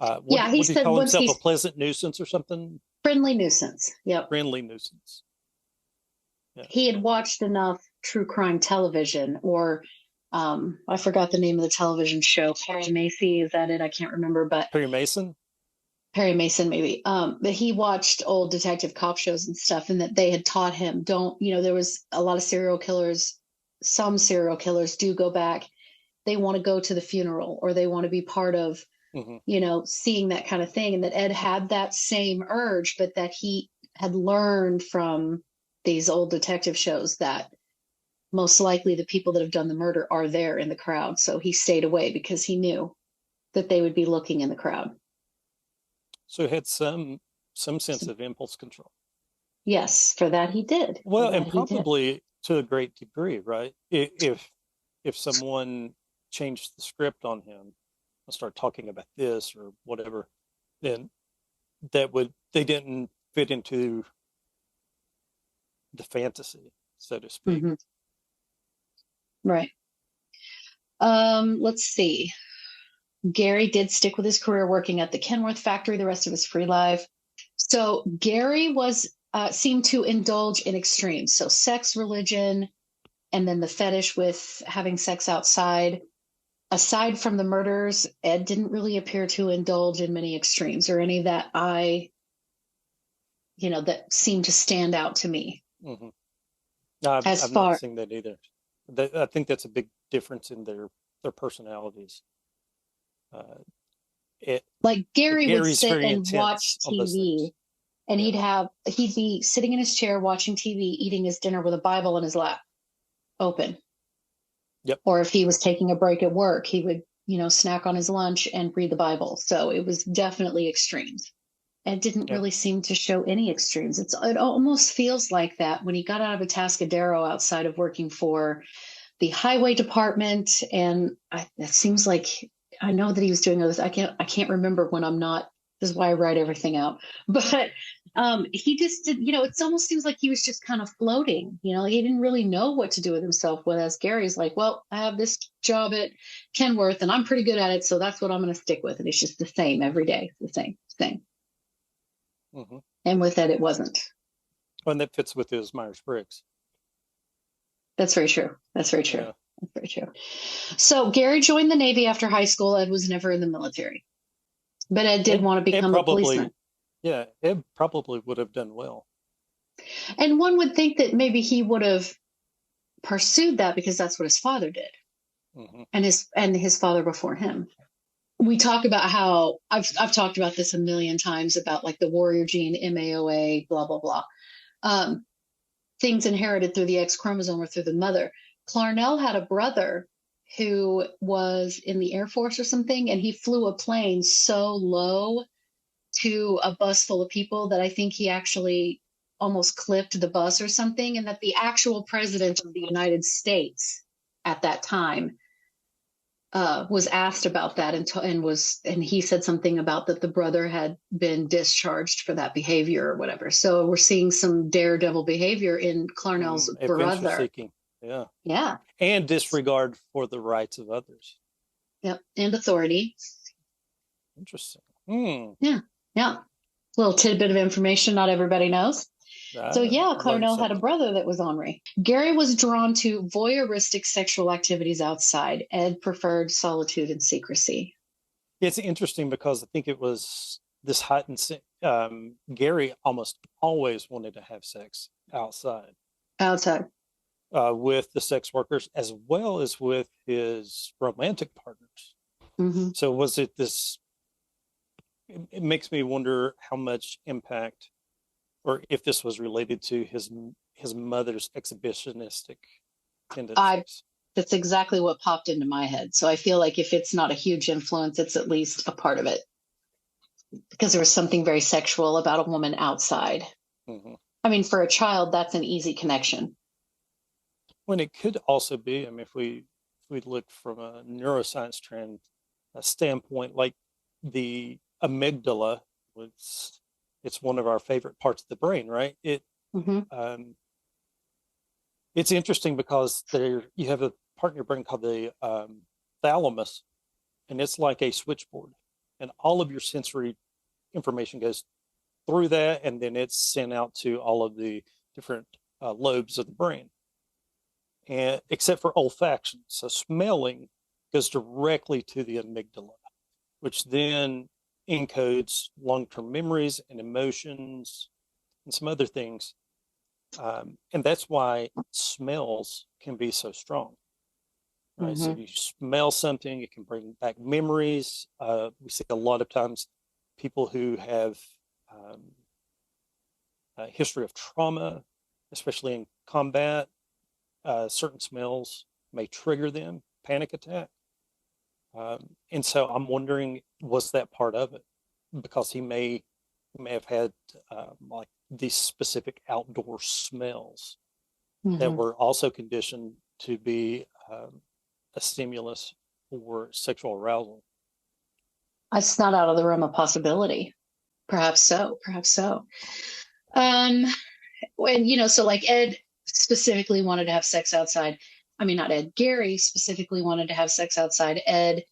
He would said he call once himself a pleasant nuisance or something? Friendly nuisance. Yep. Friendly nuisance. Yeah. He had watched enough true crime television, or I forgot the name of the television show. Perry Mason, is that it? I can't remember, but Perry Mason, maybe. But he watched old detective cop shows and stuff, and that they had taught him, there was a lot of serial killers. Some serial killers do go back. They want to go to the funeral, or they want to be part of, seeing that kind of thing. And that Ed had that same urge, but that he had learned from these old detective shows that most likely the people that have done the murder are there in the crowd. So he stayed away because he knew that they would be looking in the crowd. So he had some sense of impulse control. Yes, for that he did. Well, and probably to a great degree, right? If someone changed the script on him and start talking about this or whatever, then they didn't fit into the fantasy, so to speak. Right. Let's see. Gary did stick with his career working at the Kenworth factory the rest of his free life. So Gary seemed to indulge in extremes. So sex, religion, and then the fetish with having sex outside. Aside from the murders, Ed didn't really appear to indulge in many extremes or any that that seemed to stand out to me. Mm-hmm. No, I've not seen that either. I think that's a big difference in their personalities. Like Gary's would sit and watch TV And he'd be sitting in his chair watching TV, eating his dinner with a Bible in his lap, open. Yep. Or if he was taking a break at work, he would, snack on his lunch and read the Bible. So it was definitely extremes. And didn't really seem to show any extremes. It almost feels like that when he got out of Atascadero outside of working for the highway department. And it seems like, I know that he was doing this. I can't remember when I'm not. This is why I write everything out. But he just did, it almost seems like he was just kind of floating. He didn't really know what to do with himself. Whereas Gary's like, well, I have this job at Kenworth and I'm pretty good at it. So that's what I'm going to stick with. And it's just the same every day, the same thing. Mm-hmm. And with that, it wasn't. Well, and that fits with his Myers-Briggs. That's very true. That's very true. Yeah. That's very true. So Gary joined the Navy after high school. Ed was never in the military. But Ed did want to become a policeman. Yeah, Ed probably would have done well. And one would think that maybe he would have pursued that because that's what his father did. Mm-hmm. And his father before him. We talk about how I've talked about this a million times about like the warrior gene, MAOA, blah, blah, blah. Things inherited through the X chromosome or through the mother. Clarnell had a brother who was in the Air Force or something, and he flew a plane so low to a bus full of people that I think he actually almost clipped the bus or something, and that the actual president of the United States at that time was asked about that and he said something about that the brother had been discharged for that behavior or whatever. So we're seeing some daredevil behavior in Clarnell's brother. Adventure seeking. Yeah. Yeah. And disregard for the rights of others. Yep. And authority. Interesting. Yeah. Yeah. Little tidbit of information not everybody knows. So yeah, Clarnell had a brother that was ornery. Gary was drawn to voyeuristic sexual activities outside. Ed preferred solitude and secrecy. It's interesting because I think it was this heightened. Gary almost always wanted to have sex outside. Outside. With the sex workers as well as with his romantic partners. Mm-hmm. So was it this? It makes me wonder how much impact, or if this was related to his mother's exhibitionistic tendencies. That's exactly what popped into my head. So I feel like if it's not a huge influence, it's at least a part of it. Because there was something very sexual about a woman outside. Mm-hmm. I mean, for a child, that's an easy connection. When it could also be, I mean, if we look from a neuroscience trend standpoint, like the amygdala, it's one of our favorite parts of the brain, right? Mm-hmm. It's interesting because you have a part in your brain called the thalamus, and it's like a switchboard, and all of your sensory information goes through that, and then it's sent out to all of the different lobes of the brain, and except for olfaction. So smelling goes directly to the amygdala, which then encodes long-term memories and emotions and some other things. And that's why smells can be so strong, right? Mm-hmm. So you smell something, it can bring back memories. We see a lot of times people who have a history of trauma, especially in combat, certain smells may trigger them, panic attack. And so I'm wondering, was that part of it? Because he may have had like these specific outdoor smells mm-hmm. that were also conditioned to be a stimulus for sexual arousal. It's not out of the realm of possibility. Perhaps so. And so like Ed specifically wanted to have sex outside. I mean, not Ed, Gary specifically wanted to have sex outside. Ed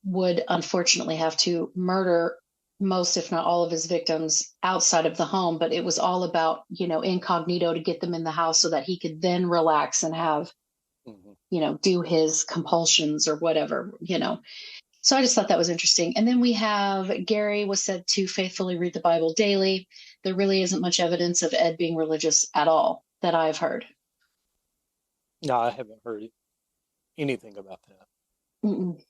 would unfortunately have to murder most, if not all, of his victims outside of the home. But it was all about, incognito to get them in the house so that he could then relax and have, mm-hmm. Do his compulsions or whatever, So I just thought that was interesting. And then we have Gary was said to faithfully read the Bible daily. There really isn't much evidence of Ed being religious at all that I've heard. No, I haven't heard anything about that. Mm-mm.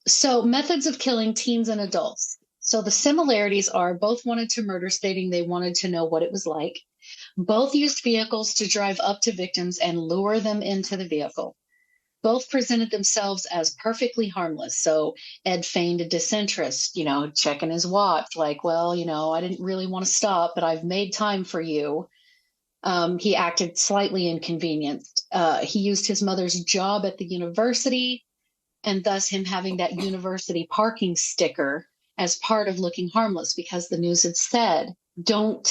So methods of killing teens and adults. So the similarities are both wanted to murder, stating they wanted to know what it was like. Both used vehicles to drive up to victims and lure them into the vehicle. Both presented themselves as perfectly harmless. So Ed feigned a disinterest, checking his watch, like, well, I didn't really want to stop, but I've made time for you. He acted slightly inconvenienced. He used his mother's job at the university, and thus him having that university parking sticker as part of looking harmless, because the news had said, don't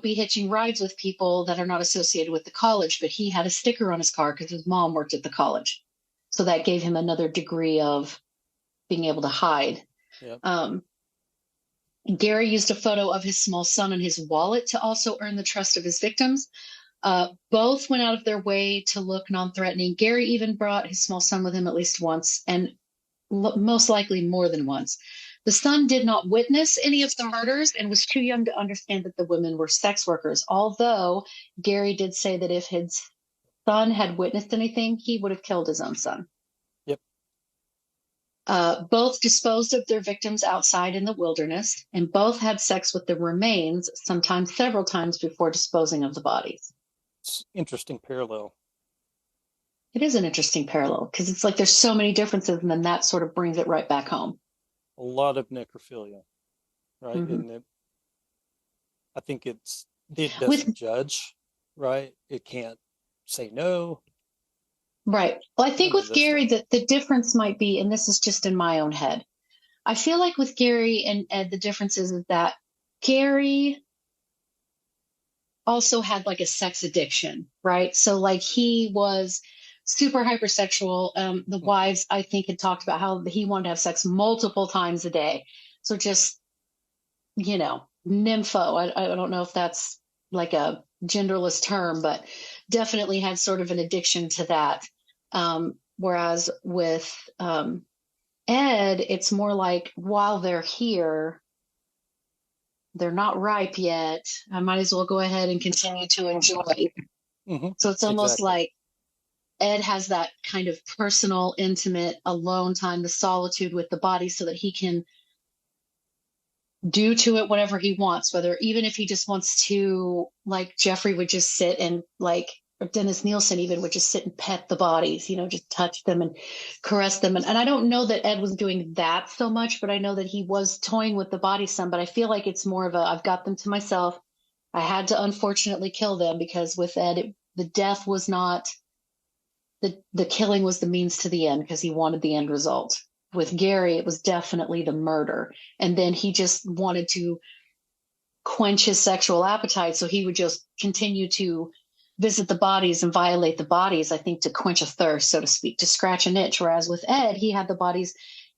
be hitching rides with people that are not associated with the college. But he had a sticker on his car because his mom worked at the college. So that gave him another degree of being able to hide. Yep. Gary used a photo of his small son in his wallet to also earn the trust of his victims. Both went out of their way to look non-threatening. Gary even brought his small son with him at least once, and most likely more than once. The son did not witness any of the murders and was too young to understand that the women were sex workers, although Gary did say that if his son had witnessed anything, he would have killed his own son. Yep. Both disposed of their victims outside in the wilderness, and both had sex with the remains, sometimes several times before disposing of the bodies. It's interesting parallel. It is an interesting parallel because it's like there's so many differences, and then that sort of brings it right back home. A lot of necrophilia, right? Mm-hmm. And I think it doesn't judge, right? It can't say no. Right. Well, I think with Gary, the difference might be, and this is just in my own head, I feel like with Gary and Ed, the difference is that Gary also had like a sex addiction, right? So like he was super hypersexual. The wives, I think, had talked about how he wanted to have sex multiple times a day. So just, nympho. I don't know if that's like a genderless term, but definitely had sort of an addiction to that. Whereas with Ed, it's more like while they're here, they're not ripe yet. I might as well go ahead and continue to enjoy. Mm-hmm. So it's almost like Ed has that kind of personal, intimate, alone time, the solitude with the body, so that he can do to it whatever he wants, whether even if he just wants to, like Jeffrey would just sit and like, or Dennis Nielsen even would just sit and pet the bodies, just touch them and caress them. And I don't know that Ed was doing that so much, but I know that he was toying with the body some, but I feel like it's more of I've got them to myself. I had to unfortunately kill them, because with Ed, the death was not, the killing was the means to the end, because he wanted the end result. With Gary, it was definitely the murder. And then he just wanted to quench his sexual appetite. So he would just continue to visit the bodies and violate the bodies, I think, to quench a thirst, so to speak, to scratch an itch. Whereas with Ed, he had the bodies,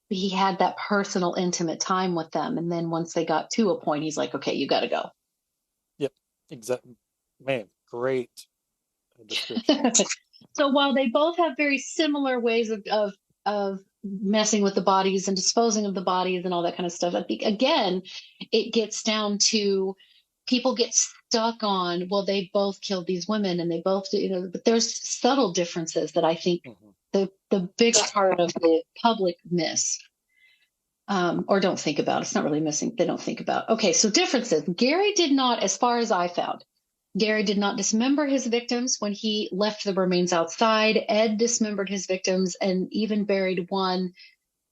he had that personal, intimate time with them. And then once they got to a point, he's like, okay, you got to go. Yep, exactly. Man, great description. So while they both have very similar ways of messing with the bodies and disposing of the bodies and all that kind of stuff, I think, again, it gets down to people get stuck on, well, they both killed these women and they both do, but there's subtle differences that I think the bigger part of the public miss, or don't think about. It's not really missing. They don't think about. Okay, so differences. Gary did not, as far as I found, Gary did not dismember his victims when he left the remains outside. Ed dismembered his victims and even buried one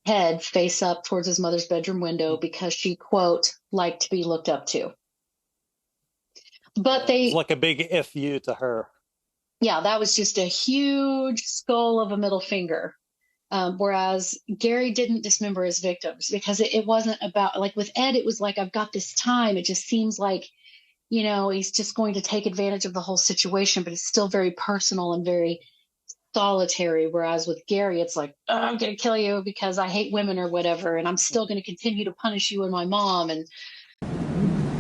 head face up towards his mother's bedroom window because she, quote, liked to be looked up to. But it's like a big FU to her. Yeah, that was just a huge skull of a middle finger. Whereas Gary didn't dismember his victims because it wasn't about, like with Ed, it was like, I've got this time. It just seems like, he's just going to take advantage of the whole situation, but it's still very personal and very solitary. Whereas with Gary, it's like, oh, I'm going to kill you because I hate women or whatever. And I'm still going to continue to punish you and my mom. And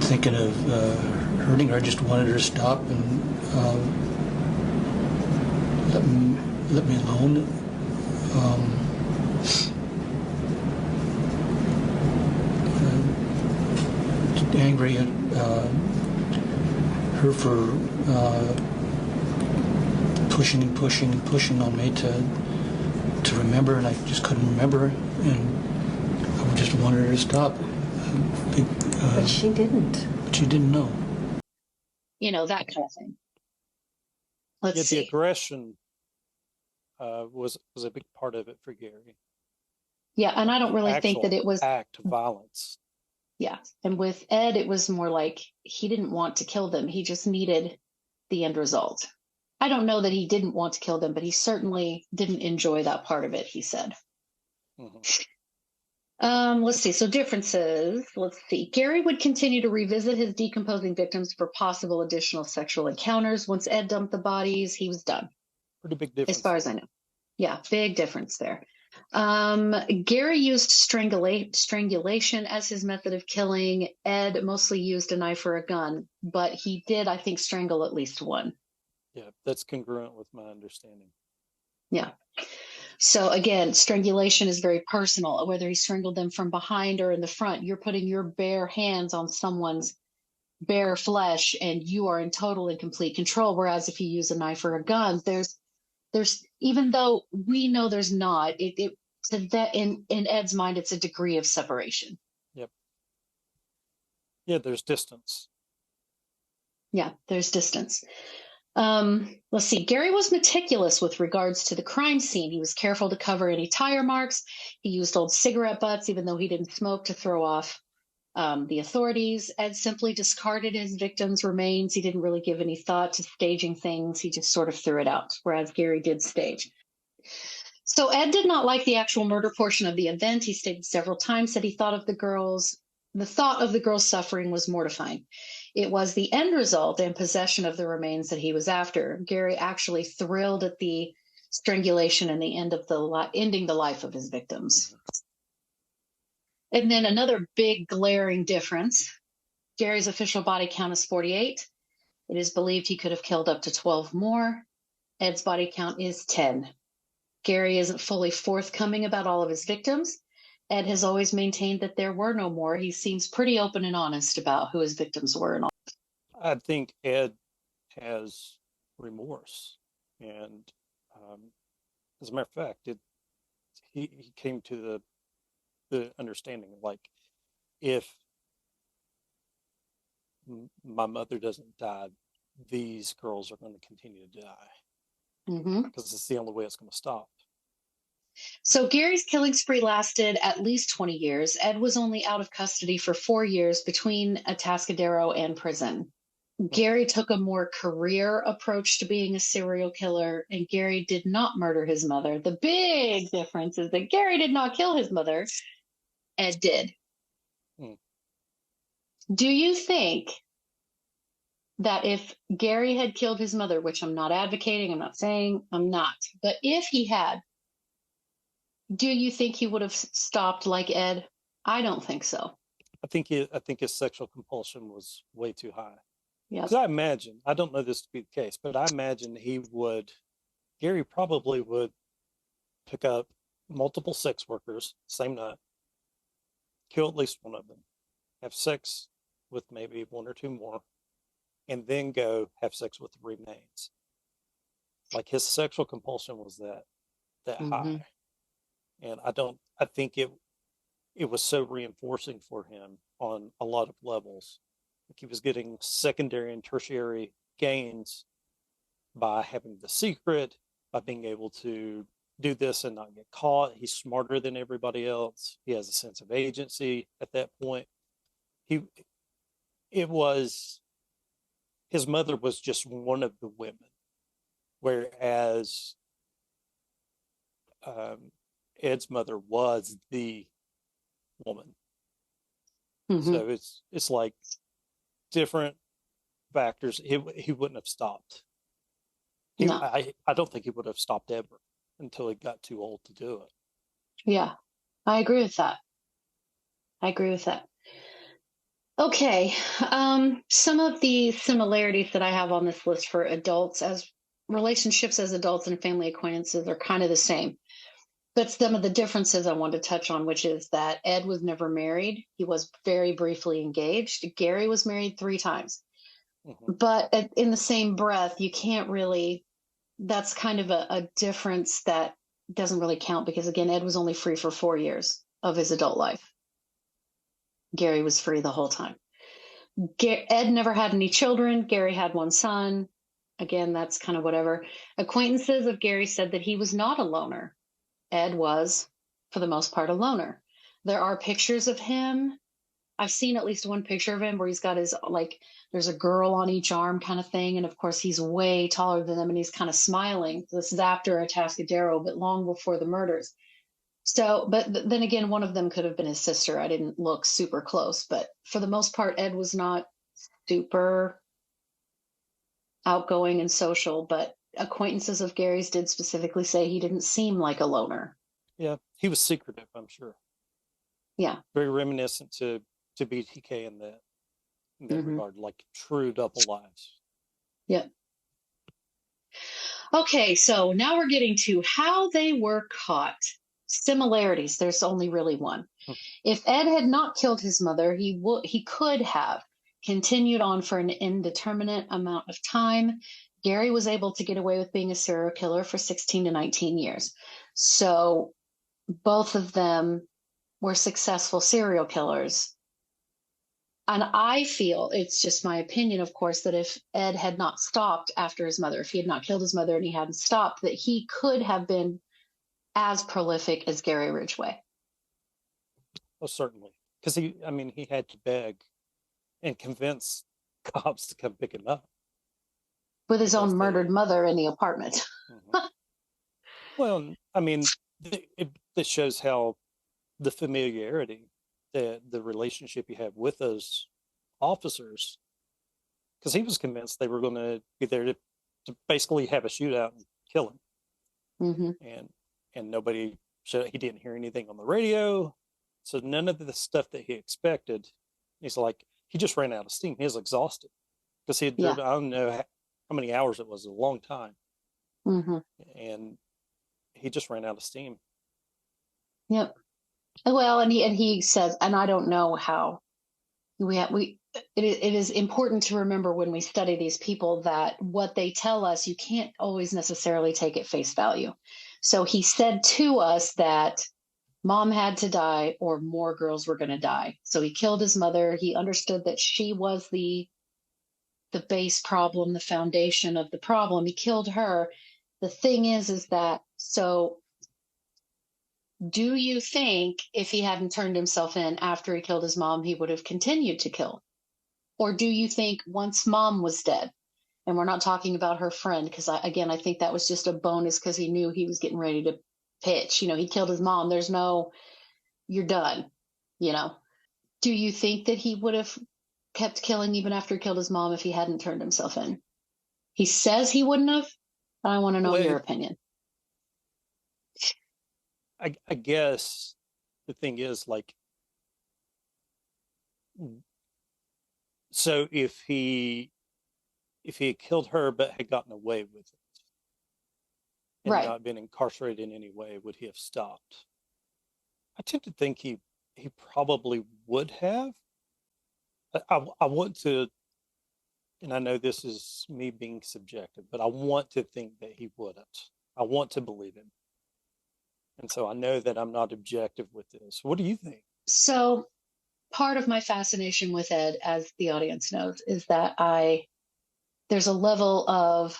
thinking of hurting her, I just wanted her to stop and let me alone. Angry at her for pushing on me to remember, and I just couldn't remember, and I just wanted her to stop. But she didn't. But she didn't know. That kind of thing. Let's The see. aggression was a big part of it for Gary. Yeah, and I don't really think that it was act of violence. Yeah, and with Ed, it was more like he didn't want to kill them. He just needed the end result. I don't know that he didn't want to kill them, but he certainly didn't enjoy that part of it, he said. Let's see. So differences. Let's see. Gary would continue to revisit his decomposing victims for possible additional sexual encounters. Once Ed dumped the bodies, he was done. Pretty big difference. As far as I know. Yeah, big difference there. Gary used strangulation as his method of killing. Ed mostly used a knife or a gun, but he did, I think, strangle at least one. Yeah, that's congruent with my understanding. Yeah. So again, strangulation is very personal. Whether he strangled them from behind or in the front, you're putting your bare hands on someone's bare flesh and you are in total and complete control. Whereas if you use a knife or a gun, there's even though we know there's not, to that in Ed's mind, it's a degree of separation. Yep. Yeah, there's distance. Yeah, there's distance. Let's see. Gary was meticulous with regards to the crime scene. He was careful to cover any tire marks. He used old cigarette butts, even though he didn't smoke, to throw off the authorities. Ed simply discarded his victims' remains. He didn't really give any thought to staging things. He just sort of threw it out, whereas Gary did stage. So Ed did not like the actual murder portion of the event. He stated several times that he thought of the thought of the girls' suffering was mortifying. It was the end result and possession of the remains that he was after. Gary actually thrilled at the strangulation and the ending the life of his victims. And then another big glaring difference. Gary's official body count is 48. It is believed he could have killed up to 12 more. Ed's body count is 10. Gary isn't fully forthcoming about all of his victims. Ed has always maintained that there were no more. He seems pretty open and honest about who his victims were and all. I think Ed has remorse. And as a matter of fact, he came to the understanding, like, if my mother doesn't die, these girls are going to continue to die because it's the only way it's going to stop. So Gary's killing spree lasted at least 20 years. Ed was only out of custody for 4 years between Atascadero and prison. Gary took a more career approach to being a serial killer, and Gary did not murder his mother. The big difference is that Gary did not kill his mother. Ed did. Do you think that if Gary had killed his mother, which I'm not advocating, I'm not saying I'm not, but if he had, do you think he would have stopped like Ed? I don't think so. I think his sexual compulsion was way too high. Yeah. Because I imagine, I don't know this to be the case, but I imagine Gary probably would pick up multiple sex workers, same night, kill at least one of them, have sex with maybe one or two more, and then go have sex with the remains. Like, his sexual compulsion was that high. And I think it was so reinforcing for him on a lot of levels. Like, he was getting secondary and tertiary gains by having the secret, by being able to do this and not get caught. He's smarter than everybody else. He has a sense of agency at that point. His mother was just one of the women, whereas Ed's mother was the woman. So it's like different factors. He wouldn't have stopped. No. I don't think he would have stopped ever until he got too old to do it. Yeah, I agree with that. Okay. Some of the similarities that I have on this list for adults as relationships as adults and family acquaintances are kind of the same. But some of the differences I want to touch on, which is that Ed was never married. He was very briefly engaged. Gary was married 3 times. But in the same breath, you can't really, that's kind of a difference that doesn't really count because, again, Ed was only free for 4 years of his adult life. Gary was free the whole time. Ed never had any children. Gary had one son. Again, that's kind of whatever. Acquaintances of Gary said that he was not a loner. Ed was, for the most part, a loner. There are pictures of him. I've seen at least one picture of him where he's got his, like, there's a girl on each arm kind of thing. And of course, he's way taller than them and he's kind of smiling. This is after Atascadero, but long before the murders. So, but then again, one of them could have been his sister. I didn't look super close, but for the most part, Ed was not super outgoing and social, but acquaintances of Gary's did specifically say he didn't seem like a loner. Yeah, he was secretive, I'm sure. Yeah. Very reminiscent to BTK in that regard, like true double lives. Yep. Okay, so now we're getting to how they were caught. Similarities, there's only really one. If Ed had not killed his mother, he could have continued on for an indeterminate amount of time. Gary was able to get away with being a serial killer for 16 to 19 years. So both of them were successful serial killers. And I feel, it's just my opinion, of course, that if Ed had not stopped after his mother, if he had not killed his mother and he hadn't stopped, that he could have been as prolific as Gary Ridgway. Oh, certainly. Because he had to beg and convince cops to come pick him up. With his own murdered mother in the apartment. Mm-hmm. Well, I mean, it shows how the familiarity, the relationship you have with those officers, because he was convinced they were going to be there to basically have a shootout and kill him. Mm-hmm. And nobody showed, he didn't hear anything on the radio. So none of the stuff that he expected, he's like, he just ran out of steam. He was exhausted because he had driven, I don't know how many hours it was, a long time. Mm-hmm. And he just ran out of steam. Yep. Well, and he says, and I don't know how it is important to remember when we study these people that what they tell us, you can't always necessarily take at face value. So he said to us that mom had to die or more girls were going to die. So he killed his mother. He understood that she was the base problem, the foundation of the problem. He killed her. The thing is that, so do you think if he hadn't turned himself in after he killed his mom, he would have continued to kill? Or do you think once mom was dead, and we're not talking about her friend, because I think that was just a bonus because he knew he was getting ready to pitch. He killed his mom. There's no, you're done, Do you think that he would have kept killing even after he killed his mom if he hadn't turned himself in? He says he wouldn't have, but I want to know your opinion. I guess the thing is, like, so if he had killed her but had gotten away with it and not been incarcerated in any way, would he have stopped? I tend to think he probably would have. I want to, and I know this is me being subjective, but I want to think that he wouldn't. I want to believe him. And so I know that I'm not objective with this. What do you think? So part of my fascination with Ed, as the audience knows, is that there's a level of,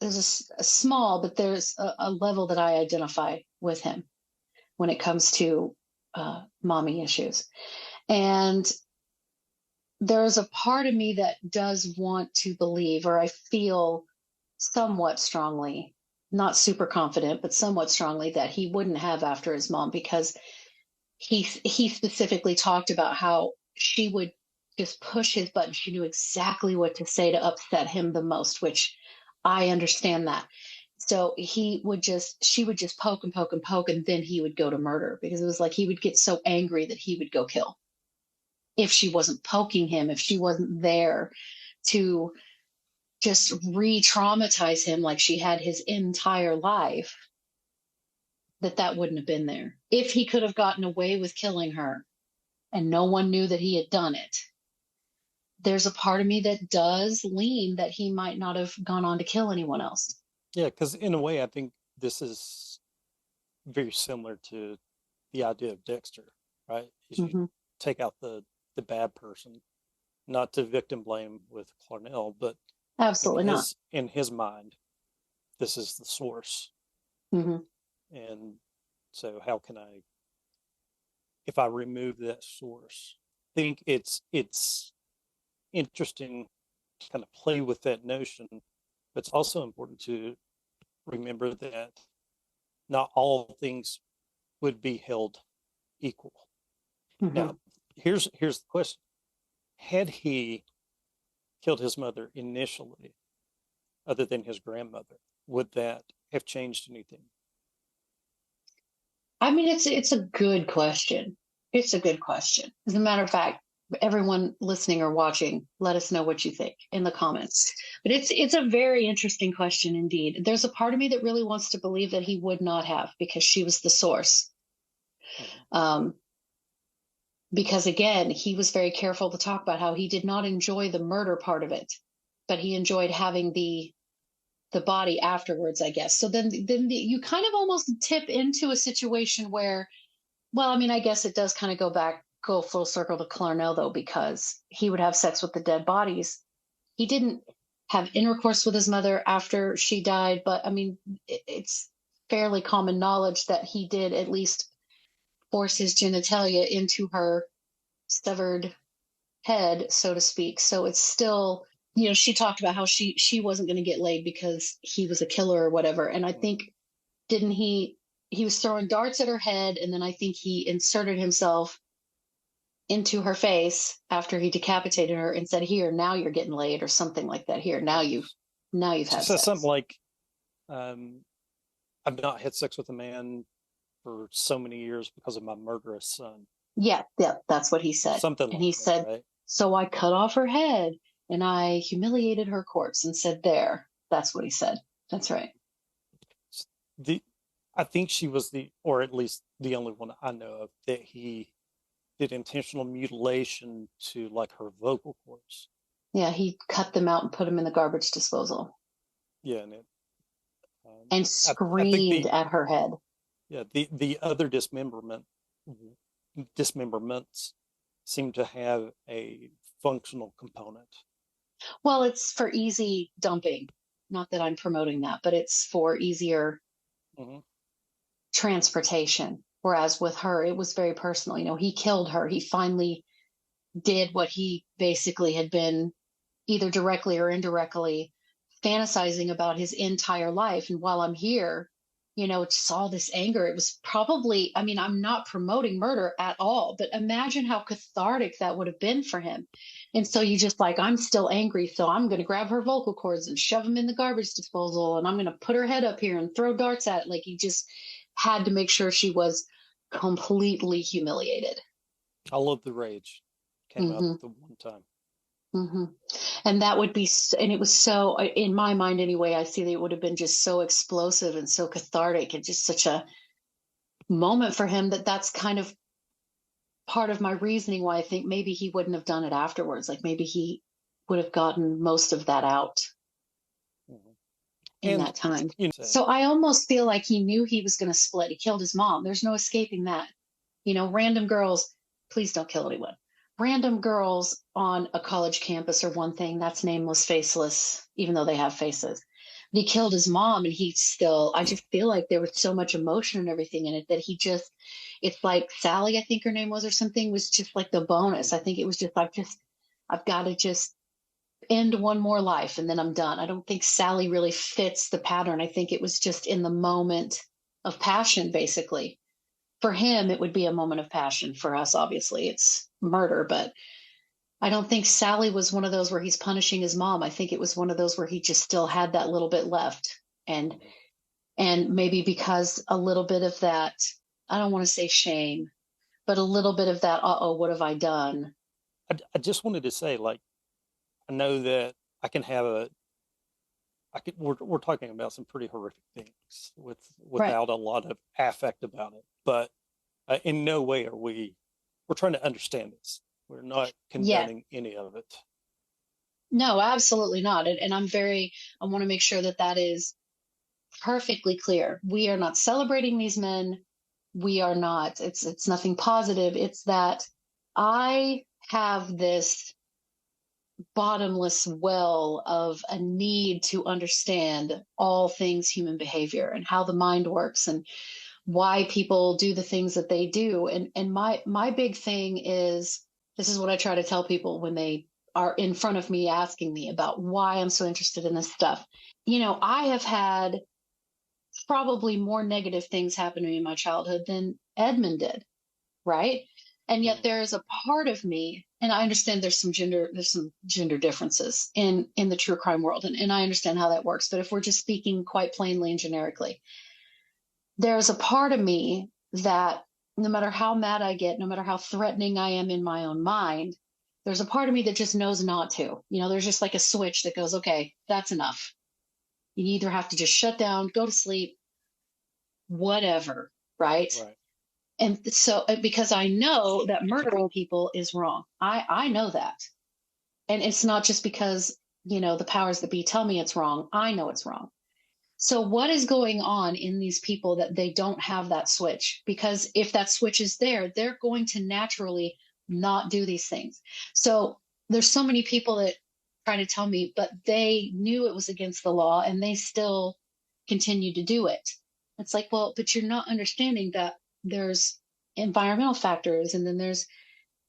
there's a small, but there's a level that I identify with him when it comes to mommy issues. And there's a part of me that does want to believe, or I feel somewhat strongly, not super confident, but somewhat strongly, that he wouldn't have after his mom, because he specifically talked about how she would just push his button. She knew exactly what to say to upset him the most, which I understand that. So she would just poke and poke and poke, and then he would go to murder, because it was like he would get so angry that he would go kill. If she wasn't poking him, if she wasn't there to just re-traumatize him like she had his entire life, that wouldn't have been there. If he could have gotten away with killing her and no one knew that he had done it, there's a part of me that does lean that he might not have gone on to kill anyone else. Yeah, because in a way, I think this is very similar to the idea of Dexter, right? take out the bad person, not to victim blame with Clarnell, but Absolutely not. In his mind, this is the source. Mm-hmm. And so how can I, if I remove that source, I think it's interesting to kind of play with that notion, but it's also important to remember that not all things would be held equal. Mm-hmm. Now, here's the question. Had he killed his mother initially, other than his grandmother, would that have changed anything? I mean, it's a good question. It's a good question. As a matter of fact, everyone listening or watching, let us know what you think in the comments. But it's a very interesting question indeed. There's a part of me that really wants to believe that he would not have, because she was the source. Because again, he was very careful to talk about how he did not enjoy the murder part of it, but he enjoyed having the body afterwards, I guess. So then you kind of almost tip into a situation where, well, I mean, I guess it does kind of go full circle to Clarnell, though, because he would have sex with the dead bodies. He didn't have intercourse with his mother after she died, but I mean, it's fairly common knowledge that he did at least force his genitalia into her severed head, so to speak. So it's still, she talked about how she wasn't going to get laid because he was a killer or whatever. And I think, didn't he was throwing darts at her head, and then I think he inserted himself into her face after he decapitated her and said, "Here, now you're getting laid," or something like that. "Here, now you've had sex." Something like, I've not had sex with a man for so many years because of my murderous son. Yeah, that's what he said. Something and like he that, said, right? "So I cut off her head and I humiliated her corpse and said, there." That's what he said. That's right. I think she was or at least the only one I know of that he did intentional mutilation to, like, her vocal cords. Yeah, he cut them out and put them in the garbage disposal. Yeah, and screamed at her head. Yeah, the other dismemberments seem to have a functional component. Well, it's for easy dumping. Not that I'm promoting that, but it's for easier transportation. Whereas with her, it was very personal. He killed her. He finally did what he basically had been either directly or indirectly fantasizing about his entire life. And while I'm here, it's all this anger. It was probably, I mean, I'm not promoting murder at all, but imagine how cathartic that would have been for him. And so you just I'm still angry, so I'm going to grab her vocal cords and shove them in the garbage disposal, and I'm going to put her head up here and throw darts at it. Like, he just had to make sure she was completely humiliated. All of the rage came out at the one time. And that would be, and it was so, in my mind anyway, I see that it would have been just so explosive and so cathartic and just such a moment for him that's kind of part of my reasoning why I think maybe he wouldn't have done it afterwards. Like, maybe he would have gotten most of that out in that time. So I almost feel like he knew he was going to split. He killed his mom. There's no escaping that. Random girls, please don't kill anyone. Random girls on a college campus are one thing. That's nameless, faceless, even though they have faces. But he killed his mom, and I just feel like there was so much emotion and everything in it that it's like Sally, I think her name was, or something, was just like the bonus. I think it was just I've got to just end one more life and then I'm done. I don't think Sally really fits the pattern. I think it was just in the moment of passion, basically. For him, it would be a moment of passion. For us, obviously, it's murder. But I don't think Sally was one of those where he's punishing his mom. I think it was one of those where he just still had that little bit left. And maybe because a little bit of that, I don't want to say shame, but a little bit of that, what have I done? I just wanted to say, I know that we're talking about some pretty horrific things without a lot of affect about it, but in no way we're trying to understand this. We're not condoning any of it. No, absolutely not. And I want to make sure that is perfectly clear. We are not celebrating these men. We are not, it's nothing positive. It's that I have this bottomless well of a need to understand all things human behavior and how the mind works and why people do the things that they do. And my big thing is, this is what I try to tell people when they are in front of me asking me about why I'm so interested in this stuff. I have had probably more negative things happen to me in my childhood than Edmund did, right? And yet there is a part of me, and I understand there's some gender differences in the true crime world, and I understand how that works. But if we're just speaking quite plainly and generically, there's a part of me that no matter how mad I get, no matter how threatening I am in my own mind, there's a part of me that just knows not to. There's just like a switch that goes, okay, that's enough. You either have to just shut down, go to sleep, whatever, right? Right. And so, because I know that murdering people is wrong, I know that. And it's not just because, the powers that be tell me it's wrong. I know it's wrong. So what is going on in these people that they don't have that switch? Because if that switch is there, they're going to naturally not do these things. So there's so many people that try to tell me, but they knew it was against the law and they still continue to do it. It's like, well, but you're not understanding that there's environmental factors, and then there's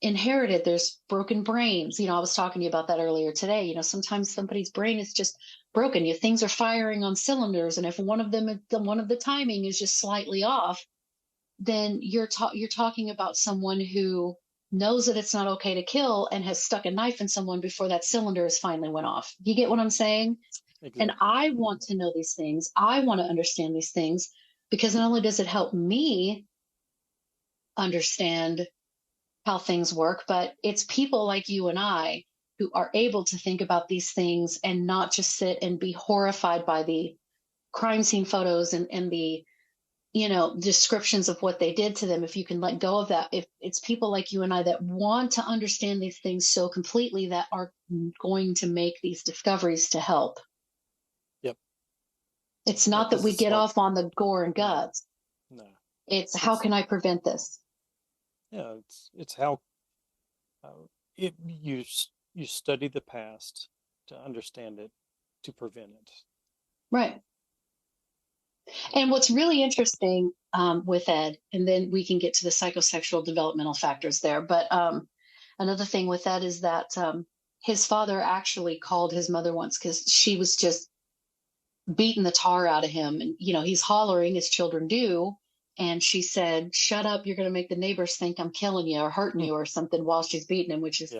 there's broken brains. I was talking to you about that earlier today. Sometimes somebody's brain is just broken. Things are firing on cylinders, and if one of the timing is just slightly off, then you're talking about someone who knows that it's not okay to kill and has stuck a knife in someone before that cylinder has finally went off. You get what I'm saying? Exactly. And I want to know these things. I want to understand these things, because not only does it help me understand how things work, but it's people like you and I who are able to think about these things and not just sit and be horrified by the crime scene photos and the descriptions of what they did to them. If you can let go of that, if it's people like you and I that want to understand these things so completely, that are going to make these discoveries to help. Yep. It's not that we get off on the gore and guts. No. It's how can I prevent this? Yeah, it's how you study the past to understand it, to prevent it. Right. And what's really interesting with Ed, and then we can get to the psychosexual developmental factors there, but another thing with Ed is that his father actually called his mother once because she was just beating the tar out of him. And, he's hollering as children do. And she said, "Shut up, you're going to make the neighbors think I'm killing you or hurting you or something," while she's beating him, which is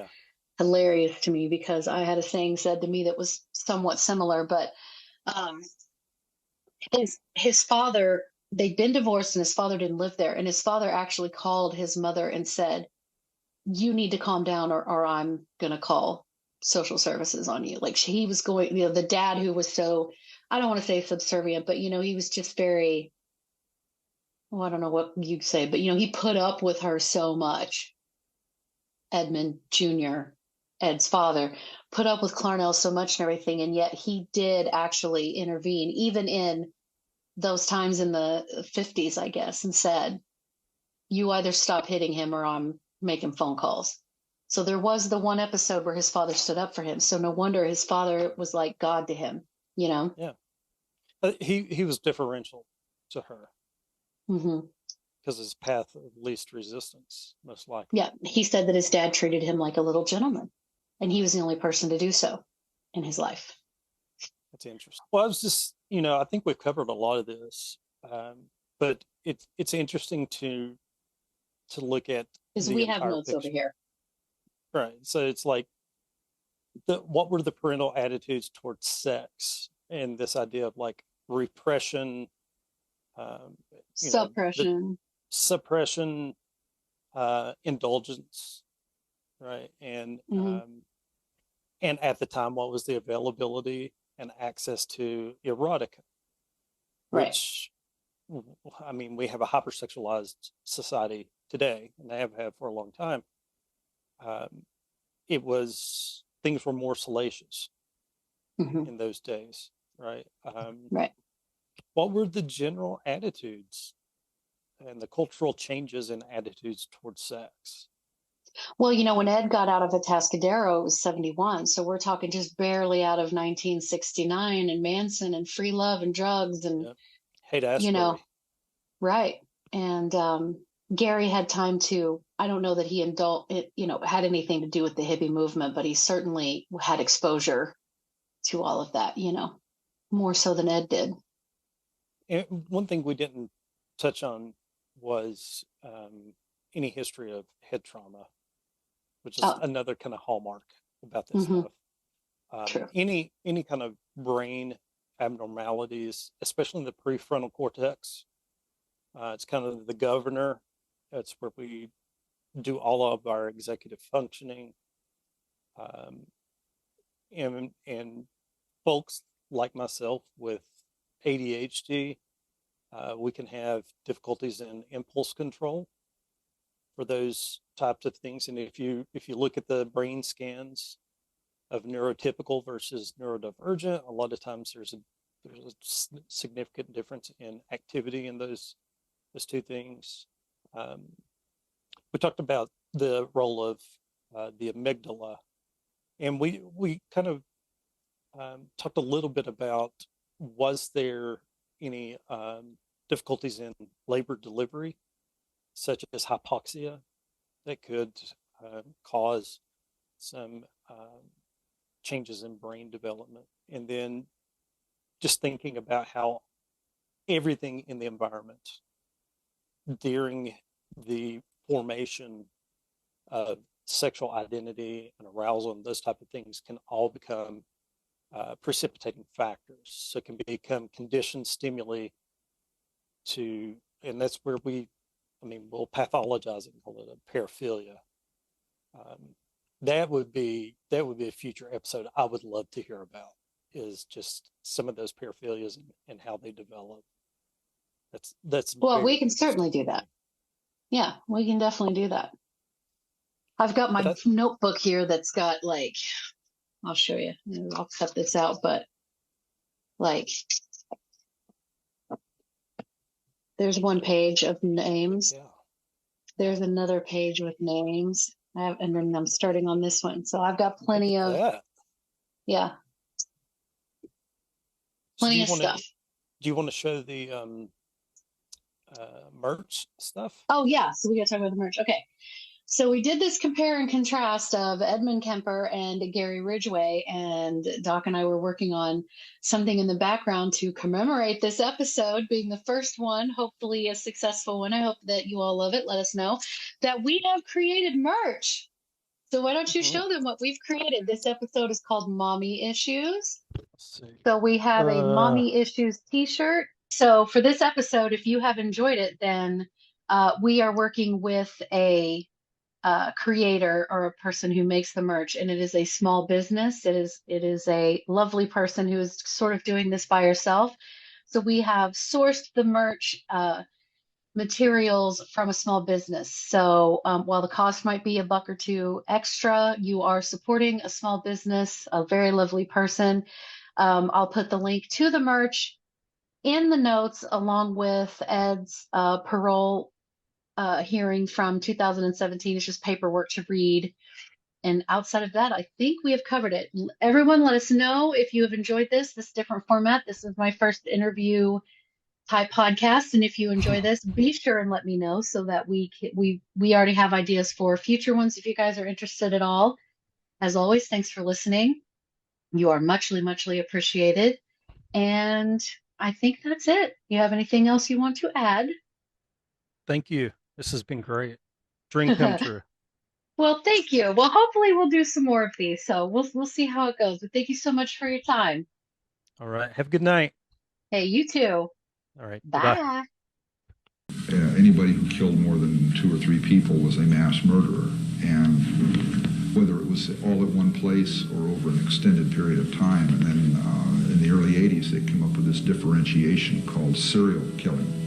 hilarious to me, because I had a saying said to me that was somewhat similar. But his father, they'd been divorced and his father didn't live there. And his father actually called his mother and said, "You need to calm down or I'm going to call social services on you." Like he was going, the dad who was so, I don't want to say subservient, but, he was just very, well, I don't know what you'd say, but, he put up with her so much. Edmund Jr., Ed's father, put up with Clarnell so much and everything. And yet he did actually intervene, even in those times in the 50s, I guess, and said, "You either stop hitting him or I'm making phone calls." So there was the one episode where his father stood up for him. So no wonder his father was like God to him, Yeah. He was differential to her. Mm-hmm. Because his path of least resistance, most likely. Yeah, he said that his dad treated him like a little gentleman, and he was the only person to do so in his life. That's interesting. Well, I was just, I think we've covered a lot of this, but it's interesting to look at, because we have notes over here. Right. So it's like, what were the parental attitudes towards sex, and this idea of like repression, suppression, indulgence, right? And and at the time, what was the availability and access to erotica? Which, I mean, we have a hypersexualized society today, and they have had for a long time. Things were more salacious in those days, right? Right. What were the general attitudes and the cultural changes in attitudes towards sex? Well, when Ed got out of Atascadero, it was 71. So we're talking just barely out of 1969 and Manson and free love and drugs and, Yep. Hate Asbury. Right. And Gary had time to, I don't know that he had anything to do with the hippie movement, but he certainly had exposure to all of that, more so than Ed did. And one thing we didn't touch on was any history of head trauma, which is another kind of hallmark about this stuff. True. Any kind of brain abnormalities, especially in the prefrontal cortex. It's kind of the governor. That's where we do all of our executive functioning. And folks like myself with ADHD, we can have difficulties in impulse control for those types of things. And if you look at the brain scans of neurotypical versus neurodivergent, a lot of times there's a significant difference in activity in those two things. We talked about the role of the amygdala, and we kind of talked a little bit about, was there any difficulties in labor delivery, such as hypoxia, that could cause some changes in brain development. And then just thinking about how everything in the environment during the formation of sexual identity and arousal and those type of things can all become precipitating factors. So it can become conditioned stimuli and that's where we'll pathologize it and call it a paraphilia. That would be a future episode I would love to hear about, is just some of those paraphilias and how they develop. That's well, we can certainly do that. Yeah, we can definitely do that. I've got my notebook here that's got I'll show you. I'll cut this out, but there's one page of names. Yeah. There's another page with names. And then I'm starting on this one. So I've got plenty of, plenty of stuff. Do you want to show the merch stuff? Oh, yeah. So we got to talk about the merch. Okay. So we did this compare and contrast of Edmund Kemper and Gary Ridgway, and Doc and I were working on something in the background to commemorate this episode being the first one, hopefully a successful one. I hope that you all love it. Let us know that we have created merch. So why don't you show them what we've created? This episode is called Mommy Issues. So we have a Mommy Issues t-shirt. So for this episode, if you have enjoyed it, then we are working with a creator or a person who makes the merch, and it is a small business. It is a lovely person who is sort of doing this by herself. So we have sourced the merch materials from a small business. So while the cost might be $1 or $2 extra, you are supporting a small business, a very lovely person. I'll put the link to the merch in the notes, along with Ed's parole hearing from 2017. It's just paperwork to read. And outside of that, I think we have covered it. Everyone, let us know if you have enjoyed this different format. This is my first interview type podcast. And if you enjoy this, be sure and let me know so that we already have ideas for future ones if you guys are interested at all. As always, thanks for listening. You are muchly, muchly appreciated. And I think that's it. You have anything else you want to add? Thank you. This has been great. Dream come true. Well, thank you. Well, hopefully we'll do some more of these. So we'll see how it goes. But thank you so much for your time. All right. Have a good night. Hey, you too. All right. Bye. Bye. Anybody who killed more than 2 or 3 people was a mass murderer. And whether it was all at one place or over an extended period of time. And then in the early 80s, they came up with this differentiation called serial killing.